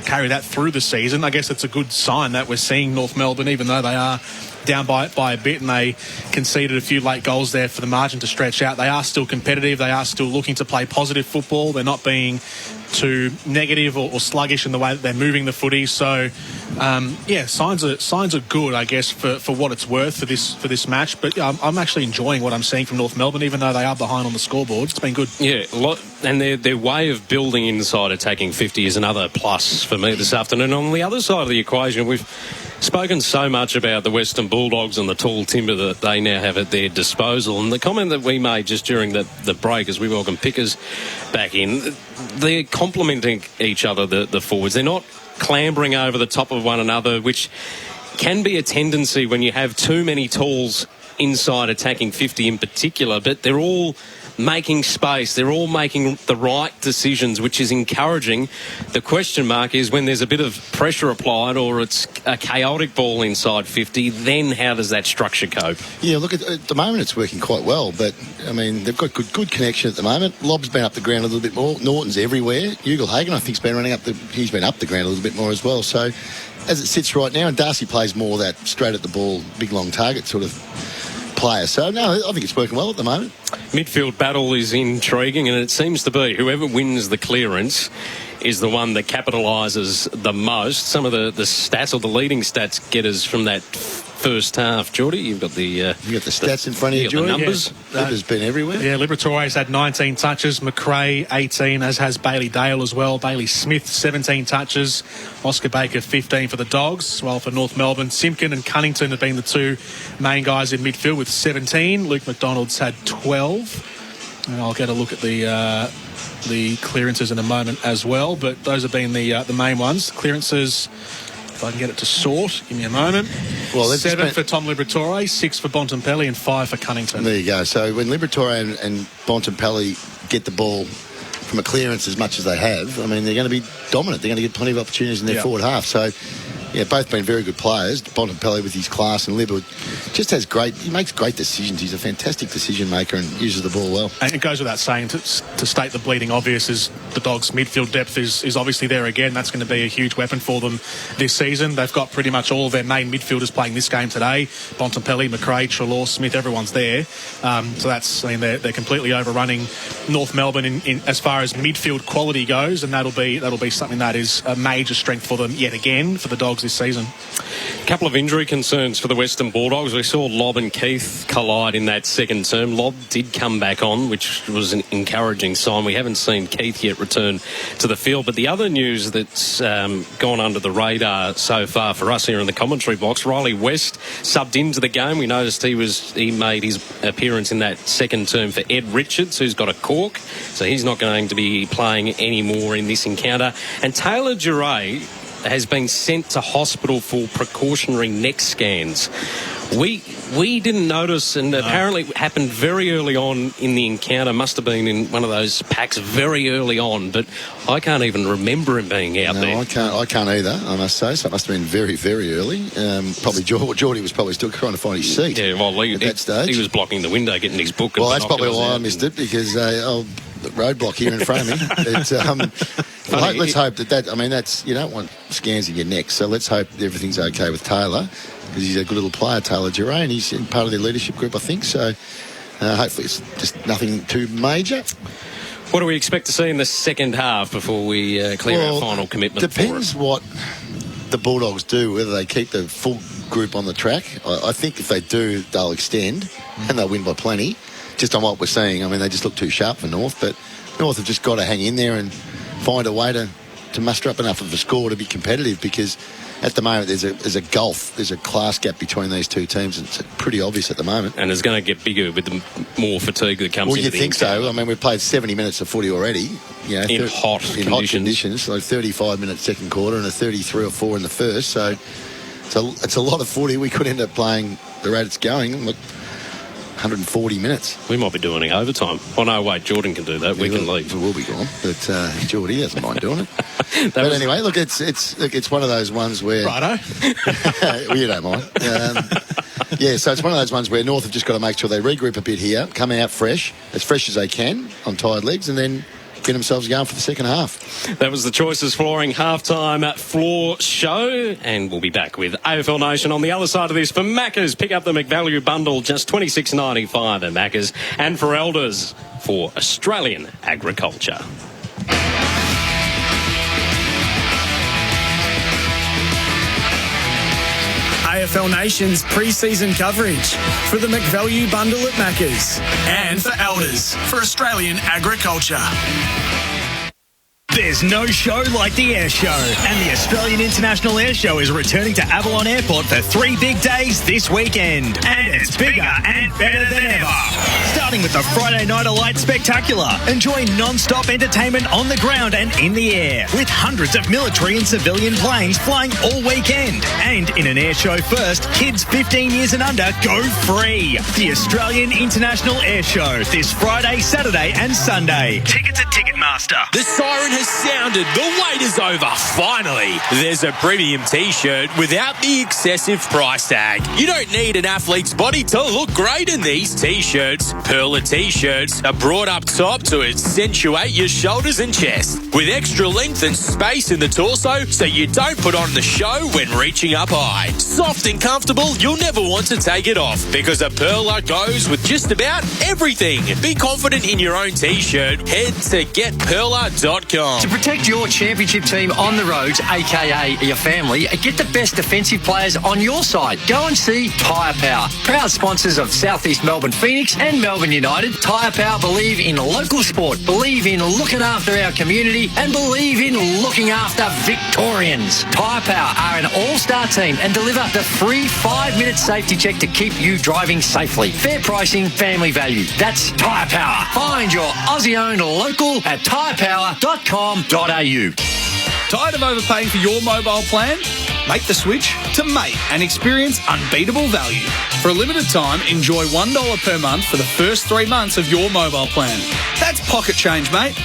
carry that through the season, I guess it's a good sign that we're seeing North Melbourne, even though they are down by a bit and they conceded a few late goals there for the margin to stretch out. They are still competitive. They are still looking to play positive football. They're not being too negative or sluggish in the way that they're moving the footy. So, signs are good, I guess, for what it's worth for this match. But I'm actually enjoying what I'm seeing from North Melbourne, even though they are behind on the scoreboard. It's been good. Yeah, and their way of building inside attacking 50 is another plus for me this afternoon. On the other side of the equation, we've spoken so much about the Western Bulldogs and the tall timber that they now have at their disposal. And the comment that we made just during the break as we welcome Pickers back in, they're complementing each other, the forwards. They're not clambering over the top of one another, which can be a tendency when you have too many talls inside attacking 50 in particular, but they're all making space. They're all making the right decisions, which is encouraging. The question mark is when there's a bit of pressure applied or it's a chaotic ball inside 50, then how does that structure cope? Yeah, look, at the moment it's working quite well, but, they've got good connection at the moment. Lob's been up the ground a little bit more. Norton's everywhere. Ugle-Hagan, I think, has been running he's been up the ground a little bit more as well. So, as it sits right now, and Darcy plays more that straight at the ball, big long target sort of player. So, no, I think it's working well at the moment. Midfield battle is intriguing, and it seems to be whoever wins the clearance is the one that capitalises the most. Some of the stats, or the leading stats getters from that first half. Geordie, you've got the stats in front of you, Geordie. The numbers. Yeah. Libba's been everywhere. Yeah, Liberatore's had 19 touches. McRae 18, as has Bailey Dale as well. Bailey Smith 17 touches. Oscar Baker 15 for the Dogs. Well, for North Melbourne, Simpkin and Cunnington have been the two main guys in midfield with 17. Luke McDonald's had 12. And I'll get a look at the clearances in a moment as well, but those have been the main ones. Clearances, if I can get it to sort, give me a moment. Well, 7 for Tom Liberatore, 6 for Bontempelli and 5 for Cunnington. There you go. So when Liberatore and Bontempelli get the ball from a clearance as much as they have, they're going to be dominant. They're going to get plenty of opportunities in their forward half. So, both been very good players. Bontempelli with his class, and Libba just he makes great decisions. He's a fantastic decision maker and uses the ball well. And it goes without saying, to state the bleeding obvious, is the Dogs' midfield depth is obviously there again. That's going to be a huge weapon for them this season. They've got pretty much all of their main midfielders playing this game today. Bontempelli, McRae, Treloar, Smith, everyone's there. So that's, they're completely overrunning North Melbourne in as far as midfield quality goes, and that'll be something that is a major strength for them yet again for the Dogs this season. A couple of injury concerns for the Western Bulldogs. We saw Lobb and Keith collide in that second term. Lobb did come back on, which was an encouraging sign. We haven't seen Keith yet return to the field. But the other news that's gone under the radar so far for us here in the commentary box, Riley West subbed into the game. We noticed he made his appearance in that second term for Ed Richards, who's got a cork, so he's not going to be playing anymore in this encounter. And Taylor Duray has been sent to hospital for precautionary neck scans. We didn't notice, and apparently it happened very early on in the encounter. Must have been in one of those packs very early on, but I can't even remember him being out there. I can't either, I must say. So it must have been very, very early. Probably Geordie was probably still trying to find his seat. Yeah, well, at that stage. He was blocking the window, getting his book. Well, that's probably why I missed it, because the roadblock here in front of me. But, let's hope that's, you don't want scans in your neck, so let's hope everything's okay with Taylor, because he's a good little player, Taylor Duray, and he's part of their leadership group, I think. So Hopefully it's just nothing too major. What do we expect to see in the second half before we clear our final commitment? Depends what the Bulldogs do, whether they keep the full group on the track. I think if they do, they'll extend and they'll win by plenty. Just on what we're seeing, I mean, they just look too sharp for North, but North have just got to hang in there and find a way to muster up enough of a score to be competitive, because at the moment there's a gulf, there's a class gap between these two teams, and it's pretty obvious at the moment. And it's going to get bigger with the more fatigue that comes into the you think so? I mean, we've played 70 minutes of footy already. You know, in hot conditions. So 35-minute second quarter and a 33 or 4 in the first. So it's a lot of footy. We could end up playing the rate it's going. Look, 140 minutes. We might be doing overtime. Oh, no, wait, Jordan can do that. We can leave. We'll be gone. But Geordie doesn't mind doing it. Anyway, look, it's one of those ones where... Righto. Well, you don't mind. Yeah, so it's one of those ones where North have just got to make sure they regroup a bit here, come out fresh as they can on tired legs, and then get themselves going for the second half. That was the Choices Flooring halftime floor show, and we'll be back with AFL Nation on the other side of this. For Macca's, pick up the McValue bundle, just $26.95 at Macca's, and for Elders, for Australian agriculture. AFL Nation's pre-season coverage for the McValue bundle at Macca's, and for Elders for Australian agriculture. There's no show like the Air Show, and the Australian International Air Show is returning to Avalon Airport for 3 big days this weekend. And it's bigger and better than ever. Starting with the Friday Night Alight Spectacular. Enjoy non-stop entertainment on the ground and in the air, with hundreds of military and civilian planes flying all weekend. And in an air show first, kids 15 years and under go free. The Australian International Air Show, this Friday, Saturday and Sunday. Tickets at Ticketmaster. The siren has sounded. The wait is over. Finally, there's a premium t-shirt without the excessive price tag. You don't need an athlete's body to look great in these t-shirts. Perla t-shirts are brought up top to accentuate your shoulders and chest, with extra length and space in the torso so you don't put on the show when reaching up high. Soft and comfortable, you'll never want to take it off, because a Perla goes with just about everything. Be confident in your own t-shirt. Head to getperla.com. To protect your championship team on the roads, aka your family, get the best defensive players on your side. Go and see Tyre Power, proud sponsors of South East Melbourne Phoenix and Melbourne United. Tyre Power believe in local sport, believe in looking after our community, and believe in looking after Victorians. Tyre Power are an all-star team and deliver the free 5-minute safety check to keep you driving safely. Fair pricing, family value. That's Tyre Power. Find your Aussie-owned local at tyrepower.com.au. Tired of overpaying for your mobile plan? Make the switch to Mate and experience unbeatable value. For a limited time, enjoy $1 per month for the first 3 months of your mobile plan. That's pocket change, mate.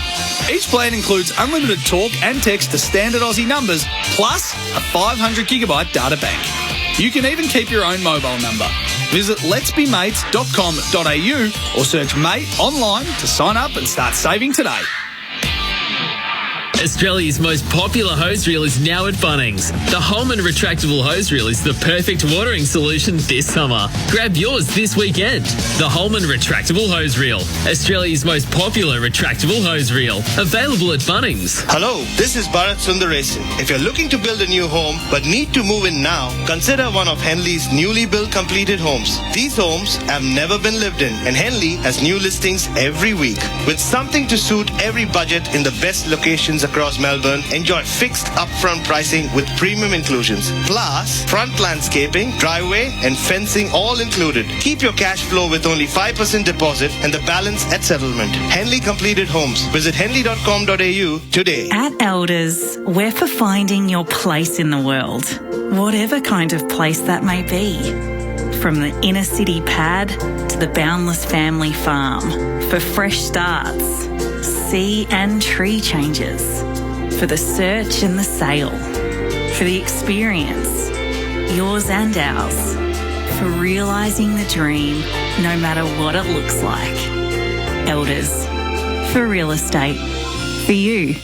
Each plan includes unlimited talk and text to standard Aussie numbers, plus a 500 gigabyte data bank. You can even keep your own mobile number. Visit letsbemates.com.au or search Mate online to sign up and start saving today. Australia's most popular hose reel is now at Bunnings. The Holman retractable hose reel is the perfect watering solution this summer. Grab yours this weekend. The Holman retractable hose reel, Australia's most popular retractable hose reel. Available at Bunnings. Hello, this is Bharat Sundaresan. If you're looking to build a new home but need to move in now, consider one of Henley's newly built completed homes. These homes have never been lived in, and Henley has new listings every week. With something to suit every budget in the best locations across Melbourne, enjoy fixed upfront pricing with premium inclusions. Plus, front landscaping, driveway and fencing all included. Keep your cash flow with only 5% deposit and the balance at settlement. Henley Completed Homes. Visit henley.com.au today. At Elders, we're for finding your place in the world, whatever kind of place that may be. From the inner city pad to the boundless family farm, for fresh starts, sea and tree changes, for the search and the sail, for the experience, yours and ours, for realising the dream no matter what it looks like. Elders, for real estate, for you.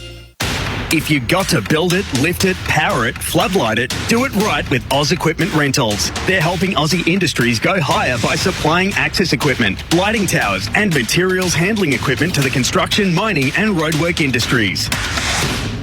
If you got to build it, lift it, power it, floodlight it, do it right with Oz Equipment Rentals. They're helping Aussie industries go higher by supplying access equipment, lighting towers and materials handling equipment to the construction, mining and roadwork industries.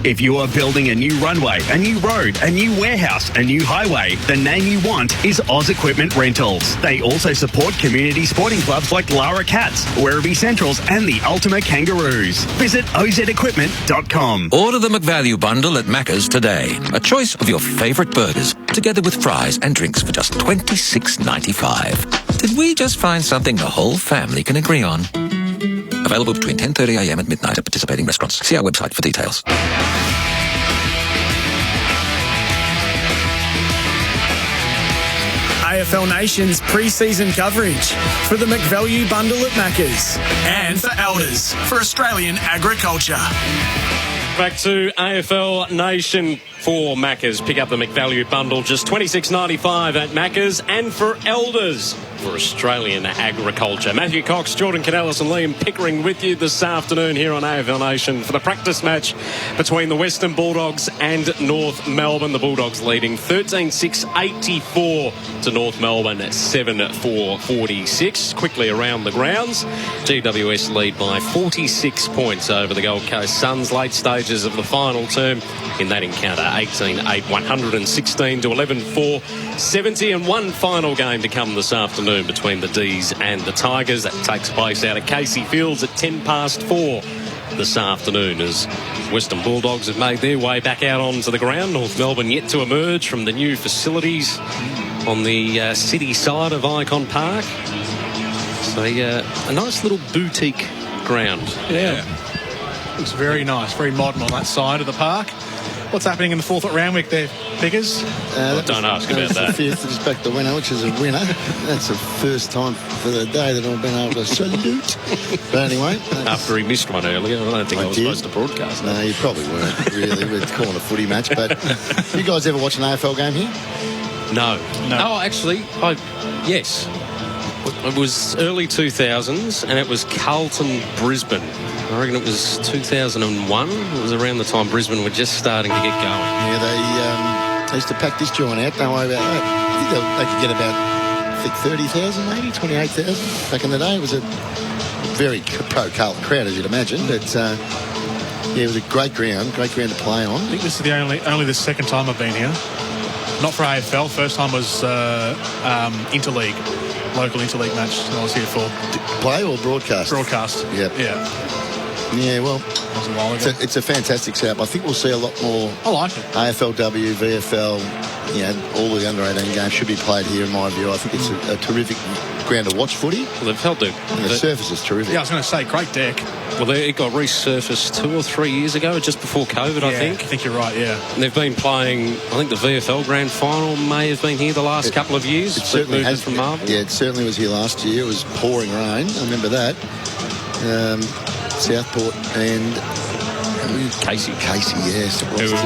If you are building a new runway, a new road, a new warehouse, a new highway, the name you want is Oz Equipment Rentals. They also support community sporting clubs like Lara Cats, Werribee Centrals and the Ultima Kangaroos. Visit ozequipment.com. Order the McValue bundle at Macca's today. A choice of your favourite burgers, together with fries and drinks for just $26.95. Did we just find something the whole family can agree on? Available between 10:30am and midnight at participating restaurants. See our website for details. AFL Nation's pre-season coverage for the McValue bundle at Macca's and for Elders for Australian agriculture. Back to AFL Nation for Macca's. Pick up the McValue bundle, just $26.95 at Macca's, and for Elders for Australian agriculture. Matthew Cox, Jordan Canellis and Liam Pickering with you this afternoon here on AFL Nation for the practice match between the Western Bulldogs and North Melbourne. The Bulldogs leading 13-6-84 to North Melbourne at 7-4-46. Quickly around the grounds, GWS lead by 46 points over the Gold Coast Suns. Late stages of the final term in that encounter, 18-8, 116 to 11-4, 70, and one final game to come this afternoon between the D's and the Tigers. That takes place out at Casey Fields at 4:10 this afternoon as Western Bulldogs have made their way back out onto the ground. North Melbourne yet to emerge from the new facilities on the city side of Icon Park. So a nice little boutique ground. Yeah. Looks very nice, very modern on that side of the park. What's happening in the fourth at Randwick there, Pickers? Don't ask about that. The fifth is back the winner, which is a winner. That's the first time for the day that I've been able to salute. But anyway. After he missed one earlier, I don't think I was supposed to broadcast. No, you probably weren't, really. We're calling a footy match. But you guys ever watch an AFL game here? No. Oh, actually, yes. It was early 2000s and it was Carlton-Brisbane. I reckon it was 2001. It was around the time Brisbane were just starting to get going. Yeah, they used to pack this joint out. Don't worry about that. I think they could get about, 30,000 maybe, 28,000 back in the day. It was a very pro-Carlton crowd, as you'd imagine. But, it was a great ground to play on. I think this is the only the second time I've been here. Not for AFL. First time was interleague. Local interleague match I was here for. Play or broadcast? Broadcast. Yep. Yeah. Yeah, well, that was a while ago. It's a fantastic setup. I think we'll see a lot more. I like it. AFLW, VFL, all the under-18 games should be played here in my view. I think it's a terrific ground to watch footy. Well, they've held and the surface is terrific. Yeah, I was going to say, great deck. Well, it got resurfaced 2 or 3 years ago, just before COVID, I think. I think you're right, yeah. And they've been playing, I think the VFL Grand Final may have been here the last couple of years. It certainly has. From Marvel. Yeah, it certainly was here last year. It was pouring rain. I remember that. Southport and Casey, yes. Who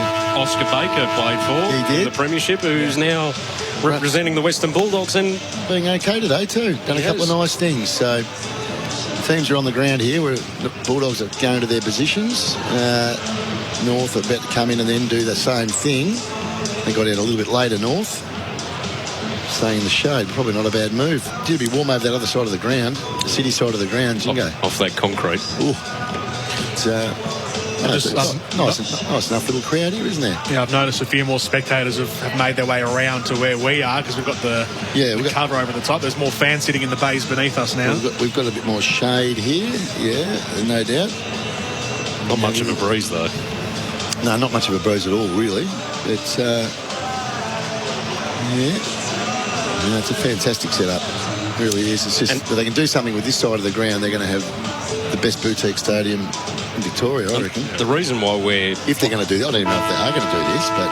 Oscar Baker played for. He did. In the Premiership, who's now representing the Western Bulldogs and being okay today too. Done a couple of nice things. So teams are on the ground here. Where the Bulldogs are going to their positions. North are about to come in and then do the same thing. They got out a little bit later, North. Staying in the shade, probably not a bad move. Did be warm over that other side of the ground, the city side of the ground, Jingo. Off that concrete. Ooh. It's nice enough little crowd here, isn't there? Yeah, I've noticed a few more spectators have made their way around to where we are because we've got the cover over the top. There's more fans sitting in the bays beneath us now. We've got a bit more shade here, no doubt. Not much of a breeze, though. No, not much of a breeze at all, really. It's, it's a fantastic setup. It really is. It's just if they can do something with this side of the ground, they're going to have the best boutique stadium in Victoria, I reckon. The reason why if they're going to do that, I don't even know if they are going to do this, but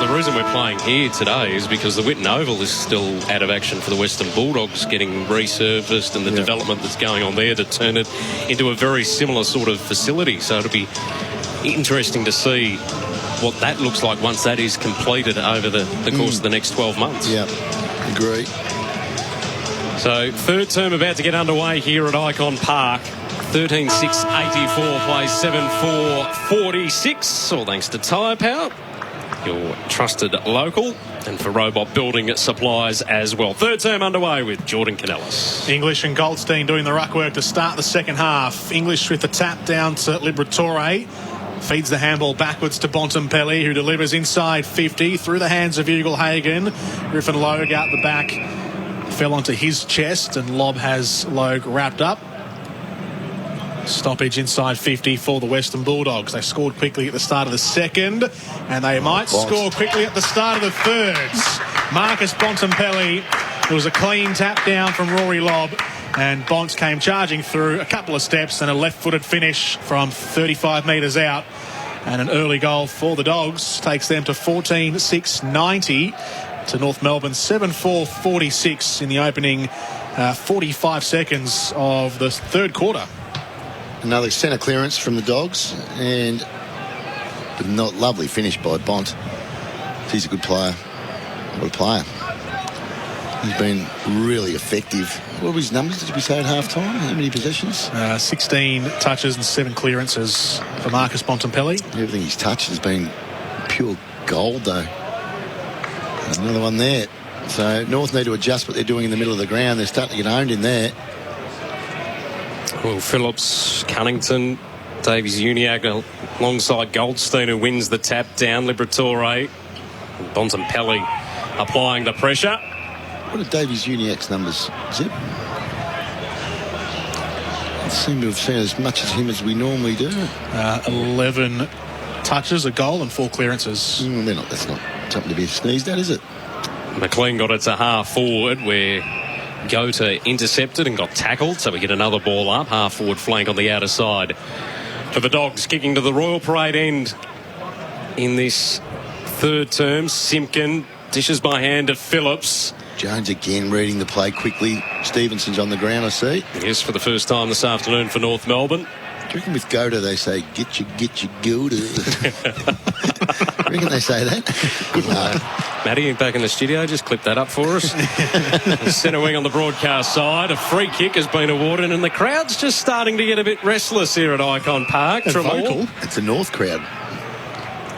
the reason we're playing here today is because the Whitten Oval is still out of action for the Western Bulldogs, getting resurfaced, and the development that's going on there to turn it into a very similar sort of facility. So it'll be interesting to see what that looks like once that is completed over the course of the next 12 months. Yeah, agree. So third term about to get underway here at Icon Park. 13.684 plays 7.446. All thanks to Tyre Power, your trusted local, and for Robot Building Supplies as well. Third term underway with Jordan Canellis. English and Goldstein doing the ruck work to start the second half. English with the tap down to Liberatore. Feeds the handball backwards to Bontempelli, who delivers inside 50 through the hands of Ugle-Hagan. Griffin Logue out the back. Fell onto his chest, and Lobb has Logue wrapped up. Stoppage inside 50 for the Western Bulldogs. They scored quickly at the start of the second, and they might score quickly at the start of the third. Marcus Bontempelli, it was a clean tap down from Rory Lobb, and Bonts came charging through a couple of steps and a left-footed finish from 35 metres out. And an early goal for the Dogs takes them to 14.690 to North Melbourne 7.446 in the opening 45 seconds of the third quarter. Another centre clearance from the Dogs, and not lovely finish by Bont. He's a good player. What a player. He's been really effective. What were his numbers, did we say, at half-time? How many possessions? 16 touches and 7 clearances for Marcus Bontempelli. Everything he's touched has been pure gold, though. Another one there. So North need to adjust what they're doing in the middle of the ground. They're starting to get owned in there. Will Phillips, Cunnington, Davies Uniacke alongside Goldstein, who wins the tap down. Liberatore, Bontempelli applying the pressure. What are Davies Uniacke's numbers, Zip? I seem to have seen as much as him as we normally do. 11 touches, a goal, and 4 clearances. That's not something to be sneezed at, is it? McLean got it to half forward, where Gota intercepted and got tackled, so we get another ball up, half forward flank on the outer side for the Dogs, kicking to the Royal Parade end in this third term. Simpkin dishes by hand to Phillips. Jones again reading the play quickly. Stevenson's on the ground, I see. Yes, for the first time this afternoon for North Melbourne. Do you reckon with Gota they say, get your Gota? I reckon they say that. Good luck. Matty, back in the studio, just clip that up for us. Centre wing on the broadcast side. A free kick has been awarded, and the crowd's just starting to get a bit restless here at Icon Park. It's a North crowd.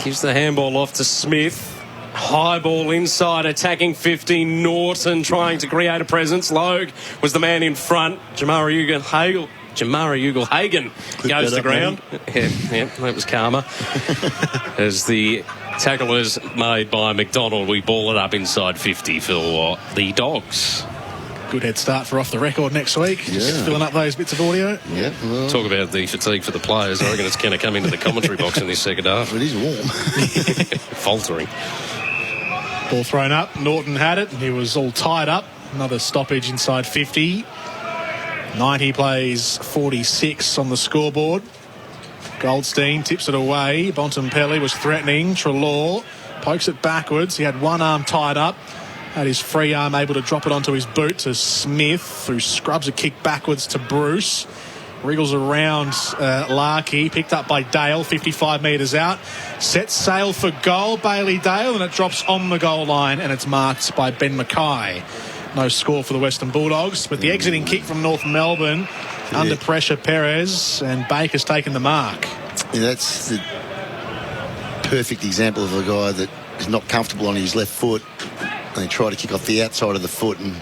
Gives the handball off to Smith. High ball inside, attacking 50. Norton trying to create a presence. Logue was the man in front. Jamari Ugle-Hagan goes to ground. Yeah, that was karma. As the tackle is made by McDonald, we ball it up inside 50 for the Dogs. Good head start for Off the Record next week. Yeah. Just filling up those bits of audio. Yeah. Well, talk about the fatigue for the players. I reckon it's going to come into the commentary box in this second half. It is warm. Faltering. Ball thrown up. Norton had it, and he was all tied up. Another stoppage inside 50. 90 plays 46 on the scoreboard. Goldstein tips it away. Bontempelli was threatening. Treloar pokes it backwards. He had one arm tied up. Had his free arm able to drop it onto his boot to Smith, who scrubs a kick backwards to Bruce. Wriggles around Larkey, picked up by Dale, 55 metres out. Sets sail for goal, Bailey Dale, and it drops on the goal line, and it's marked by Ben Mackay. No score for the Western Bulldogs, but the exiting kick from North Melbourne, under pressure, Perez, and Baker's taken the mark. Yeah, that's the perfect example of a guy that is not comfortable on his left foot, and they try to kick off the outside of the foot, and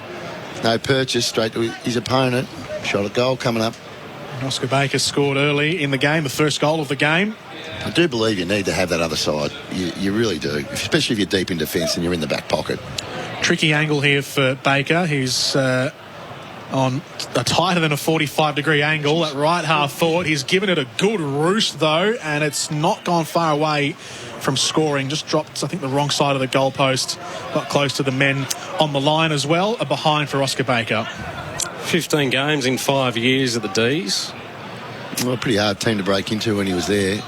no purchase, straight to his opponent. Shot at goal coming up. Oscar Baker scored early in the game, the first goal of the game. I do believe you need to have that other side. You really do, especially if you're deep in defence and you're in the back pocket. Tricky angle here for Baker. He's on a tighter than a 45-degree angle at right half forward. He's given it a good roost, though, and it's not gone far away from scoring. Just dropped, I think, the wrong side of the goalpost. Got close to the men on the line as well. A behind for Oscar Baker. 15 games in 5 years at the D's. Well, a pretty hard team to break into when he was there.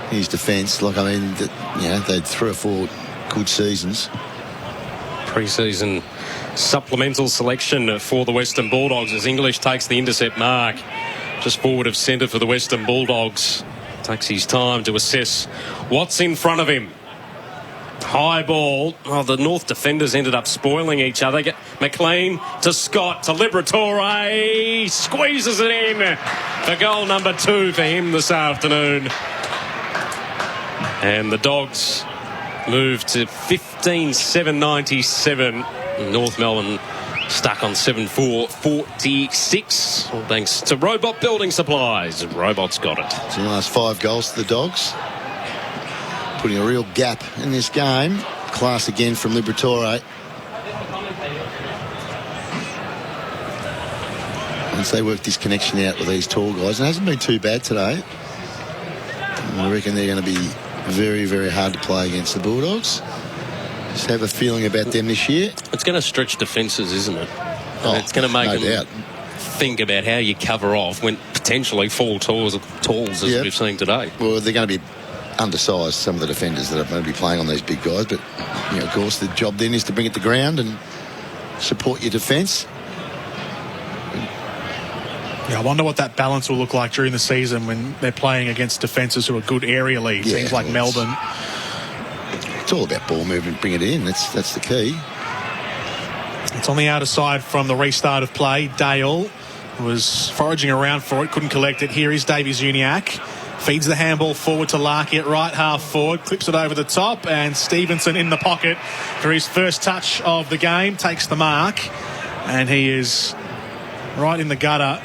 His defence, they had 3 or 4 good seasons. Pre-season supplemental selection for the Western Bulldogs as English takes the intercept mark. Just forward of centre for the Western Bulldogs. Takes his time to assess what's in front of him. High ball. Oh, the North defenders ended up spoiling each other. Get McLean to Scott to Liberatore. Squeezes it in for goal number 2 for him this afternoon. And the Dogs move to 15,797. North Melbourne stuck on 7,446. All thanks to Robot Building Supplies. Robot's got it. So the last 5 goals to the Dogs. Putting a real gap in this game. Class again from Liberatore. Once they work this connection out with these tall guys, and it hasn't been too bad today. I reckon they're going to be very, very hard to play against the Bulldogs. Just have a feeling about them this year. It's going to stretch defences, isn't it? Oh, it's going to make no them doubt. think about how you cover off when potentially fall talls as we've seen today. Well, they're going to be undersized, some of the defenders that are going to be playing on these big guys, but of course the job then is to bring it to ground and support your defence. Yeah, I wonder what that balance will look like during the season when they're playing against defences who are good aerially. Teams like Melbourne. It's all about ball movement, bring it in. That's the key. It's on the outer side from the restart of play. Dale was foraging around for it, couldn't collect it. Here is Davies Uniacke. Feeds the handball forward to Larky at right half forward. Clips it over the top. And Stevenson in the pocket for his first touch of the game. Takes the mark. And he is right in the gutter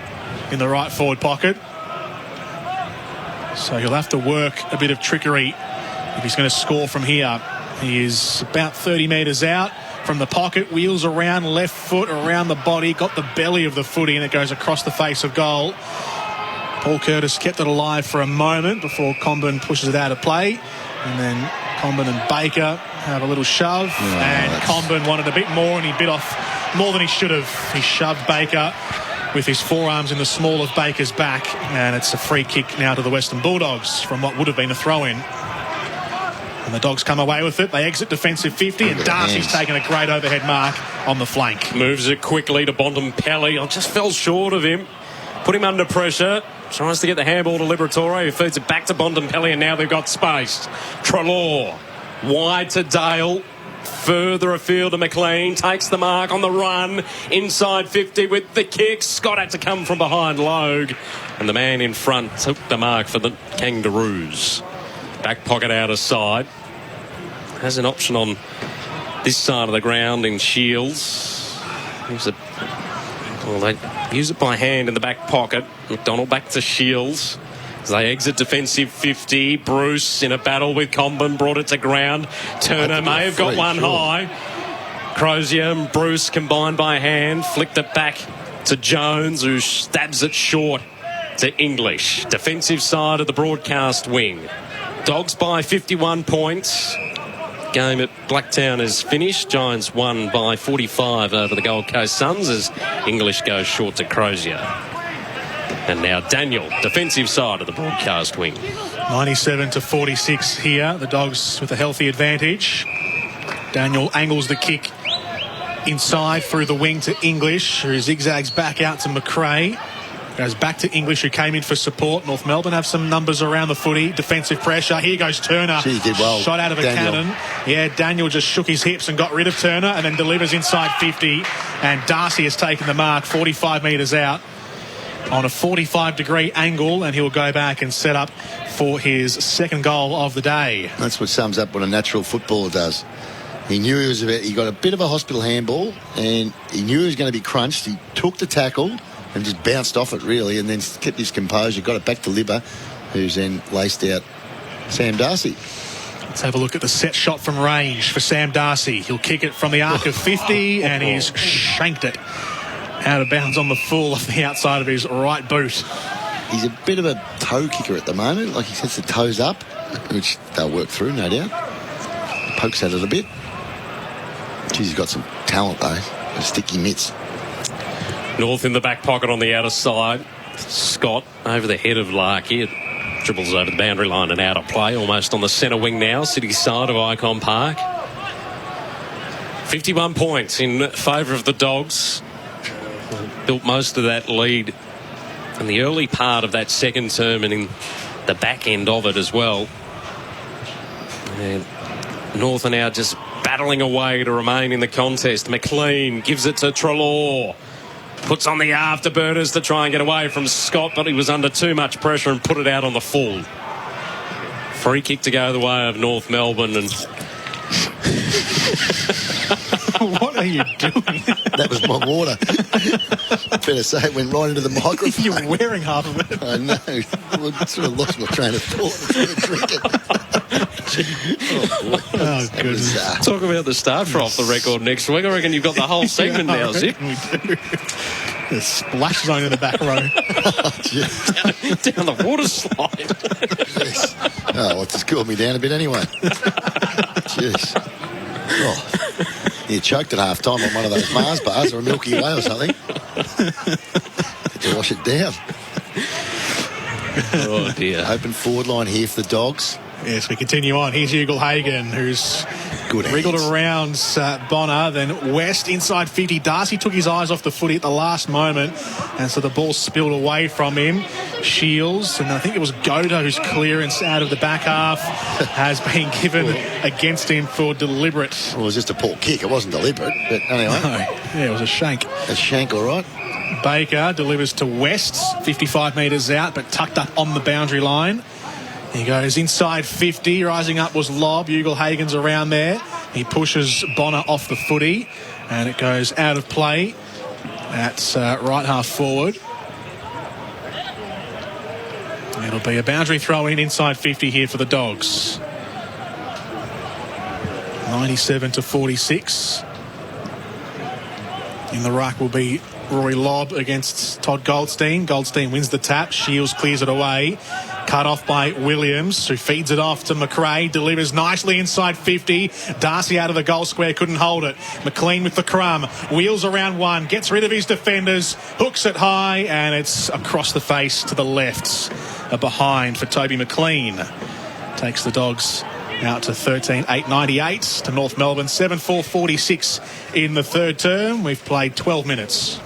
in the right forward pocket. So he'll have to work a bit of trickery if he's going to score from here. He is about 30 metres out from the pocket. Wheels around, left foot around the body. Got the belly of the footy and it goes across the face of goal. Paul Curtis kept it alive for a moment before Comben pushes it out of play. And then Comben and Baker have a little shove. And Comben wanted a bit more and he bit off more than he should have. He shoved Baker with his forearms in the small of Baker's back. And it's a free kick now to the Western Bulldogs from what would have been a throw-in. And the Dogs come away with it. They exit defensive 50 and Darcy's taken a great overhead mark on the flank. Moves it quickly to Bontempelli. I just fell short of him. Put him under pressure. Tries to get the handball to Liberatore, who feeds it back to Bontempelli, and now they've got space. Treloar wide to Dale. Further afield to McLean. Takes the mark on the run. Inside 50 with the kick. Scott had to come from behind Logue. And the man in front took the mark for the Kangaroos. Back pocket out of side. Has an option on this side of the ground in Shields. They use it by hand in the back pocket. McDonald back to Shields. As they exit defensive 50. Bruce in a battle with Comben. Brought it to ground. Turner may have got one high. Crozier and Bruce combined by hand. Flicked it back to Jones, who stabs it short to English. Defensive side of the broadcast wing. Dogs by 51 points. Game at Blacktown is finished. Giants won by 45 over the Gold Coast Suns as English goes short to Crozier. And now Daniel, defensive side of the broadcast wing. 97-46 here. The Dogs with a healthy advantage. Daniel angles the kick inside through the wing to English, who zigzags back out to McRae. Goes back to English, who came in for support. North Melbourne have some numbers around the footy. Defensive pressure. Here goes Turner. Gee, did well, shot out of a cannon. Yeah, Daniel just shook his hips and got rid of Turner and then delivers inside 50. And Darcy has taken the mark 45 metres out on a 45-degree angle, and he'll go back and set up for his second goal of the day. That's what sums up what a natural footballer does. He knew he got a bit of a hospital handball, and he knew he was going to be crunched. He took the tackle and just bounced off it, really, and then kept his composure, got it back to Libba, who's then laced out Sam Darcy. Let's have a look at the set shot from range for Sam Darcy. He'll kick it from the arc of 50, and he's shanked it out of bounds on the full off the outside of his right boot. He's a bit of a toe kicker at the moment. Like, he sets the toes up, which they'll work through, no doubt. Pokes at it a bit. Geez, he's got some talent, though. Sticky mitts. North in the back pocket on the outer side. Scott over the head of Larky. It dribbles over the boundary line and out of play, almost on the centre wing now, city side of Icon Park. 51 points in favour of the Dogs. Built most of that lead in the early part of that second term and in the back end of it as well. And North are now just battling away to remain in the contest. McLean gives it to Treloar. Puts on the afterburners to try and get away from Scott, but he was under too much pressure and put it out on the full. Free kick to go the way of North Melbourne. And what are you doing? That was my water. Better say it went right into the microphone. You're wearing half of it. I know. I sort of lost my train of thought. I was going to drink it. Oh, goodness. Talk about the start for off the record next week. I reckon you've got the whole segment now, Zip. We do. The splash zone in the back row. down the water slide. Yes. Oh, well, it's cooled me down a bit anyway. Jeez. Oh, you choked at half time on one of those Mars bars or a Milky Way or something. Had to wash it down. Oh, dear. Open forward line here for the Dogs. Yes, we continue on. Here's Ugle-Hagan, who's wriggled around Bonner. Then West inside 50. Darcy took his eyes off the footy at the last moment, and so the ball spilled away from him. Shields, and I think it was Goda whose clearance out of the back half has been given against him for deliberate. Well, it was just a poor kick. It wasn't deliberate, but anyway. No. Yeah, it was a shank. A shank, all right. Baker delivers to West, 55 metres out, but tucked up on the boundary line. He goes inside 50. Rising up was Lobb. Ugle-Hagan's around there. He pushes Bonner off the footy, and it goes out of play at right half forward. It'll be a boundary throw in inside 50 here for the Dogs. 97-46. In the ruck will be Rory Lobb against Todd Goldstein. Goldstein wins the tap. Shields clears it away. Cut off by Williams, who feeds it off to McRae. Delivers nicely inside 50. Darcy out of the goal square, couldn't hold it. McLean with the crumb. Wheels around one. Gets rid of his defenders. Hooks it high, and it's across the face to the left. A behind for Toby McLean. Takes the Dogs out to 13-8-98 to North Melbourne. 7-4-46 in the third term. We've played 12 minutes.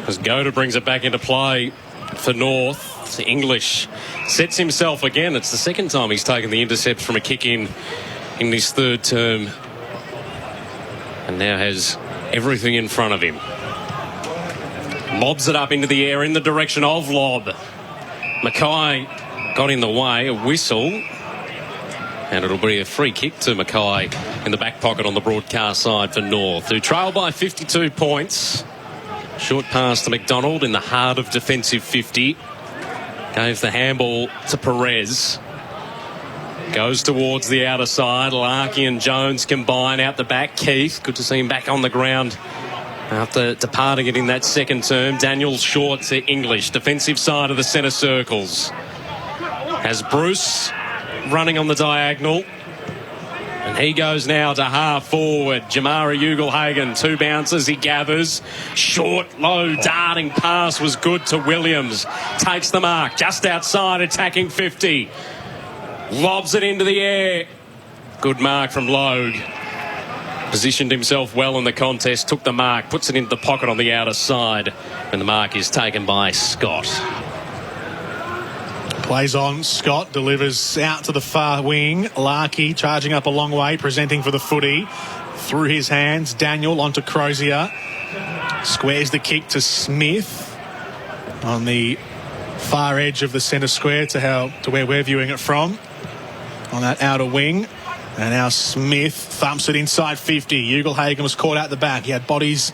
As Goda brings it back into play for North. English sets himself again. It's the second time he's taken the intercept from a kick in this third term, and now has everything in front of him. Lobs it up into the air in the direction of Lobb. Mackay got in the way, a whistle, and it'll be a free kick to Mackay in the back pocket on the broadcast side for North, who trail by 52 points. Short pass to McDonald in the heart of defensive 50. Gave the handball to Perez. Goes towards the outer side. Larkey and Jones combine out the back. Keith, good to see him back on the ground after departing it in that second term. Daniel short to English. Defensive side of the centre circles. Has Bruce running on the diagonal. And he goes now to half forward. Jamara Ugle-Hagan, 2 bounces, he gathers. Short, low, darting pass was good to Williams. Takes the mark, just outside, attacking 50. Lobs it into the air. Good mark from Logue. Positioned himself well in the contest, took the mark, puts it into the pocket on the outer side. And the mark is taken by Scott. Plays on. Scott delivers out to the far wing. Larkey charging up a long way, presenting for the footy. Through his hands, Daniel onto Crozier. Squares the kick to Smith on the far edge of the centre square to where we're viewing it from, on that outer wing. And now Smith thumps it inside 50. Ugle-Hagan was caught out the back. He had bodies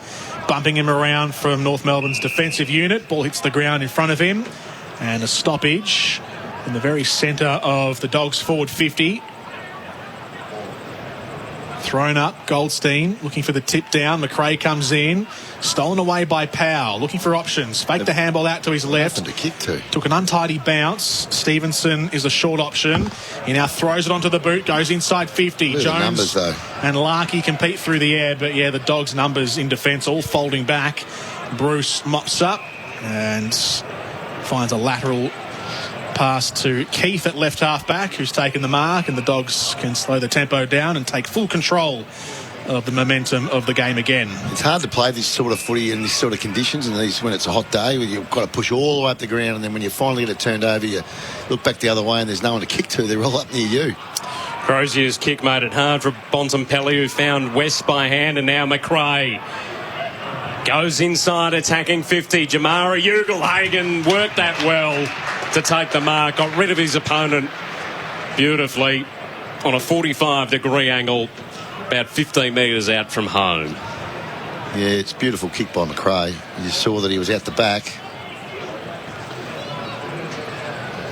bumping him around from North Melbourne's defensive unit. Ball hits the ground in front of him. And a stoppage in the very centre of the Dogs' forward 50. Thrown up, Goldstein looking for the tip down. McRae comes in. Stolen away by Powell, looking for options. Faked the handball out to his left. To kick to. Took an untidy bounce. Stevenson is a short option. He now throws it onto the boot, goes inside 50. Look at Jones the numbers, though. And Larkey compete through the air, but yeah, the Dogs' numbers in defence all folding back. Bruce mops up and finds a lateral pass to Keith at left half back, who's taken the mark, and the Dogs can slow the tempo down and take full control of the momentum of the game again. It's hard to play this sort of footy in these sort of conditions, and when it's a hot day, you've got to push all the way up the ground, and then when you finally get it turned over, you look back the other way and there's no one to kick to. They're all up near you. Crozier's kick made it hard for Bontempelli, who found West by hand, and now McRae goes inside, attacking 50. Jamara Ugelhagen worked that well to take the mark, got rid of his opponent beautifully on a 45-degree angle, about 15 metres out from home. Yeah, it's a beautiful kick by McRae. You saw that he was out the back.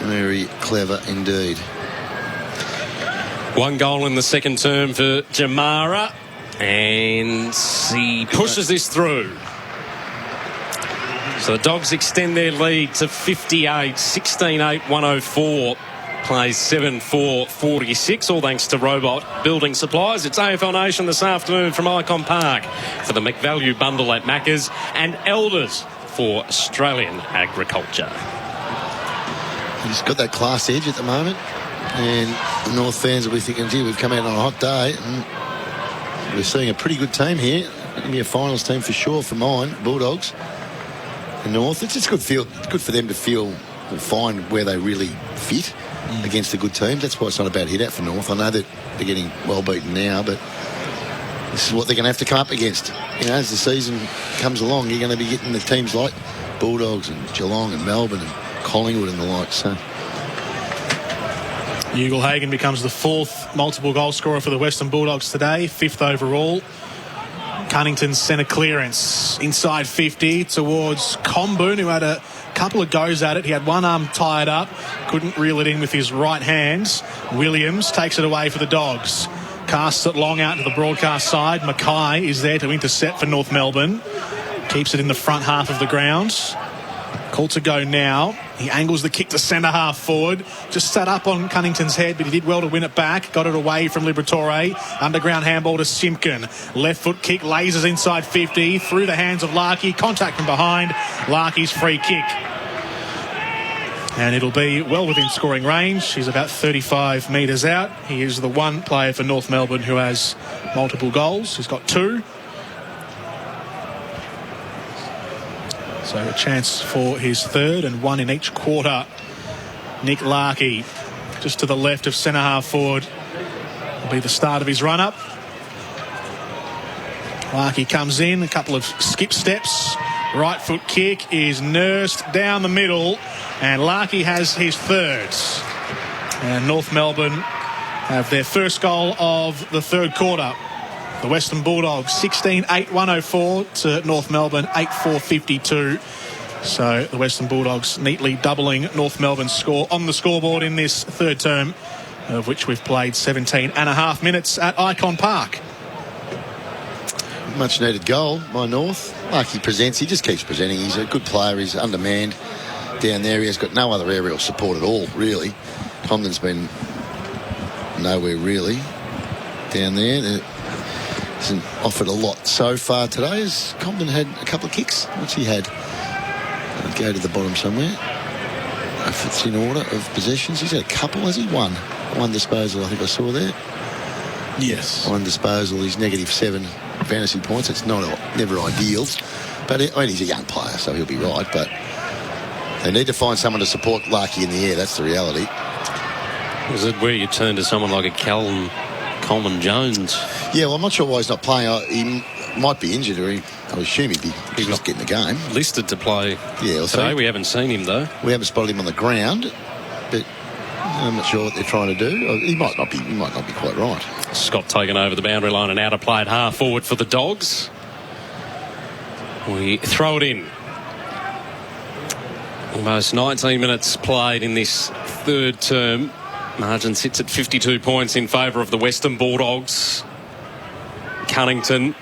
Very clever indeed. One goal in the second term for Jamara, and he pushes this through. So the Dogs extend their lead to 58, 16-8, 104. Plays 7-4-46, all thanks to Robot Building Supplies. It's AFL Nation this afternoon from Icon Park for the McValue bundle at Macca's and Elders for Australian Agriculture. He's got that class edge at the moment, and the North fans will be thinking, gee, we've come out on a hot day, and we're seeing a pretty good team here. It'll be a finals team for sure for mine, Bulldogs and North. It's just good for them to feel or find where they really fit against the good teams. That's why it's not a bad hit out for North. I know that they're getting well beaten now, but this is what they're going to have to come up against. You know, as the season comes along, you're going to be getting the teams like Bulldogs and Geelong and Melbourne and Collingwood and the like. So Ugelhagen becomes the 4th multiple goal scorer for the Western Bulldogs today, 5th overall. Cunnington's centre clearance inside 50 towards Comboon, who had a couple of goes at it. He had one arm tied up, couldn't reel it in with his right hand. Williams takes it away for the Dogs, casts it long out to the broadcast side. Mackay is there to intercept for North Melbourne, keeps it in the front half of the ground. Call to go now. He angles the kick to centre half forward. Just sat up on Cunnington's head, but he did well to win it back. Got it away from Liberatore. Underground handball to Simpkin. Left foot kick, lasers inside 50. Through the hands of Larkey. Contact from behind. Larkey's free kick. And it'll be well within scoring range. He's about 35 metres out. He is the one player for North Melbourne who has multiple goals. He's got 2. So a chance for his 3rd and 1 in each quarter. Nick Larkey just to the left of centre half forward will be the start of his run up. Larkey comes in, a couple of skip steps. Right foot kick is nursed down the middle, and Larkey has his 3rd. And North Melbourne have their first goal of the 3rd quarter. The Western Bulldogs 16-8, 104 to North Melbourne 8-4, 52. So the Western Bulldogs neatly doubling North Melbourne's score on the scoreboard in this 3rd term, of which we've played 17 and a half minutes at Icon Park. Much needed goal by North. Like he presents, he just keeps presenting. He's a good player. He's undermanned down there. He has got no other aerial support at all, really. Comden's been nowhere really down there. Hasn't offered a lot so far today. Has Comden had a couple of kicks? What's he had? I'll go to the bottom somewhere. If it's in order of possessions, he's had a couple, has he? One disposal, I think I saw there. Yes. One disposal. He's -7 fantasy points. It's never ideal, but he's a young player, so he'll be right. But they need to find someone to support Larkey in the air. That's the reality. Is it where you turn to someone like a Callum Coleman Jones? Yeah, well, I'm not sure why he's not playing. He might be injured, or I assume he's not getting the game. Listed to play today. So we haven't seen him, though. We haven't spotted him on the ground, but I'm not sure what they're trying to do. He might not be quite right. Scott taking over the boundary line and out of play at half forward for the Dogs. We throw it in. Almost 19 minutes played in this 3rd term. Margin sits at 52 points in favour of the Western Bulldogs. Cunnington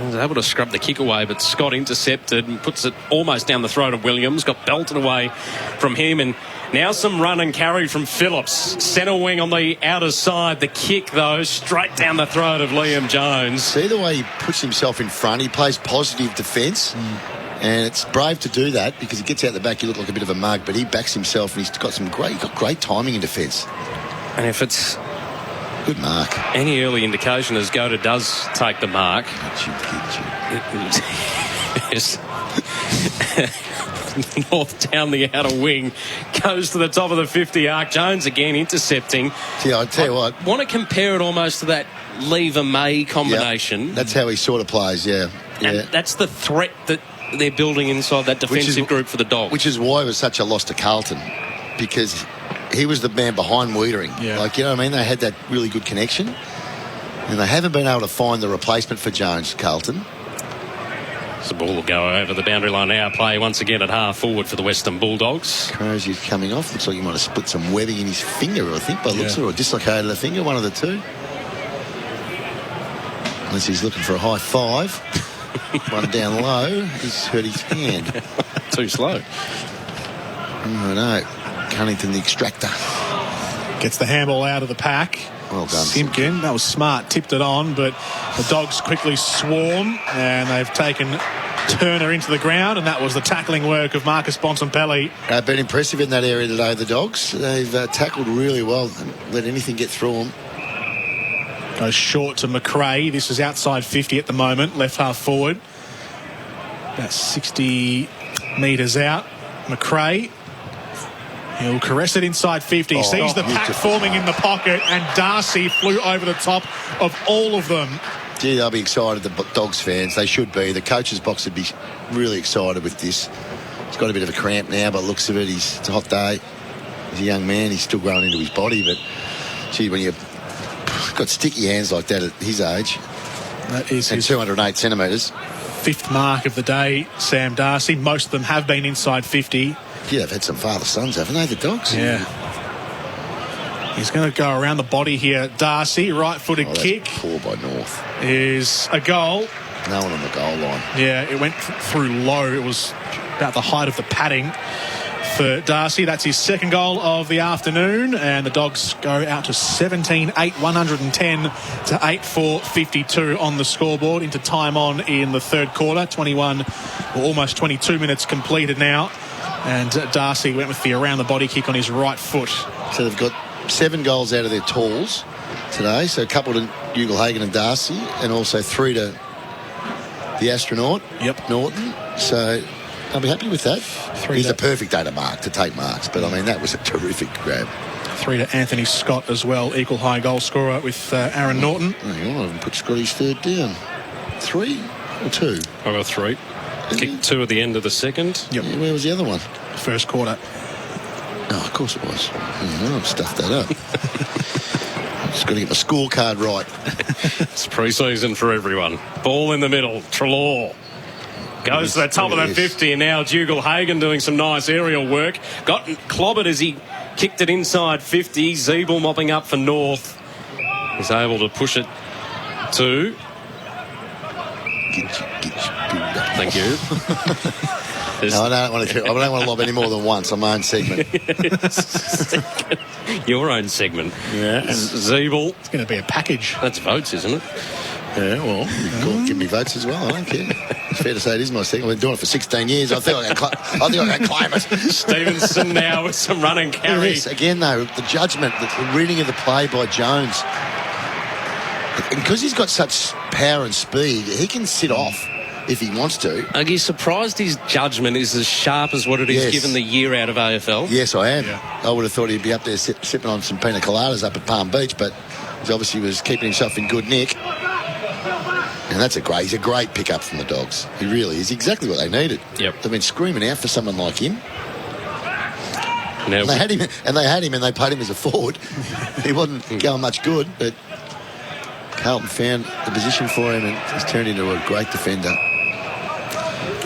was able to scrub the kick away, but Scott intercepted and puts it almost down the throat of Williams. Got belted away from him, and now some run and carry from Phillips. Centre wing on the outer side. The kick, though, straight down the throat of Liam Jones. See the way he puts himself in front? He plays positive defence. And it's brave to do that because he gets out the back, you look like a bit of a mug, but he backs himself and he's got great timing in defence. And if it's good mark, any early indication as Goda does take the mark. North down the outer wing. Goes to the top of the 50 arc. Jones again intercepting. Yeah, I'll tell you what. Want to compare it almost to that Lever-May combination. That's how he sort of plays, yeah. And that's the threat that they're building inside that defensive group for the Dogs. Which is why it was such a loss to Carlton, because he was the man behind Wiedering. Yeah. Like, you know what I mean? They had that really good connection, and they haven't been able to find the replacement for Jones, Carlton. The ball will go over the boundary line now. Play once again at half forward for the Western Bulldogs. Crozier's coming off. Looks like he might have split some webbing in his finger, I think, by the looks of it, or dislocated a finger, one of the two. Unless he's looking for a high five. One down low. He's hurt his hand. Too slow. Oh, no. Cunnington, the extractor. Gets the handball out of the pack. Well done. Simpkin, that was smart, tipped it on, but the Dogs quickly swarm, and they've taken Turner into the ground, and that was the tackling work of Marcus Bontempelli. They've been impressive in that area today, the Dogs. They've tackled really well and let anything get through them. Goes short to McRae. This is outside 50 at the moment, left half forward. About 60 metres out. McRae. He'll caress it inside 50. Sees the pack forming in the pocket, and Darcy flew over the top of all of them. Gee, they'll be excited, the Dogs fans. They should be. The coach's box would be really excited with this. He's got a bit of a cramp now, but looks of it, it's a hot day. He's a young man. He's still growing into his body, but gee, when you've got sticky hands like that at his age, that is and 208 centimetres. 5th mark of the day, Sam Darcy. Most of them have been inside 50. Yeah, they've had some father-sons, haven't they, the Dogs? Yeah. He's going to go around the body here. Darcy, right-footed kick. Poor by North. Is a goal. No one on the goal line. Yeah, it went through low. It was about the height of the padding for Darcy. That's his second goal of the afternoon, and the Dogs go out to 17-8, 110 to 8-4, 52 on the scoreboard into time on in the third quarter. 21, or almost 22 minutes completed now. And Darcy went with the around-the-body kick on his right foot. So they've got 7 goals out of their talls today. So a couple to Ugle-Hagan and Darcy, and also 3 to the astronaut, Norton. So I'll be happy with that. He's a perfect day to take marks. But, I mean, that was a terrific grab. 3 to Anthony Scott as well, equal high goal scorer with Aaron Norton. Hang on, I haven't put Scotty's third down. 3 or 2? I got 3. Kicked 2 at the end of the second. Yep. Yeah, where was the other one? First quarter. Oh, of course it was. I've stuffed that up. Just got to get my scorecard right. It's pre-season for everyone. Ball in the middle. Trelaw goes to the top of the 50, and now Ugle-Hagan doing some nice aerial work. Got clobbered as he kicked it inside 50. Zeeble mopping up for North. He's able to push it to... Thank you. No, I don't want to lob any more than once on my own segment. Your own segment. Yeah. Zeeble. It's going to be a package. That's votes, isn't it? Yeah, well, give me votes as well. I don't care. It's fair to say it is my segment. I've been doing it for 16 years. I think I can claim it. Stevenson now with some run and carry. Yes, again, though, the judgment, the reading of the play by Jones. And because he's got such power and speed, he can sit off if he wants to. Are you surprised his judgment is as sharp as what it is given the year out of AFL? Yes, I am. Yeah. I would have thought he'd be up there sipping on some pina coladas up at Palm Beach, but he obviously was keeping himself in good nick. And he's a great pickup from the Dogs. He really is exactly what they needed. Yep. They've been screaming out for someone like him. Now, and they had him and they played him as a forward. He wasn't going much good, but Carlton found the position for him and he's turned into a great defender.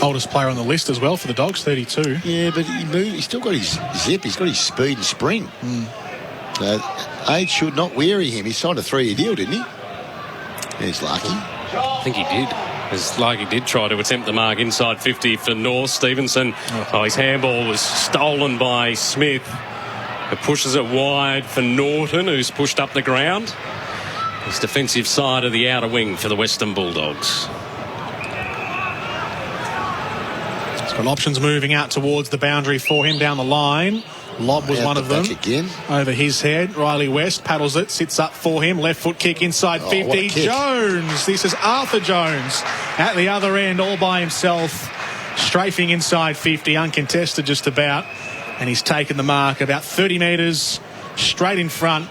Oldest player on the list as well for the Dogs, 32. Yeah, but he's still got his zip. He's got his speed and spring. Age should not weary him. He signed a 3-year deal, didn't he? He's lucky. I think he did. It's like he did try to attempt the mark inside 50 for North. Stevenson. His handball was stolen by Smith. It pushes it wide for Norton, who's pushed up the ground. His defensive side of the outer wing for the Western Bulldogs. He's got options moving out towards the boundary for him down the line. Lob was one of them. Again. Over his head. Riley West paddles it, sits up for him. Left foot kick inside 50. Jones. This is Arthur Jones at the other end all by himself. strafing inside 50, uncontested just about, and he's taken the mark about 30 metres straight in front.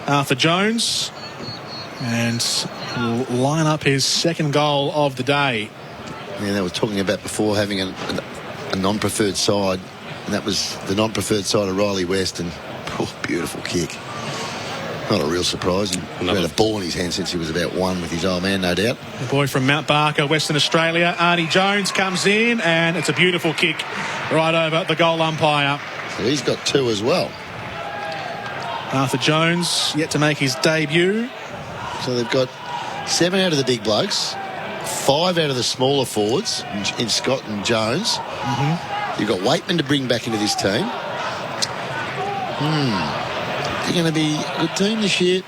Arthur Jones, and will line up his second goal of the day. Yeah, they were talking about before having a non-preferred side, and that was the non-preferred side of Riley West, and beautiful kick. Not a real surprise. He's had a ball in his hand since he was about one with his old man, no doubt. The boy from Mount Barker, Western Australia, Arnie Jones, comes in, and it's a beautiful kick right over the goal umpire. So he's got 2 as well. Arthur Jones yet to make his debut. So they've got 7 out of the big blokes, 5 out of the smaller forwards in Scott and Jones. You've got Waitman to bring back into this team. They're going to be a good team this year.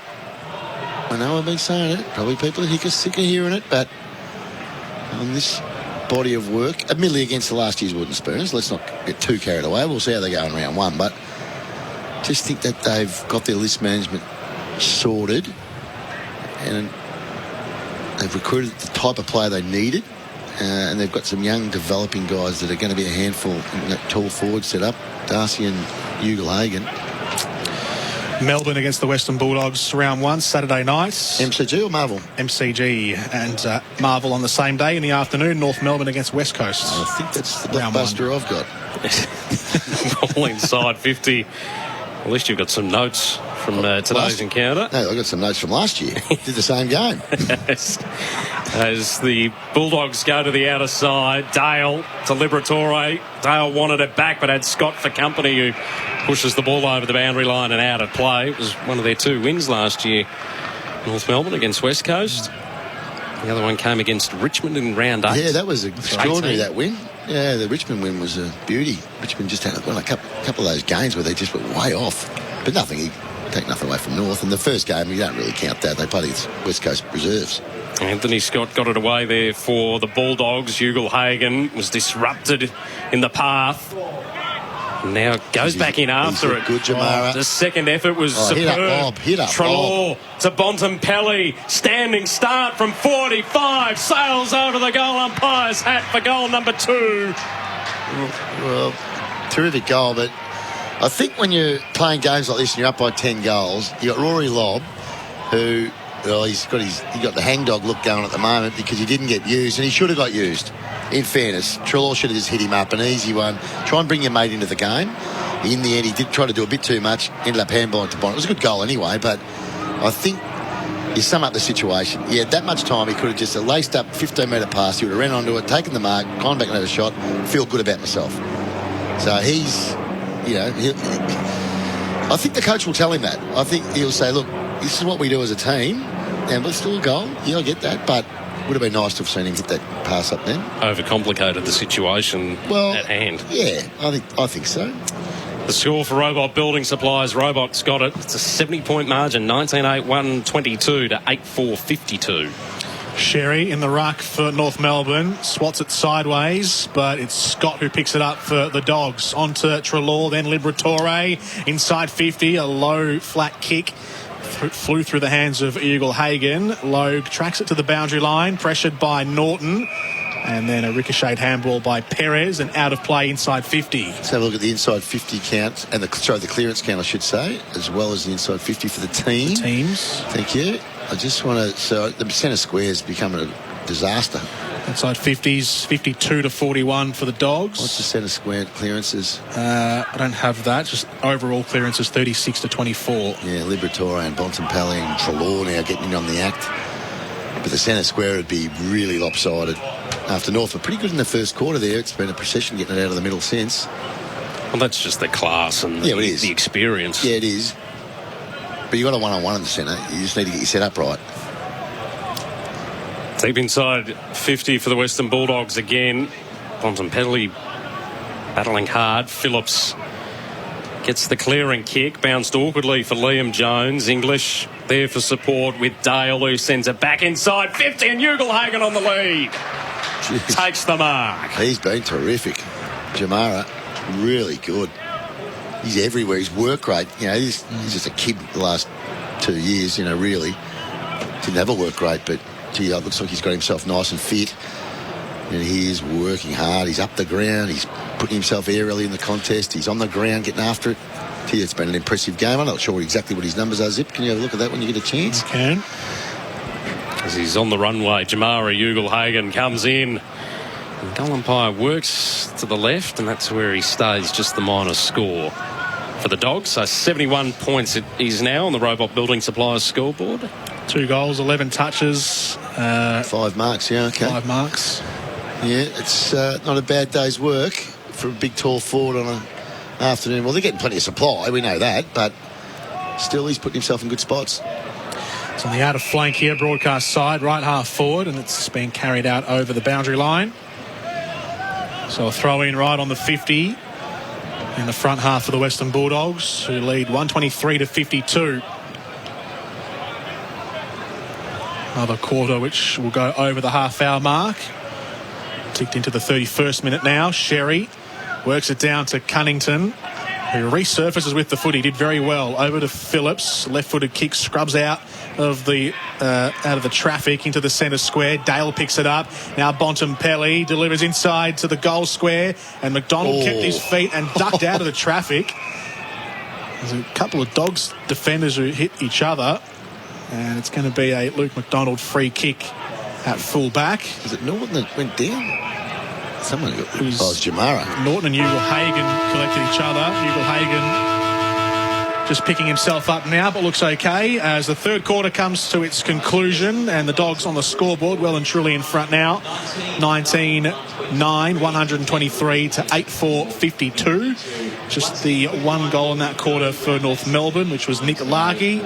I know I've been saying it. Probably people are sick of hearing it, but on this body of work, admittedly against the last year's Wooden Spoons, let's not get too carried away. We'll see how they go in round 1, but just think that they've got their list management sorted and they've recruited the type of player they needed, and they've got some young developing guys that are going to be a handful in that tall forward setup. Darcy and Ugle-Hagan. Melbourne against the Western Bulldogs, round 1, Saturday night. MCG or Marvel? MCG, and Marvel on the same day in the afternoon. North Melbourne against West Coast. I think that's the blockbuster I've got. Ball inside 50. At least you've got some notes from today's encounter. No, I got some notes from last year. Did the same game. As the Bulldogs go to the outer side, Dale to Liberatore. Dale wanted it back, but had Scott for company, who pushes the ball over the boundary line and out of play. It was one of their 2 wins last year. North Melbourne against West Coast. The other one came against Richmond in round 8. Yeah, that was extraordinary, that win. Yeah, the Richmond win was a beauty. Richmond just had a couple of those games where they just were way off. But nothing, you take nothing away from North. And the first game, you don't really count that. They played against West Coast reserves. Anthony Scott got it away there for the Bulldogs. Ugle-Hagan was disrupted in the path. Now goes back in after it. Good, Jamara. The second effort was superb. Hit up, Bob. Hit up, Trelaw to Bontempelli. Standing start from 45. Sails over the goal umpire's hat for goal number 2. Well, terrific goal, but I think when you're playing games like this and you're up by 10 goals, you got Rory Lobb, who, well, he got the hangdog look going at the moment because he didn't get used, and he should have got used. In fairness, Trelaw should have just hit him up, an easy one. Try and bring your mate into the game. In the end, he did try to do a bit too much, ended up handballing to Bond. It was a good goal anyway, but I think you sum up the situation. He had that much time, he could have just laced up 15-metre pass, he would have ran onto it, taken the mark, gone back and had a shot, feel good about myself. So he's, I think the coach will tell him that. I think he'll say, look, this is what we do as a team, and let's do a goal. Yeah, I get that, but would have been nice to have seen him hit that pass up then. Overcomplicated the situation at hand. Yeah, I think so. The score for Robot Building Supplies. Robot's got it. It's a 70-point margin, 19-8-1-22 to 8-4-52. Sherry in the ruck for North Melbourne. Swats it sideways, but it's Scott who picks it up for the Dogs. On to Trelaw, then Liberatore. Inside 50, a low, flat kick. Flew through the hands of Ugle-Hagan. Logue tracks it to the boundary line, pressured by Norton. And then a ricocheted handball by Perez, and out of play inside 50. Let's have a look at the inside 50 count, and the clearance count, I should say, as well as the inside 50 for the team. The teams. Thank you. I just want to... So the centre square's become a disaster. Inside 50s, 52 to 41 for the Dogs. What's the centre square clearances? I don't have that. Just overall clearances, 36 to 24. Yeah, Liberatore and Bontempelli and Trelaw now getting in on the act. But the centre square would be really lopsided. After North were pretty good in the first quarter there. It's been a procession getting it out of the middle since. Well, that's just the class and the experience. Yeah, it is. But you've got a one-on-one in the centre. You just need to get your set up right. Deep inside 50 for the Western Bulldogs again. Bontempelli battling hard. Phillips gets the clearing kick. Bounced awkwardly for Liam Jones. English there for support with Dale, who sends it back inside 50, and Ugle-Hagan on the lead. Jeez. Takes the mark. He's been terrific. Jamara, really good. He's everywhere. His work rate, he's just a kid the last 2 years, really. Didn't have a work rate, but gee, it looks like he's got himself nice and fit. And he is working hard. He's up the ground. He's putting himself aerially in the contest. He's on the ground getting after it. It's been an impressive game. I'm not sure exactly what his numbers are, Zip. Can you have a look at that when you get a chance? I can. As he's on the runway, Jamara Ugle-Hagan comes in. And goal umpire works to the left, and that's where he stays, just the minor score for the Dogs. So 71 points it is now on the Robot Building Supplies scoreboard. 2 goals, 11 touches. 5 marks, yeah, okay. 5 marks. Yeah, it's not a bad day's work for a big, tall forward on an afternoon. Well, they're getting plenty of supply, we know that, but still he's putting himself in good spots. It's on the outer flank here, broadcast side, right half forward, and it's been carried out over the boundary line. So a throw in right on the 50 in the front half of the Western Bulldogs, who lead 123-52. Another quarter which will go over the half-hour mark. Ticked into the 31st minute now. Sherry works it down to Cunnington, who resurfaces with the foot. He did very well. Over to Phillips. Left-footed kick, scrubs out of the traffic into the centre square. Dale picks it up. Now Bontempelli delivers inside to the goal square, and McDonald kept his feet and ducked out of the traffic. There's a couple of Dogs defenders who hit each other, and it's going to be a Luke McDonald free kick at full back. Is it Norton that went down? Someone got it was Jamara. Norton and Ugle-Hagan collected each other. Ugle-Hagan just picking himself up now, but looks okay as the third quarter comes to its conclusion, and the Dogs on the scoreboard well and truly in front now. 19-9, 123-84-52. Just the one goal in that quarter for North Melbourne, which was Nick Largy.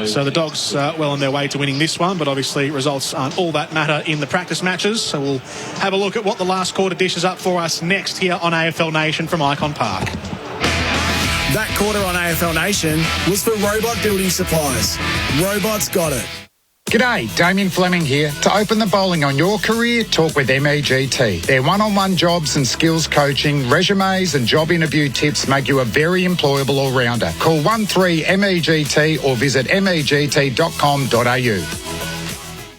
So the Dogs well on their way to winning this one, but obviously results aren't all that matter in the practice matches. So we'll have a look at what the last quarter dishes up for us next here on AFL Nation from Icon Park. That quarter on AFL Nation was for Robot Building Supplies. Robots got it. G'day, Damien Fleming here. To open the bowling on your career, talk with MEGT. Their one-on-one jobs and skills coaching, resumes and job interview tips make you a very employable all-rounder. Call 13MEGT or visit MEGT.com.au.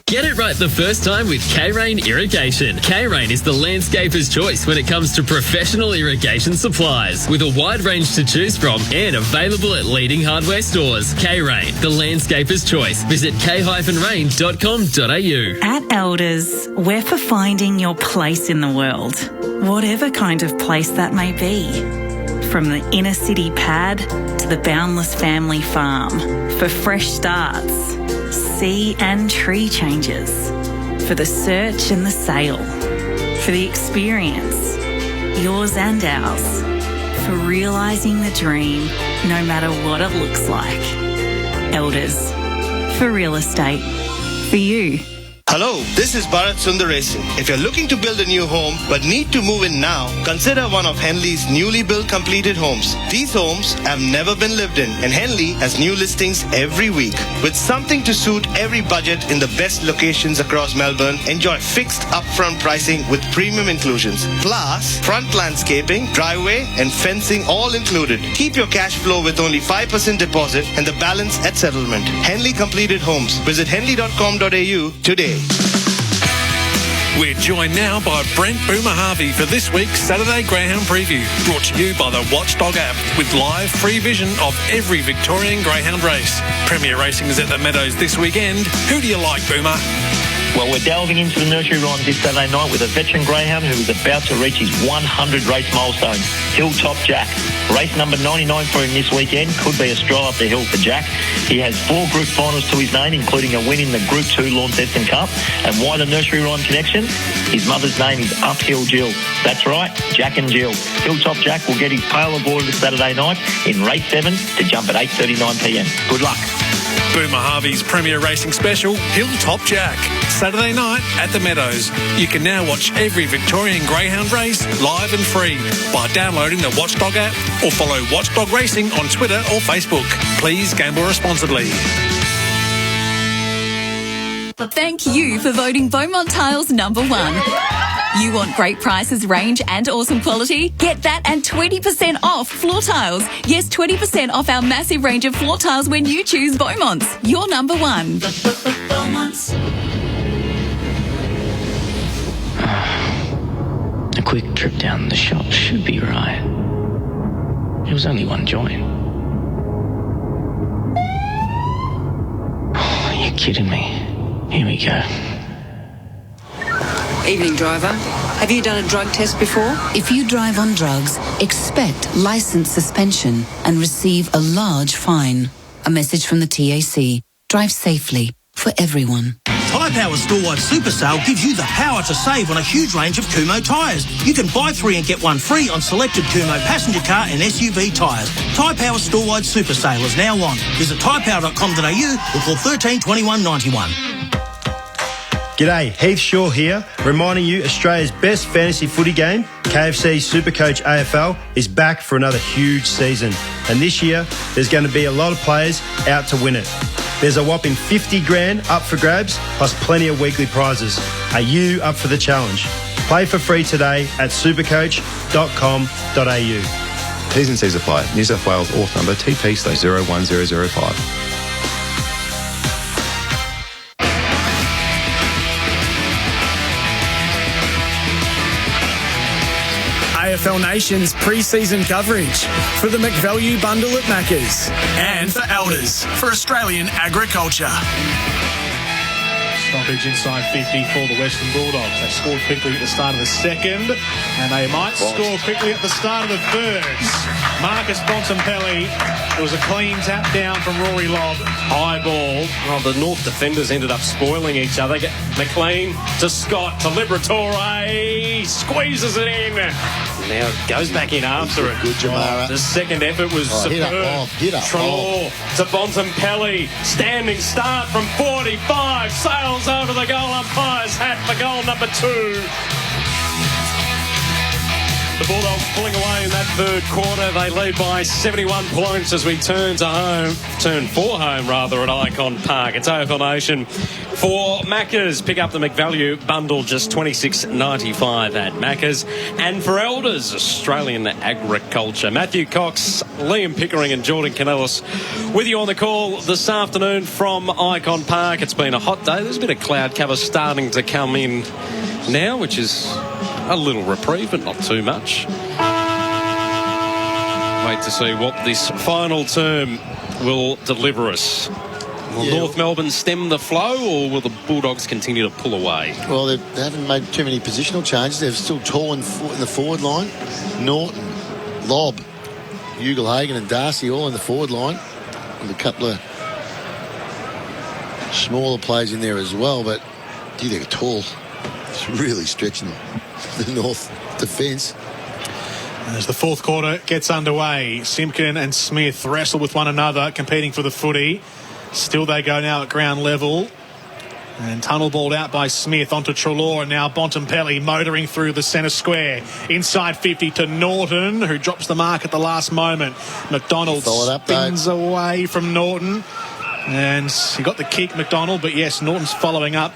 Get it right the first time with K-Rain Irrigation. K-Rain is the landscaper's choice when it comes to professional irrigation supplies, with a wide range to choose from and available at leading hardware stores. K-Rain, the landscaper's choice. Visit k-rain.com.au. At Elders, we're for finding your place in the world, whatever kind of place that may be. From the inner city pad to the boundless family farm, for fresh starts, sea and tree changes, for the search and the sail, for the experience, yours and ours, for realising the dream no matter what it looks like. Elders, for real estate, for you. Hello, this is Bharat Sundaresan. If you're looking to build a new home but need to move in now, consider one of Henley's newly built completed homes. These homes have never been lived in, and Henley has new listings every week. With something to suit every budget in the best locations across Melbourne, enjoy fixed upfront pricing with premium inclusions. Plus, front landscaping, driveway and fencing all included. Keep your cash flow with only 5% deposit and the balance at settlement. Henley Completed Homes. Visit henley.com.au today. We're joined now by Brent Boomer Harvey for this week's Saturday Greyhound Preview, brought to you by the Watchdog app, with live free vision of every Victorian Greyhound race. Premier Racing is at the Meadows this weekend. Who do you like, Boomer? Well, we're delving into the nursery rhymes this Saturday night with a veteran greyhound who is about to reach his 100 race milestone, Hilltop Jack. Race number 99 for him this weekend could be a stroll up the hill for Jack. He has 4 group finals to his name, including a win in the Group 2 Launceston Cup. And why the nursery rhyme connection? His mother's name is Uphill Jill. That's right, Jack and Jill. Hilltop Jack will get his pail of water this Saturday night in race 7 to jump at 8:39pm. Good luck. Boomer Harvey's Premier Racing Special, Hilltop Jack. Saturday night at the Meadows. You can now watch every Victorian Greyhound race live and free by downloading the Watchdog app or follow Watchdog Racing on Twitter or Facebook. Please gamble responsibly. Thank you for voting Beaumont Tiles #1. You want great prices, range and awesome quality? Get that and 20% off floor tiles. Yes, 20% off our massive range of floor tiles when you choose Beaumont's. You're #1. Beaumont's. quick trip down the shop should be right. It was only one joint. Oh, you're kidding me. Here we go. Evening, driver. Have you done a drug test before? If you drive on drugs, expect license suspension and receive a large fine. A message from the TAC. Drive safely for everyone. Tyre Power Store-wide Super Sale gives you the power to save on a huge range of Kumho tyres. You can buy 3 and get 1 free on selected Kumho passenger car and SUV tyres. Tyre Power Store-wide Super Sale is now on. Visit tyrepower.com.au or call 13 21 91. G'day, Heath Shaw here, reminding you Australia's best fantasy footy game, KFC Supercoach AFL, is back for another huge season. And this year, there's going to be a lot of players out to win it. There's a whopping 50 grand up for grabs, plus plenty of weekly prizes. Are you up for the challenge? Play for free today at supercoach.com.au. T's and C's apply. New South Wales Auth number TP/01005. AFL Nation's pre-season coverage for the McValue bundle at Macca's and for Elders for Australian agriculture. Stoppage inside 50 for the Western Bulldogs. They scored quickly at the start of the second, and they might score quickly at the start of the third. Marcus Bontempelli, it was a clean tap down from Rory Lobb. High ball. Well, the North defenders ended up spoiling each other. McLean to Scott to Liberatore. Squeezes it in. Now it goes back in after it. Good, Jamara. The second effort was superb. Trelaw to Bontempelli. Standing start from 45. Sails over the goal. Umpire's hat for goal number 2. The Bulldogs pulling away in that third quarter. They lead by 71 points as we turn for home at Icon Park. It's AFL Nation for Macca's. Pick up the McValue bundle, just $26.95 at Macca's. And for Elders, Australian Agriculture. Matthew Cox, Liam Pickering and Jordan Canellis with you on the call this afternoon from Icon Park. It's been a hot day. There's a bit of cloud cover starting to come in now, which is a little reprieve, but not too much. Wait to see what this final term will deliver us. Will North Melbourne stem the flow, or will the Bulldogs continue to pull away? Well, they haven't made too many positional changes. They're still tall in the forward line. Norton, Lobb, Ugle-Hagan and Darcy all in the forward line. And a couple of smaller players in there as well, but gee, they're tall. It's really stretching the North defence. As the fourth quarter gets underway, Simpkin and Smith wrestle with one another, competing for the footy. Still they go now at ground level. And tunnel balled out by Smith onto Trelaw, and now Bontempelli motoring through the centre square. Inside 50 to Norton, who drops the mark at the last moment. McDonald spins away from Norton. And he got the kick, McDonald, but yes, Norton's following up,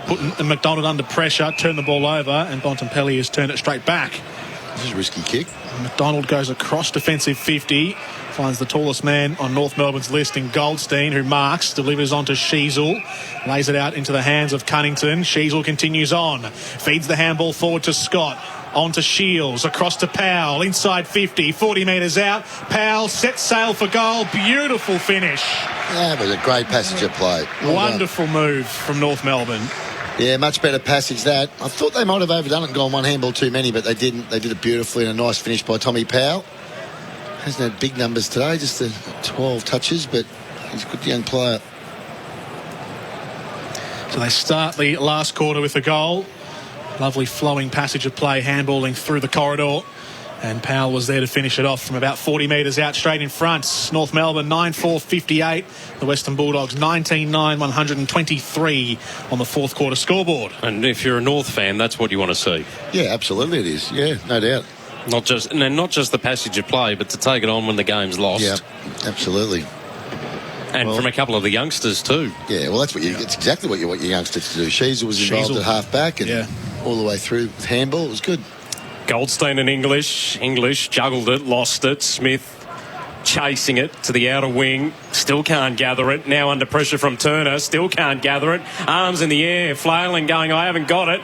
putting McDonald under pressure, turned the ball over, and Bontempelli has turned it straight back. This is a risky kick. McDonald goes across defensive 50, finds the tallest man on North Melbourne's list in Goldstein, who marks, delivers on to Sheasel, lays it out into the hands of Cunnington. Sheasel continues on, feeds the handball forward to Scott, on to Shields, across to Powell, inside 50, 40 metres out. Powell sets sail for goal. Beautiful finish. That was a great passage of play. Wonderful move from North Melbourne. Yeah, much better passage that. I thought they might have overdone it and gone one handball too many, but they didn't. They did it beautifully, and a nice finish by Tommy Powell. Hasn't had big numbers today, just the 12 touches, but he's a good young player. So they start the last quarter with a goal. Lovely flowing passage of play, handballing through the corridor. And Powell was there to finish it off from about 40 metres out, straight in front. North Melbourne 9-4-58. The Western Bulldogs 19-9-123 on the fourth quarter scoreboard. And if you're a North fan, that's what you want to see. Yeah, absolutely it is. Yeah, no doubt. Not just the passage of play, but to take it on when the game's lost. Yeah, absolutely. And from a couple of the youngsters too. Yeah, well, it's exactly what you want your youngsters to do. Sheasel was involved at half back and all the way through with handball. It was good. Goldstein and English juggled it, lost it. Smith chasing it to the outer wing, still can't gather it. Now under pressure from Turner, still can't gather it. Arms in the air, flailing, going, I haven't got it.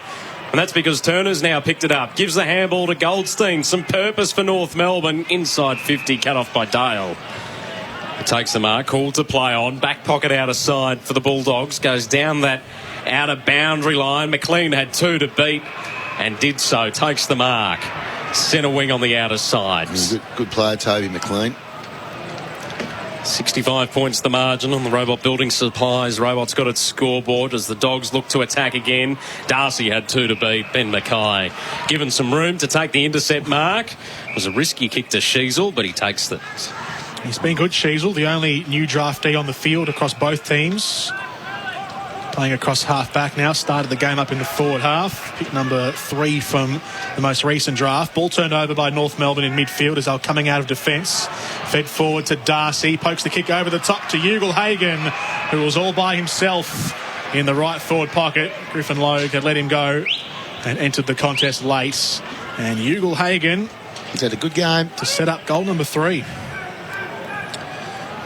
And that's because Turner's now picked it up. Gives the handball to Goldstein. Some purpose for North Melbourne. Inside 50, cut off by Dale. It takes the mark. Called to play on. Back pocket outer side for the Bulldogs. Goes down that outer boundary line. McLean had 2 to beat and did so. Takes the mark. Centre wing on the outer side. Good player, Toby McLean. 65 points the margin on the Robot Building Supplies. Robot's got its scoreboard as the Dogs look to attack again. Darcy had 2 to beat. Ben Mackay given some room to take the intercept mark. It was a risky kick to Sheasel, but he takes it. He's been good, Sheasel, the only new draftee on the field across both teams. Playing across half-back now. Started the game up in the forward half. Pick number 3 from the most recent draft. Ball turned over by North Melbourne in midfield as they're coming out of defence. Fed forward to Darcy. Pokes the kick over the top to Ugle-Hagan, who was all by himself in the right forward pocket. Griffin Logue had let him go and entered the contest late. And Ugle-Hagan... He's had a good game. To set up goal number 3.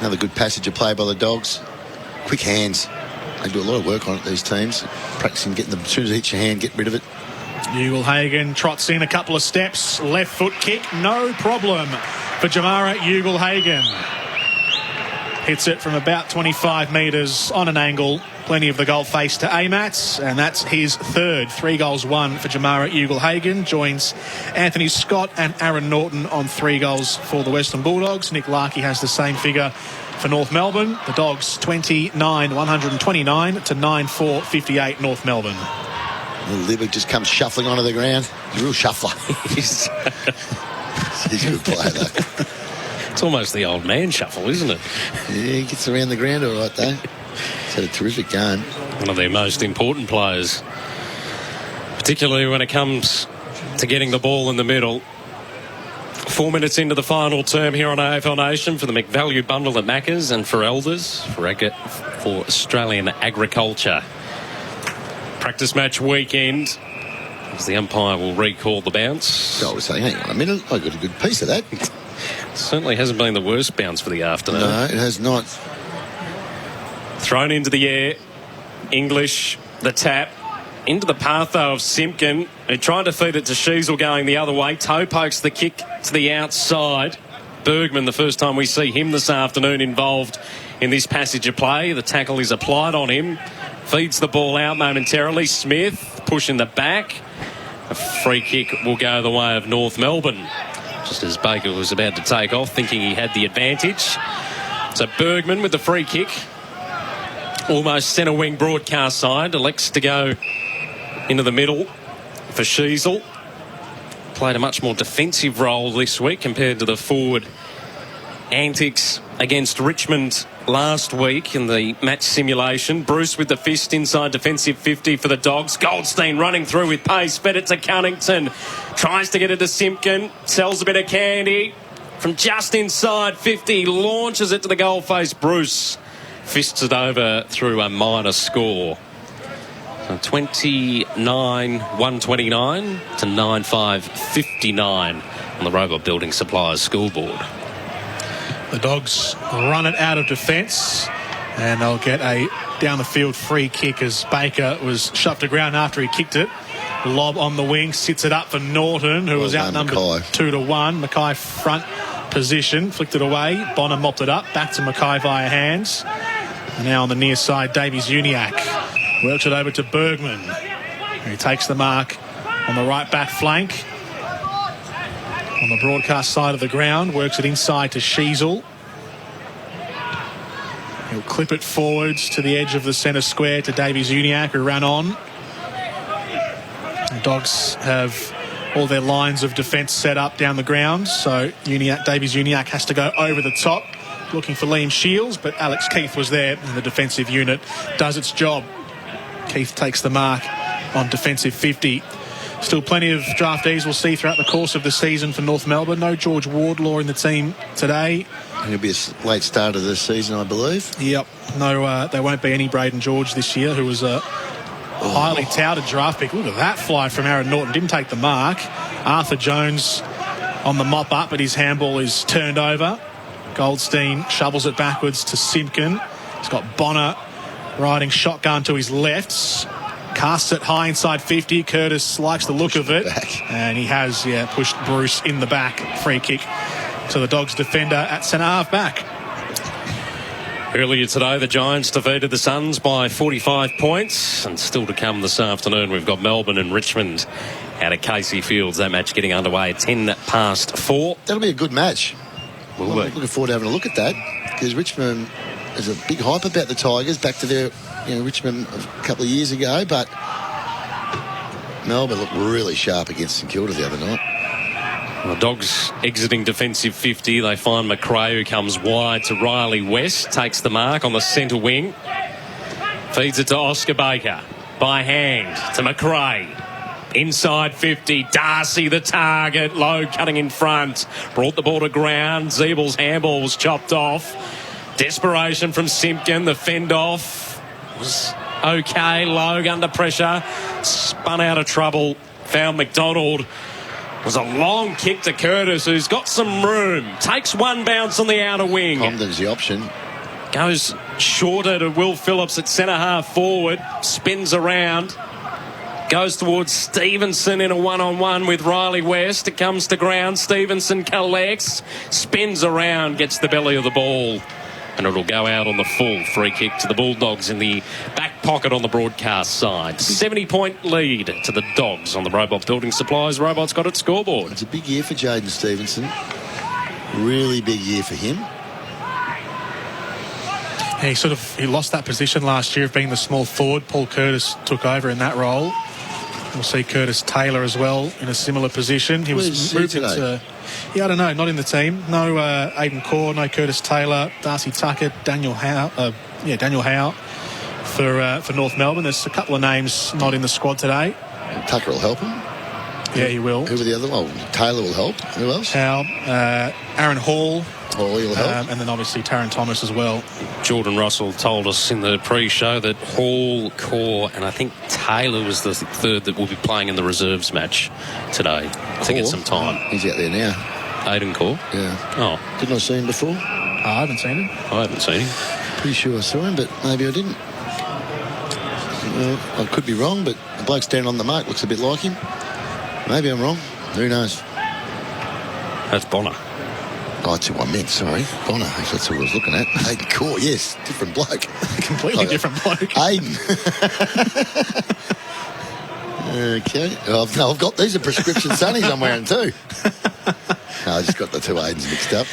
Another good passage of play by the Dogs. Quick hands. They do a lot of work on it, these teams. Practicing getting them as soon as it hits your hand, get rid of it. Ugle-Hagan trots in a couple of steps. Left foot kick, no problem for Jamara Ugle-Hagan. Hits it from about 25 metres on an angle. Plenty of the goal face to Amats, and that's his 3rd. 3 goals, 1 for Jamara Ugle-Hagan. Joins Anthony Scott and Aaron Norton on 3 goals for the Western Bulldogs. Nick Larkey has the same figure for North Melbourne. The Dogs 29-129 to 9-4-58 North Melbourne. Little Libby just comes shuffling onto the ground. He's a real shuffler. He's a good player, though. It's almost the old man shuffle, isn't it? Yeah, he gets around the ground all right, though. He's had a terrific game. One of their most important players, particularly when it comes to getting the ball in the middle. 4 minutes into the final term here on AFL Nation for the McValue bundle at Macca's and for Elders, for Australian Agriculture. Practice match weekend, as the umpire will recall the bounce. So I was saying, hang on a minute, I got a good piece of that. Certainly hasn't been the worst bounce for the afternoon. No, it has not. Thrown into the air. English, the tap. Into the path, though, of Simpkin, who tried to feed it to Sheasel going the other way. Toe pokes the kick to the outside. Bergman, the first time we see him this afternoon involved in this passage of play. The tackle is applied on him. Feeds the ball out momentarily. Smith pushing the back. A free kick will go the way of North Melbourne. Just as Baker was about to take off, thinking he had the advantage. So Bergman with the free kick. Almost centre wing broadcast side. Elects to go into the middle for Sheasel. Played a much more defensive role this week compared to the forward antics against Richmond last week in the match simulation. Bruce with the fist inside defensive 50 for the Dogs. Goldstein running through with pace. Fed it to Cunnington. Tries to get it to Simpkin. Sells a bit of candy from just inside 50. Launches it to the goal face. Bruce fists it over through a minor score. So 29-129 to 9-5-59 on the Robot Building Supplies scoreboard. The Dogs run it out of defence and they'll get a down the field free kick as Baker was shoved to ground after he kicked it. Lob on the wing, sits it up for Norton, who was outnumbered 2-1. Mackay front position, flicked it away. Bonner mopped it up, back to Mackay via hands. And now on the near side, Davies-Uniacke works it over to Bergman. He takes the mark on the right back flank. On the broadcast side of the ground, works it inside to Sheasel. He'll clip it forwards to the edge of the centre square to Davies-Uniacke, who ran on. The Dogs have all their lines of defence set up down the ground, so Davies-Uniacke has to go over the top, looking for Liam Shields, but Alex Keith was there, and the defensive unit does its job. Keith takes the mark on defensive 50. Still plenty of draftees we'll see throughout the course of the season for North Melbourne. No George Wardlaw in the team today. It'll be a late start of the season, I believe. Yep. No, there won't be any Braden George this year, who was a highly touted draft pick. Look at that fly from Aaron Norton. Didn't take the mark. Arthur Jones on the mop up, but his handball is turned over. Goldstein shovels it backwards to Simpkin. He's got Bonner riding shotgun to his left. Casts it high inside 50. Curtis likes the look of it. And he has, pushed Bruce in the back. Free kick to the Dogs defender at centre half back. Earlier today, the Giants defeated the Suns by 45 points. And still to come this afternoon, we've got Melbourne and Richmond out at Casey Fields. That match getting underway at 4:10. That'll be a good match. I'm looking forward to having a look at that, because Richmond, there's a big hype about the Tigers, back to their, Richmond a couple of years ago, but Melbourne looked really sharp against St Kilda the other night. The Dogs exiting defensive 50. They find McRae, who comes wide to Riley West. Takes the mark on the centre wing. Feeds it to Oscar Baker. By hand to McRae. Inside 50. Darcy the target. Low cutting in front. Brought the ball to ground. Zeebel's handball was chopped off. Desperation from Simpkin. The fend off was okay. Logue under pressure. Spun out of trouble. Found McDonald. It was a long kick to Curtis, who's got some room. Takes one bounce on the outer wing. Comden's the option. Goes shorter to Will Phillips at centre half forward. Spins around. Goes towards Stevenson in a one-on-one with Riley West. It comes to ground. Stevenson collects. Spins around. Gets the belly of the ball. And it'll go out on the full. Free kick to the Bulldogs in the back pocket on the broadcast side. 70-point lead to the Dogs on the Robot Building Supplies. Robot's got its scoreboard. It's a big year for Jaden Stevenson. Really big year for him. He lost that position last year of being the small forward. Paul Curtis took over in that role. We'll see Curtis Taylor as well in a similar position. He was moved into... I don't know, not in the team. No Aiden Core, no Curtis Taylor, Darcy Tuckett, Daniel Howe for North Melbourne. There's a couple of names not in the squad today. Tucker will help him. Yeah, he will. Who were the other one? Taylor will help. Who else? Howe, Aaron Hall. Will help. And then obviously Taron Thomas as well. Jordan Russell told us in the pre-show that Hall, Core, and I think Taylor was the third that will be playing in the reserves match today. I think it's some time. He's out there now. Aiden Core? Yeah. Oh. Didn't I see him before? I haven't seen him. I haven't seen him. Pretty sure I saw him, but maybe I didn't. I could be wrong, but the bloke standing on the mark looks a bit like him. Maybe I'm wrong. Who knows? That's Bonner. Oh, that's who I meant, sorry. Bonner, that's who I was looking at. Aiden Core, yes. Different bloke. Completely different bloke. Aiden. Okay. I've got these are prescription sunnies I'm wearing too. No, I just got the two Aidens mixed up.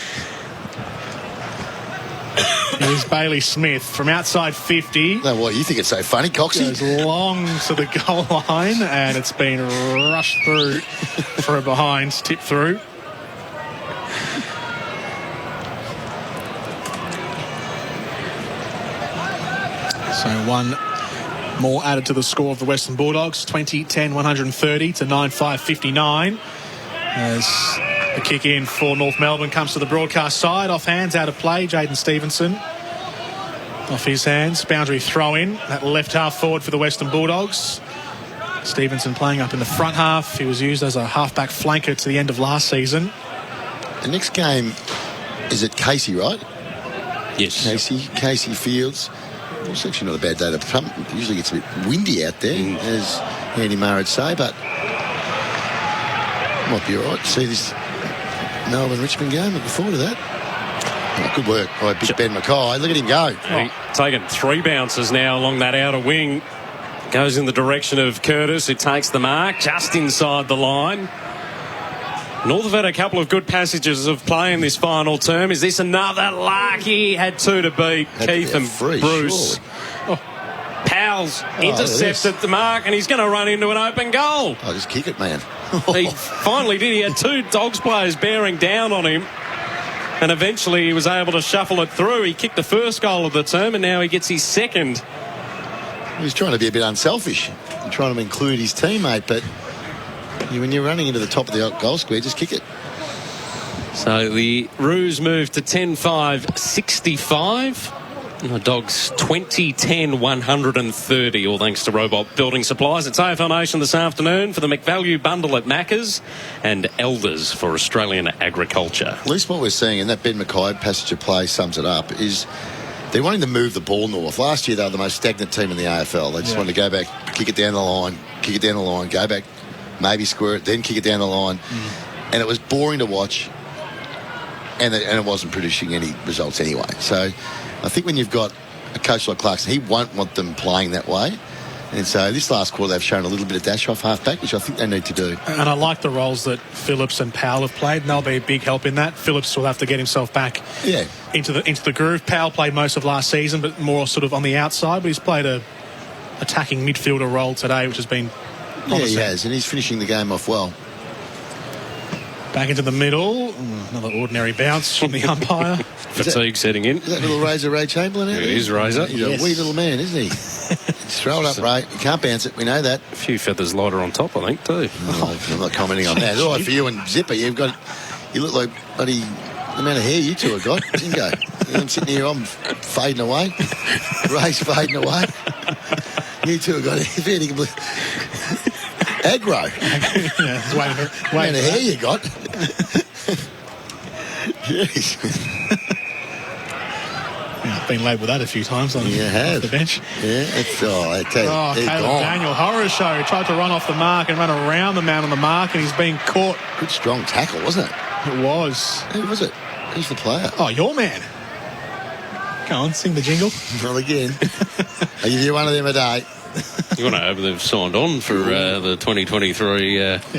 Here's Bailey Smith from outside 50. No, what, you think it's so funny, Coxie? Goes long to the goal line, and it's been rushed through for a behind, tip through. So one more added to the score of the Western Bulldogs. 20-10, 130 to 9-5-59. As the kick in for North Melbourne comes to the broadcast side. Off hands, out of play. Jaden Stevenson. Off his hands. Boundary throw in. That left half forward for the Western Bulldogs. Stevenson playing up in the front half. He was used as a half-back flanker to the end of last season. The next game is at Casey, right? Yes. Casey Fields. It's actually not a bad day to pump. It usually gets a bit windy out there, as Andy Maher would say, but might be all right to see this Melbourne-Richmond game. Looking forward to that. Oh, good work by Big Ben Mackay. Look at him go. Taking three bounces now along that outer wing. Goes in the direction of Curtis, who takes the mark just inside the line. North have had a couple of good passages of play in this final term. Is this another lucky? Had two to beat. Keith and Bruce. Powell's intercepted the mark, and he's going to run into an open goal. Oh, just kick it, man. He finally did. He had two Dogs players bearing down on him, and eventually he was able to shuffle it through. He kicked the first goal of the term, and now he gets his second. He's trying to be a bit unselfish and trying to include his teammate, but when you're running into the top of the goal square, just kick it. So the Roos move to 10-5-65. And the Dogs 20-10, 130, all thanks to Robot Building Supplies. It's AFL Nation this afternoon for the McValue bundle at Macca's and Elders for Australian agriculture. At least what we're seeing, and that Ben Mackay passage of play sums it up, is they're wanting to move the ball north. Last year, they were the most stagnant team in the AFL. They just wanted to go back, kick it down the line, go back, maybe square it, then kick it down the line. And it was boring to watch, and it wasn't producing any results anyway. So I think when you've got a coach like Clarkson, he won't want them playing that way. And so this last quarter, they've shown a little bit of dash off half-back, which I think they need to do. And I like the roles that Phillips and Powell have played, and they'll be a big help in that. Phillips will have to get himself back into the groove. Powell played most of last season, but more sort of on the outside. But he's played a attacking midfielder role today, which has been promising. Yeah, he has, and he's finishing the game off well. Back into the middle. Another ordinary bounce from the umpire. Fatigue setting in. Is that little Razor Ray Chamberlain? It is Razor. He's a wee little man, isn't he? Just throw it up, Ray. You can't bounce it. We know that. A few feathers lighter on top, I think, too. I'm not commenting on that. All right, for you and Zipper, you look like bloody the amount of hair you two have got. Dingo. I'm sitting here, I'm fading away. Ray's fading away. You two have got hair. Aggro. Yeah, wait a hair you got. Jeez. I've been labelled that a few times on the bench. Yeah, it's Caleb Daniel, horror show. He tried to run off the mark and run around the man on the mark, and he's been caught. Good strong tackle, wasn't it? It was. Who was it? Who's the player? Oh, your man. Go on, sing the jingle. Not again. I'll give you one of them a day. You want to hope they've signed on for the 2023. If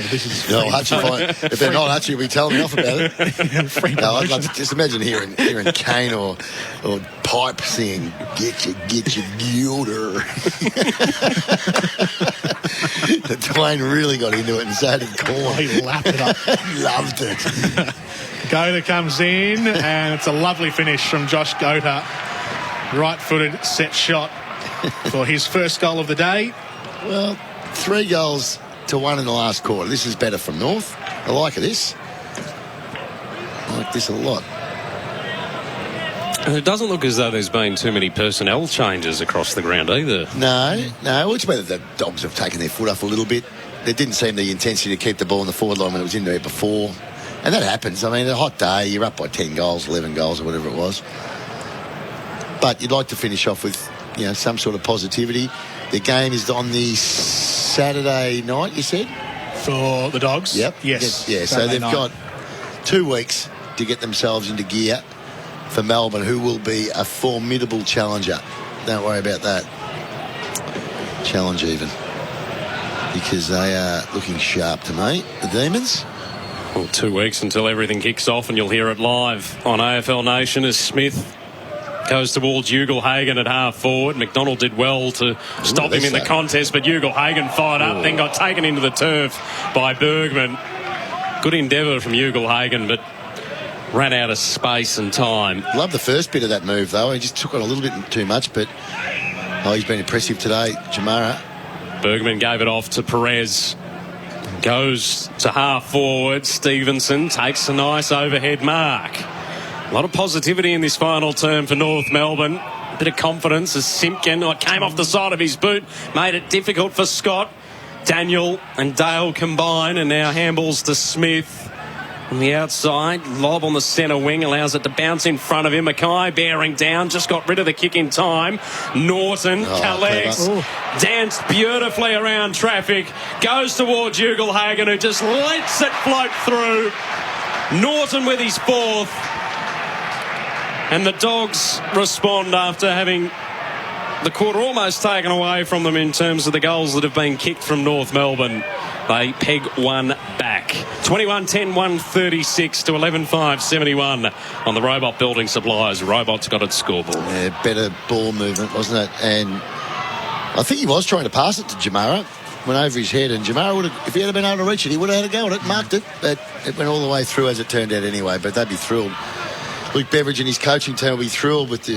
they're not, Hutchie will be telling me off about it. I'd love to just imagine hearing Kane or Pipe singing, get your gilder. Dwayne really got into it and so did Corn. He lapped it up. Loved it. Gota comes in, and it's a lovely finish from Josh Gota. Right-footed set shot for his first goal of the day. Well, 3 goals to 1 in the last quarter. This is better from North. I like this. I like this a lot. And it doesn't look as though there's been too many personnel changes across the ground either. No. It's whether the Dogs have taken their foot off a little bit. There didn't seem the intensity to keep the ball in the forward line when it was in there before. And that happens. I mean, a hot day, you're up by 10 goals, 11 goals or whatever it was. But you'd like to finish off with some sort of positivity. The game is on the Saturday night, you said? For the Dogs? Yep. Yes. Yeah, so they've got 2 weeks to get themselves into gear for Melbourne, who will be a formidable challenger. Don't worry about that. Challenge even. Because they are looking sharp to me, the Demons. Well, 2 weeks until everything kicks off, and you'll hear it live on AFL Nation as Smith goes towards Ugle-Hagan at half forward. McDonald did well to stop him in the contest, but Ugle-Hagan fired up, then got taken into the turf by Bergman. Good endeavour from Ugle-Hagan, but ran out of space and time. Love the first bit of that move, though. He just took on a little bit too much, but he's been impressive today, Jamara. Bergman gave it off to Perez. Goes to half forward. Stevenson takes a nice overhead mark. A lot of positivity in this final term for North Melbourne. A bit of confidence as Simpkin came off the side of his boot, made it difficult for Scott. Daniel and Dale combine, and now handballs to Smith. On the outside, lob on the centre wing, allows it to bounce in front of him. Mackay bearing down, just got rid of the kick in time. Norton collects, danced beautifully around traffic, goes towards Ugle-Hagan, who just lets it float through. Norton with his 4th. And the Dogs respond after having the quarter almost taken away from them in terms of the goals that have been kicked from North Melbourne. They peg one back. 21-10, 136 to 11-5-71 on the Robot Building Supplies. Robot's got its scoreboard. Yeah, better ball movement, wasn't it? And I think he was trying to pass it to Jamara. Went over his head, and Jamara would have, if he had been able to reach it, he would have had a go at it, marked it. But it went all the way through as it turned out anyway. But they'd be thrilled. Luke Beveridge and his coaching team will be thrilled with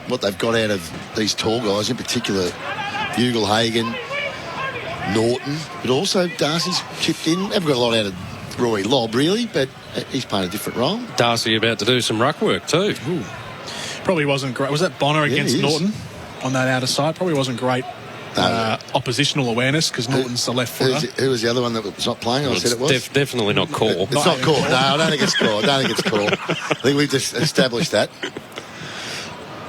what they've got out of these tall guys, in particular Ugle-Hagan, Norton, but also Darcy's chipped in. Haven't got a lot out of Rory Lobb, really, but he's playing a different role. Darcy about to do some ruck work too. Ooh. Probably wasn't great. Was that Bonner against Norton on that outer side? Probably wasn't great oppositional awareness because Norton's the left footer. Who was the other one that was not playing? I said it was. Definitely not Core. It's not Core. No, I don't think it's Core. I think we've just established that.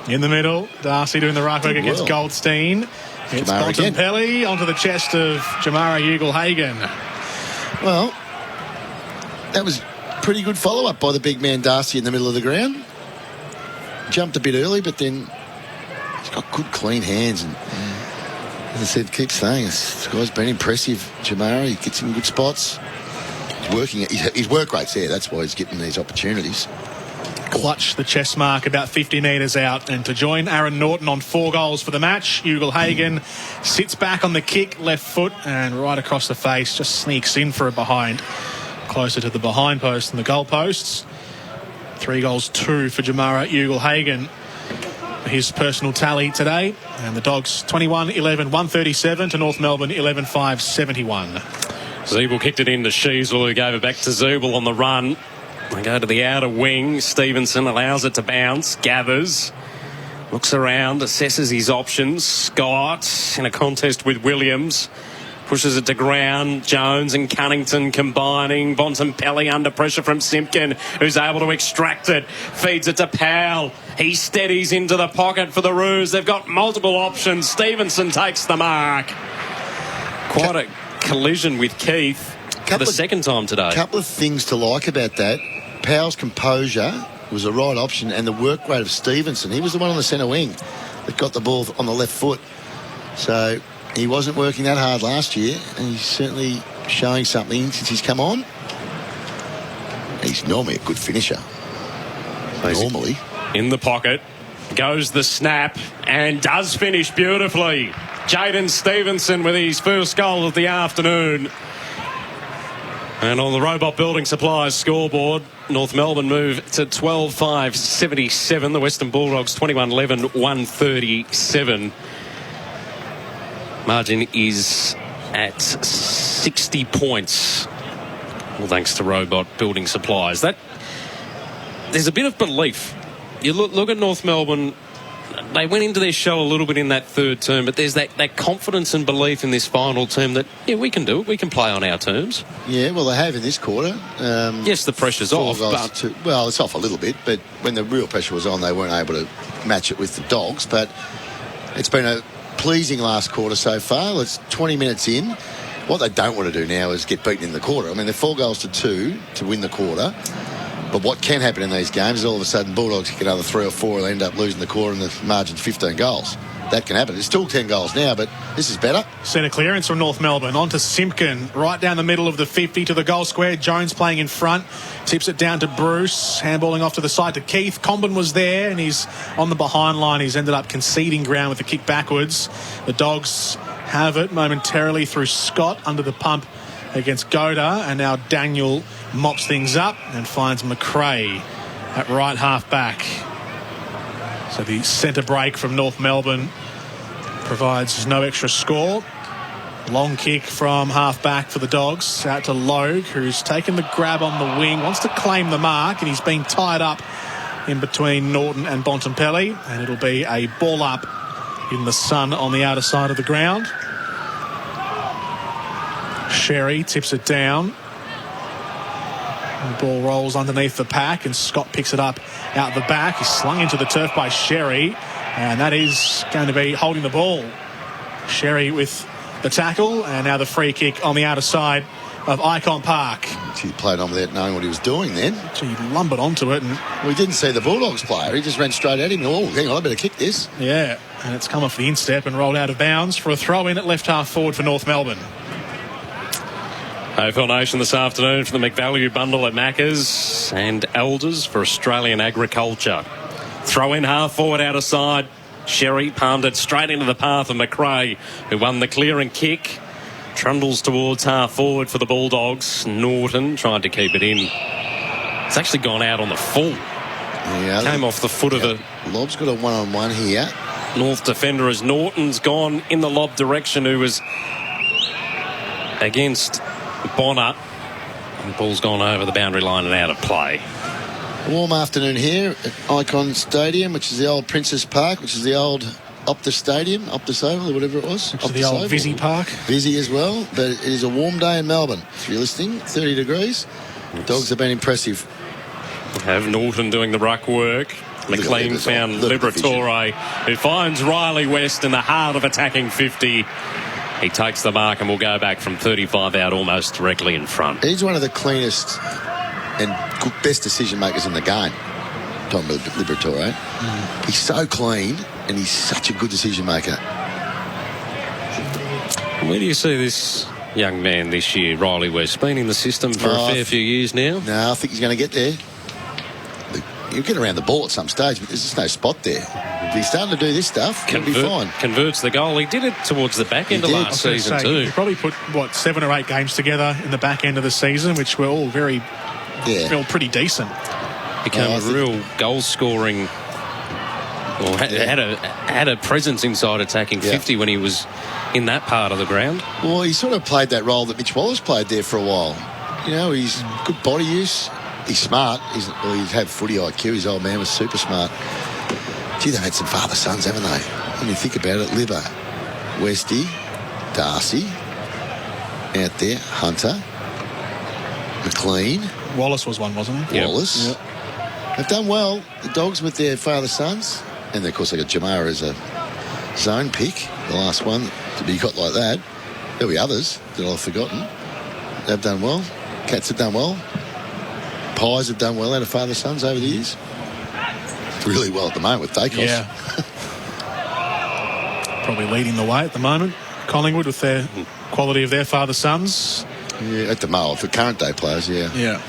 In the middle, Darcy doing the ruck work against Goldstein. It's Jamara again. Bontempelli onto the chest of Jamara Ugle-Hagan. Well, that was pretty good follow-up by the big man Darcy in the middle of the ground. Jumped a bit early, but then he's got good, clean hands. And as I said, keep saying, this guy's been impressive, Jamara. He gets in good spots. He's working. His work rate's there. That's why he's getting these opportunities. Clutch the chest mark about 50 metres out, and to join Aaron Norton on 4 goals for the match. Ugle-Hagan sits back on the kick, left foot, and right across the face, just sneaks in for a behind, closer to the behind post than the goal posts. 3 goals, 2 for Jamara Ugle-Hagan, his personal tally today. And the Dogs 21-11, 137 to North Melbourne 11-5, 71. Zeeble kicked it into Sheasel, who gave it back to Zeeble on the run. They go to the outer wing. Stevenson allows it to bounce, gathers, looks around, assesses his options. Scott in a contest with Williams, pushes it to ground. Jones and Cunnington combining. Bontempelli under pressure from Simpkin, who's able to extract it. Feeds it to Powell. He steadies into the pocket for the Roos. They've got multiple options. Stevenson takes the mark. Quite a collision with Keith for the second time today. A couple of things to like about that. Powell's composure was the right option, and the work rate of Stevenson. He was the one on the centre wing that got the ball on the left foot. So he wasn't working that hard last year, and he's certainly showing something since he's come on. He's normally a good finisher. Normally. In the pocket, goes the snap, and does finish beautifully. Jaden Stevenson with his first goal of the afternoon. And on the Robot Building Supplies scoreboard, North Melbourne move to 12-5, 77. The Western Bulldogs 21-11, 137. Margin is at 60 points. Well, thanks to Robot Building Supplies. There's a bit of belief. You look at North Melbourne. They went into their show a little bit in that third term, but there's that confidence and belief in this final term that, yeah, we can do it. We can play on our terms. Yeah, well, they have in this quarter. Yes, the pressure's off. Well, it's off a little bit, but when the real pressure was on, they weren't able to match it with the Dogs. But it's been a pleasing last quarter so far. It's 20 minutes in. What they don't want to do now is get beaten in the quarter. I mean, they're 4 goals to 2 to win the quarter. But what can happen in these games is all of a sudden Bulldogs kick another 3 or 4 and end up losing the quarter and the margin's 15 goals. That can happen. It's still 10 goals now, but this is better. Centre clearance from North Melbourne. On to Simpkin. Right down the middle of the 50 to the goal square. Jones playing in front. Tips it down to Bruce. Handballing off to the side to Keith. Comben was there and he's on the behind line. He's ended up conceding ground with the kick backwards. The Dogs have it momentarily through Scott under the pump against Goda, and now Daniel mops things up and finds McRae at right half back. So the centre break from North Melbourne provides no extra score. Long kick from half back for the Dogs out to Logue, who's taken the grab on the wing, wants to claim the mark, and he's been tied up in between Norton and Bontempelli, and it'll be a ball up in the sun on the outer side of the ground. Sherry tips it down. The ball rolls underneath the pack and Scott picks it up out the back. He's slung into the turf by Sherry, and that is going to be holding the ball. Sherry with the tackle, and now the free kick on the outer side of Icon Park. He played on without knowing what he was doing then. So he lumbered onto it. And we didn't see the Bulldogs player. He just ran straight at him. Oh, hang on, I better kick this. Yeah, and it's come off the instep and rolled out of bounds for a throw-in at left half forward for North Melbourne. AFL Nation this afternoon for the McValue bundle at Macca's and Elders for Australian Agriculture. Throw in half forward outer side. Sherry palmed it straight into the path of McRae, who won the clearing kick. Trundles towards half forward for the Bulldogs. Norton tried to keep it in. It's actually gone out on the full. Yeah, came off the foot of the... Lob's got a one-on-one here. North defender as Norton's gone in the lob direction, who was against Bonner. And the ball's gone over the boundary line and out of play. Warm afternoon here at Icon Stadium, which is the old Princess Park, which is the old Optus Stadium, Optus Oval, or whatever it was. Which is the old Vizzy Park. Vizzy as well, but it is a warm day in Melbourne. If you're listening, 30 degrees. The Dogs have been impressive. Have Norton doing the ruck work. McLean found Liberatore, who finds Riley West in the heart of attacking 50. He takes the mark and will go back from 35 out almost directly in front. He's one of the cleanest and best decision makers in the game. Tom Liberatore. He's so clean and he's such a good decision maker. Where do you see this young man this year, Riley West? Been in the system for a fair few years now. No, I think he's going to get there. He'll get around the ball at some stage, but there's just no spot there. If he's starting to do this stuff, he'll be fine. Converts the goal. He did it towards the back end of last season too. He probably put, 7 or 8 games together in the back end of the season, which were all pretty decent. Became a real goal-scoring... Well, had a presence inside attacking 50 when he was in that part of the ground. Well, he sort of played that role that Mitch Wallace played there for a while. You know, he's good body use. He's smart. He's had footy IQ. His old man was super smart. Gee, they've had some father-sons, haven't they? When you think about it, Libber, Westy, Darcy, out there, Hunter, McLean. Wallace was one, wasn't he? Wallace. Yep. They've done well, the Dogs, with their father-sons. And, of course, they got Jamara as a zone pick, the last one to be got like that. There'll be others that I've forgotten. They've done well. Cats have done well. Pies have done well out of father-sons over the years. Really well at the moment with Dacos. Yeah. Probably leading the way at the moment. Collingwood with their quality of their father-sons. Yeah, at the moment, for current day players, Yeah.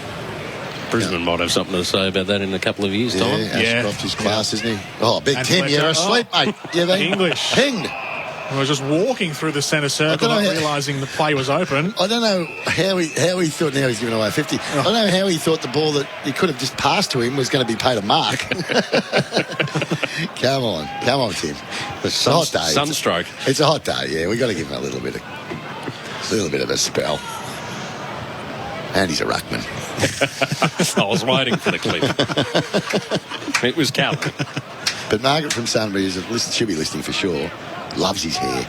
Brisbane might have something to say about that in a couple of years' time. Ashcroft is class, isn't he? Oh, Big And Tim, Fletcher. you're asleep, mate. Yeah, they English. pinged. I was just walking through the centre circle, not realising the play was open. I don't know how he thought. Now he's giving away 50. I don't know how he thought the ball that he could have just passed to him was going to be paid a mark. Come on, Tim. It's a hot day. Sunstroke. It's a hot day. Yeah, we got to give him a little bit of a spell. And he's a ruckman. I was waiting for the clip. It was coming. But Margaret from Sunbury she'll be listening for sure. Loves his hair.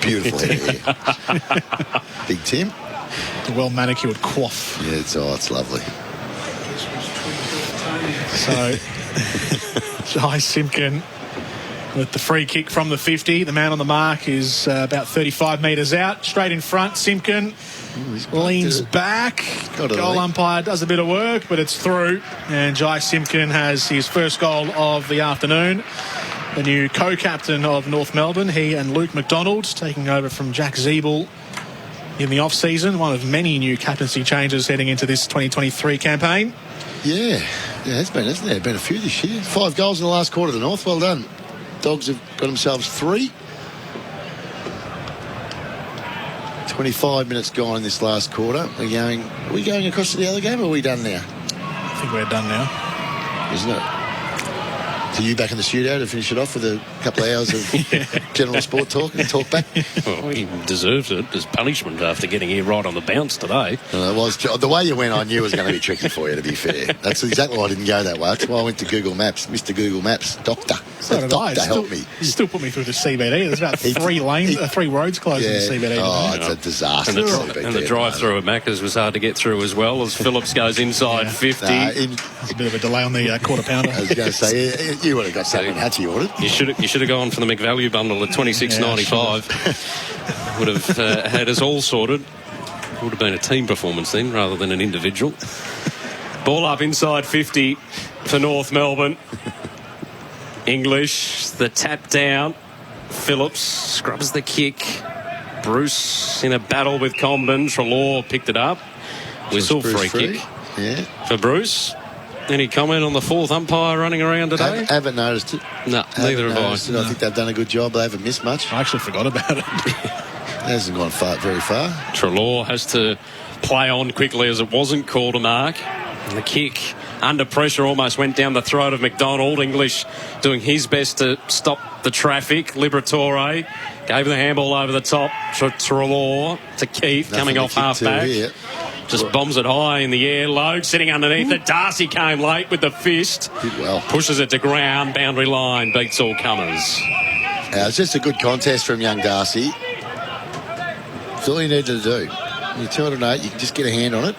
Beautiful hair. Big Tim. A well-manicured coif. Yeah, it's lovely. So, Jai Simpkin with the free kick from the 50. The man on the mark is about 35 metres out. Straight in front, Simpkin leans back. Goal umpire does a bit of work, but it's through. And Jai Simpkin has his first goal of the afternoon. The new co-captain of North Melbourne, he and Luke McDonald, taking over from Jack Zeeble in the off-season. One of many new captaincy changes heading into this 2023 campaign. Yeah, it's been, hasn't there? Been a few this year. 5 goals in the last quarter of the North. Well done. Dogs have got themselves 3. 25 minutes gone in this last quarter. Are we going across to the other game, or are we done now? I think we're done now. Isn't it? So you back in the studio to finish it off with a couple of hours of general sport talk and talk back? Well, he deserves it as punishment after getting here right on the bounce today. The way you went, I knew it was going to be tricky for you, to be fair. That's exactly why I didn't go that way. That's why I went to Google Maps. Mr. Google Maps, doctor. Doctor, help me. You still put me through the CBD. There's about 3 roads closed in the CBD. Oh, it's a disaster. And the drive-through at Macca's was hard to get through as well, as Phillips goes inside 50. There's a bit of a delay on the quarter pounder. I was going to say, you would have got something had you ordered. You should have gone for the McValue bundle at $26.95. Would have had us all sorted. Would have been a team performance then rather than an individual. Ball up inside 50 for North Melbourne. English, the tap down. Phillips scrubs the kick. Bruce in a battle with Comben. Trelaw picked it up. Whistle, free kick for Bruce. Any comment on the 4th umpire running around today? Haven't noticed it. No, neither have I. I think they've done a good job. They haven't missed much. I actually forgot about it. It hasn't gone very far. Trelaw has to play on quickly as it wasn't called a mark. And the kick under pressure almost went down the throat of McDonald. English doing his best to stop the traffic. Liberatore gave the handball over the top to Trelaw, to Keith, coming off half-back. Just bombs it high in the air. Logue sitting underneath it. Darcy came late with the fist. Did well. Pushes it to ground. Boundary line. Beats all comers. It's just a good contest from young Darcy. That's all you need to do. You're 208. You can just get a hand on it.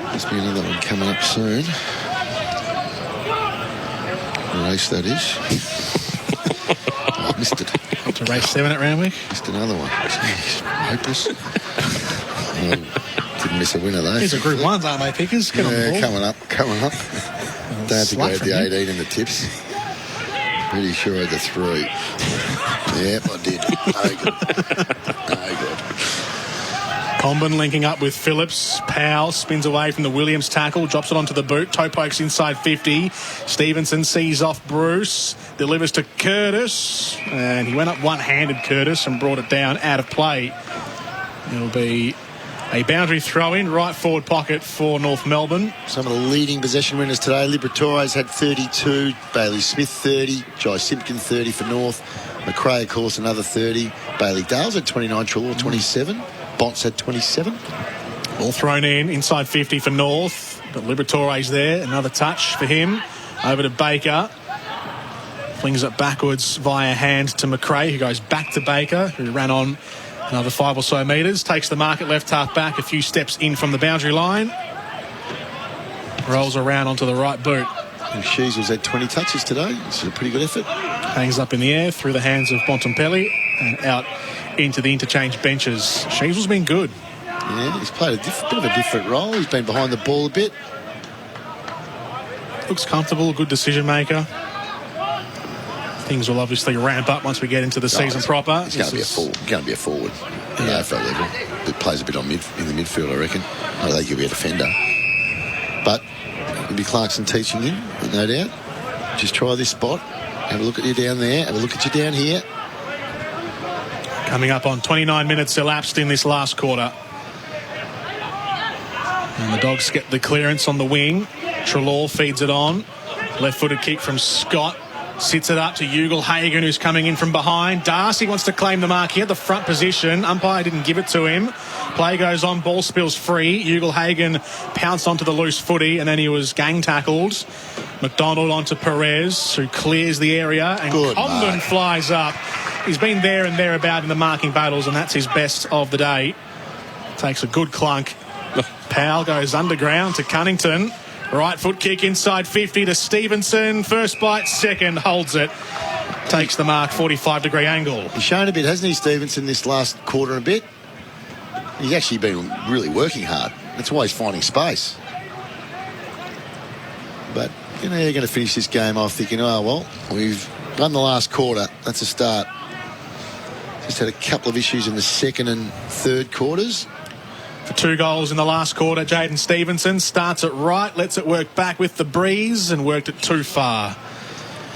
Must be another one coming up soon. race, that is. I missed it. To race 7 at Randwick. Missed another one. Jeez, hopeless. Didn't miss a winner, though. These are Group 1s, aren't they, Pickers? Get on the ball. Coming up. Don't have to go with the 18 in the tips. Pretty sure I had the 3. Yep, I did. No good. Comben linking up with Phillips. Powell spins away from the Williams tackle, drops it onto the boot. Toe pokes inside 50. Stevenson sees off Bruce, delivers to Curtis, and he went up one-handed, Curtis, and brought it down out of play. It'll be a boundary throw-in, right forward pocket for North Melbourne. Some of the leading possession winners today. Liberatores had 32, Bailey Smith 30, Jai Simpkin 30 for North, McRae, of course, another 30. Bailey Dales had 29, Trelaw 27. Bonts had 27. All thrown in, inside 50 for North. Got Liberatores there, another touch for him. Over to Baker. Flings it backwards via hand to McRae, who goes back to Baker, who ran on another 5 or so metres. Takes the mark at left half back, a few steps in from the boundary line. Rolls around onto the right boot. And Sheasels had 20 touches today. This is a pretty good effort. Hangs up in the air through the hands of Bontempelli and out into the interchange benches. Sheasel's been good. Yeah, he's played a bit of a different role. He's been behind the ball a bit. Looks comfortable, good decision maker. Things will obviously ramp up once we get into the season proper. He's going to be a forward. At the AFL level. That plays a bit in the midfield, I reckon. I don't think he'll be a defender. But it'll be Clarkson teaching him, no doubt. Just try this spot. Have a look at you down there. Have a look at you down here. Coming up on 29 minutes elapsed in this last quarter. And the Dogs get the clearance on the wing. Trelaw feeds it on. Left-footed kick from Scott. Sits it up to Ugle-Hagan, who's coming in from behind. Darcy wants to claim the mark here, the front position. Umpire didn't give it to him. Play goes on, ball spills free. Ugle-Hagan pounced onto the loose footy, and then he was gang tackled. McDonald onto Perez, who clears the area, and Comben flies up. He's been there and thereabout in the marking battles, and that's his best of the day. Takes a good clunk. Powell goes underground to Cunnington. Right foot kick inside 50 to Stevenson. First bite, second, holds it. Takes the mark, 45-degree angle. He's shown a bit, hasn't he, Stevenson, this last quarter and a bit? He's actually been really working hard. That's why he's finding space. But, you know, you're going to finish this game off thinking, oh, well, we've done the last quarter. That's a start. Just had a couple of issues in the second and third quarters. For 2 goals in the last quarter, Jaden Stevenson starts it right, lets it work back with the breeze and worked it too far.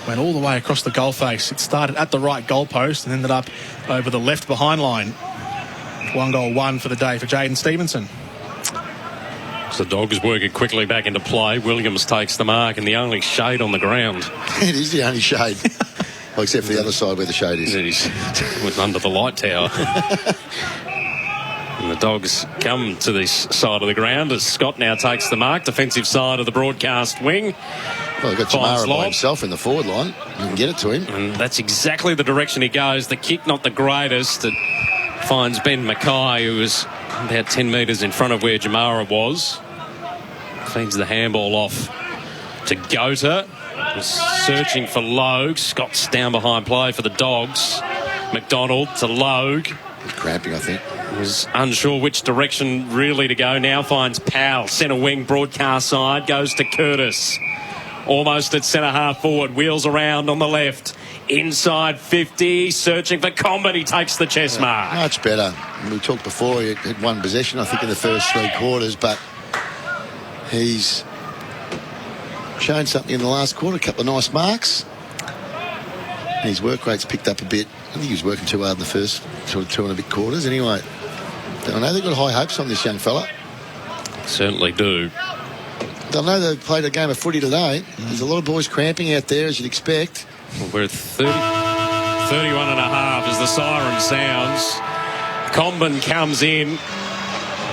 Went all the way across the goal face. It started at the right goalpost and ended up over the left behind line. 1 goal, 1 for the day for Jaden Stevenson. So the Dogs working quickly back into play. Williams takes the mark and the only shade on the ground. It is the only shade. Well, except for the other side where the shade is. It is. With under the light tower. And the Dogs come to this side of the ground as Scott now takes the mark. Defensive side of the broadcast wing. Well, they've got Tamara by himself in the forward line. You can get it to him. And that's exactly the direction he goes. The kick not the greatest. It finds Ben Mackay, who was about 10 metres in front of where Jamara was. Feeds the handball off to Gota. Searching for Logue. Scott's down behind play for the Dogs. McDonald to Logue. He's cramping, I think. Was unsure which direction really to go. Now finds Powell, centre wing, broadcast side. Goes to Curtis. Almost at centre half forward. Wheels around on the left. Inside 50. Searching for Comben. He takes the chest mark. Much better. We talked before, he had 1 possession, I think, in the first 3 quarters, but he's shown something in the last quarter. A couple of nice marks. And his work rate's picked up a bit. I think he was working too hard in the first sort of 2 and a bit quarters. Anyway, I know they've got high hopes on this young fella. Certainly do. I know they've played a game of footy today. There's a lot of boys cramping out there, as you'd expect. Well, we're at 31 and a half as the siren sounds. Comben comes in.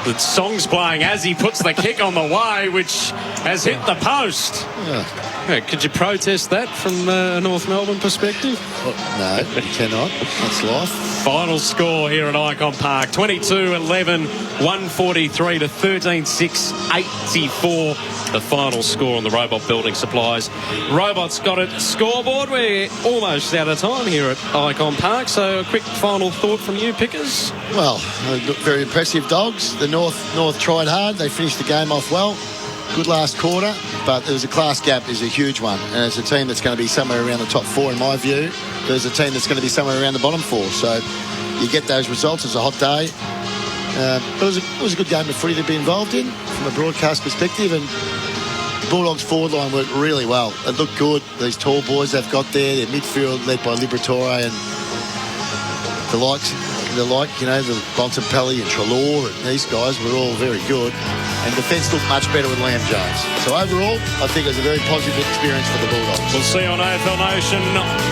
The song's playing as he puts the kick on the way, which has hit the post. Yeah. Yeah, could you protest that from a North Melbourne perspective? No, you cannot. That's life. Final score here at Icon Park, 22-11, 143 to 13-6, 84. The final score on the Robot Building Supplies. Robots got it scoreboard. We're almost out of time here at Icon Park, so a quick final thought from you, Pickers. Well, very impressive dogs. The North tried hard. They finished the game off well. Good last quarter, but there was a class gap is a huge one, and it's a team that's going to be somewhere around the top 4 in my view. There's a team that's going to be somewhere around the bottom 4, so you get those results. It's a hot day. It was a good game of footy to be involved in from a broadcast perspective, and the Bulldogs forward line worked really well. It looked good. These tall boys they've got there, their midfield led by Liberatore and the likes, the Bontempelli and Treloar, and these guys were all very good. And defence looked much better with Liam Jones. So overall, I think it was a very positive experience for the Bulldogs. We'll see you on AFL Nation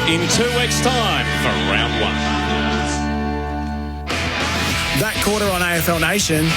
in 2 weeks' time for round 1. That quarter on AFL Nation.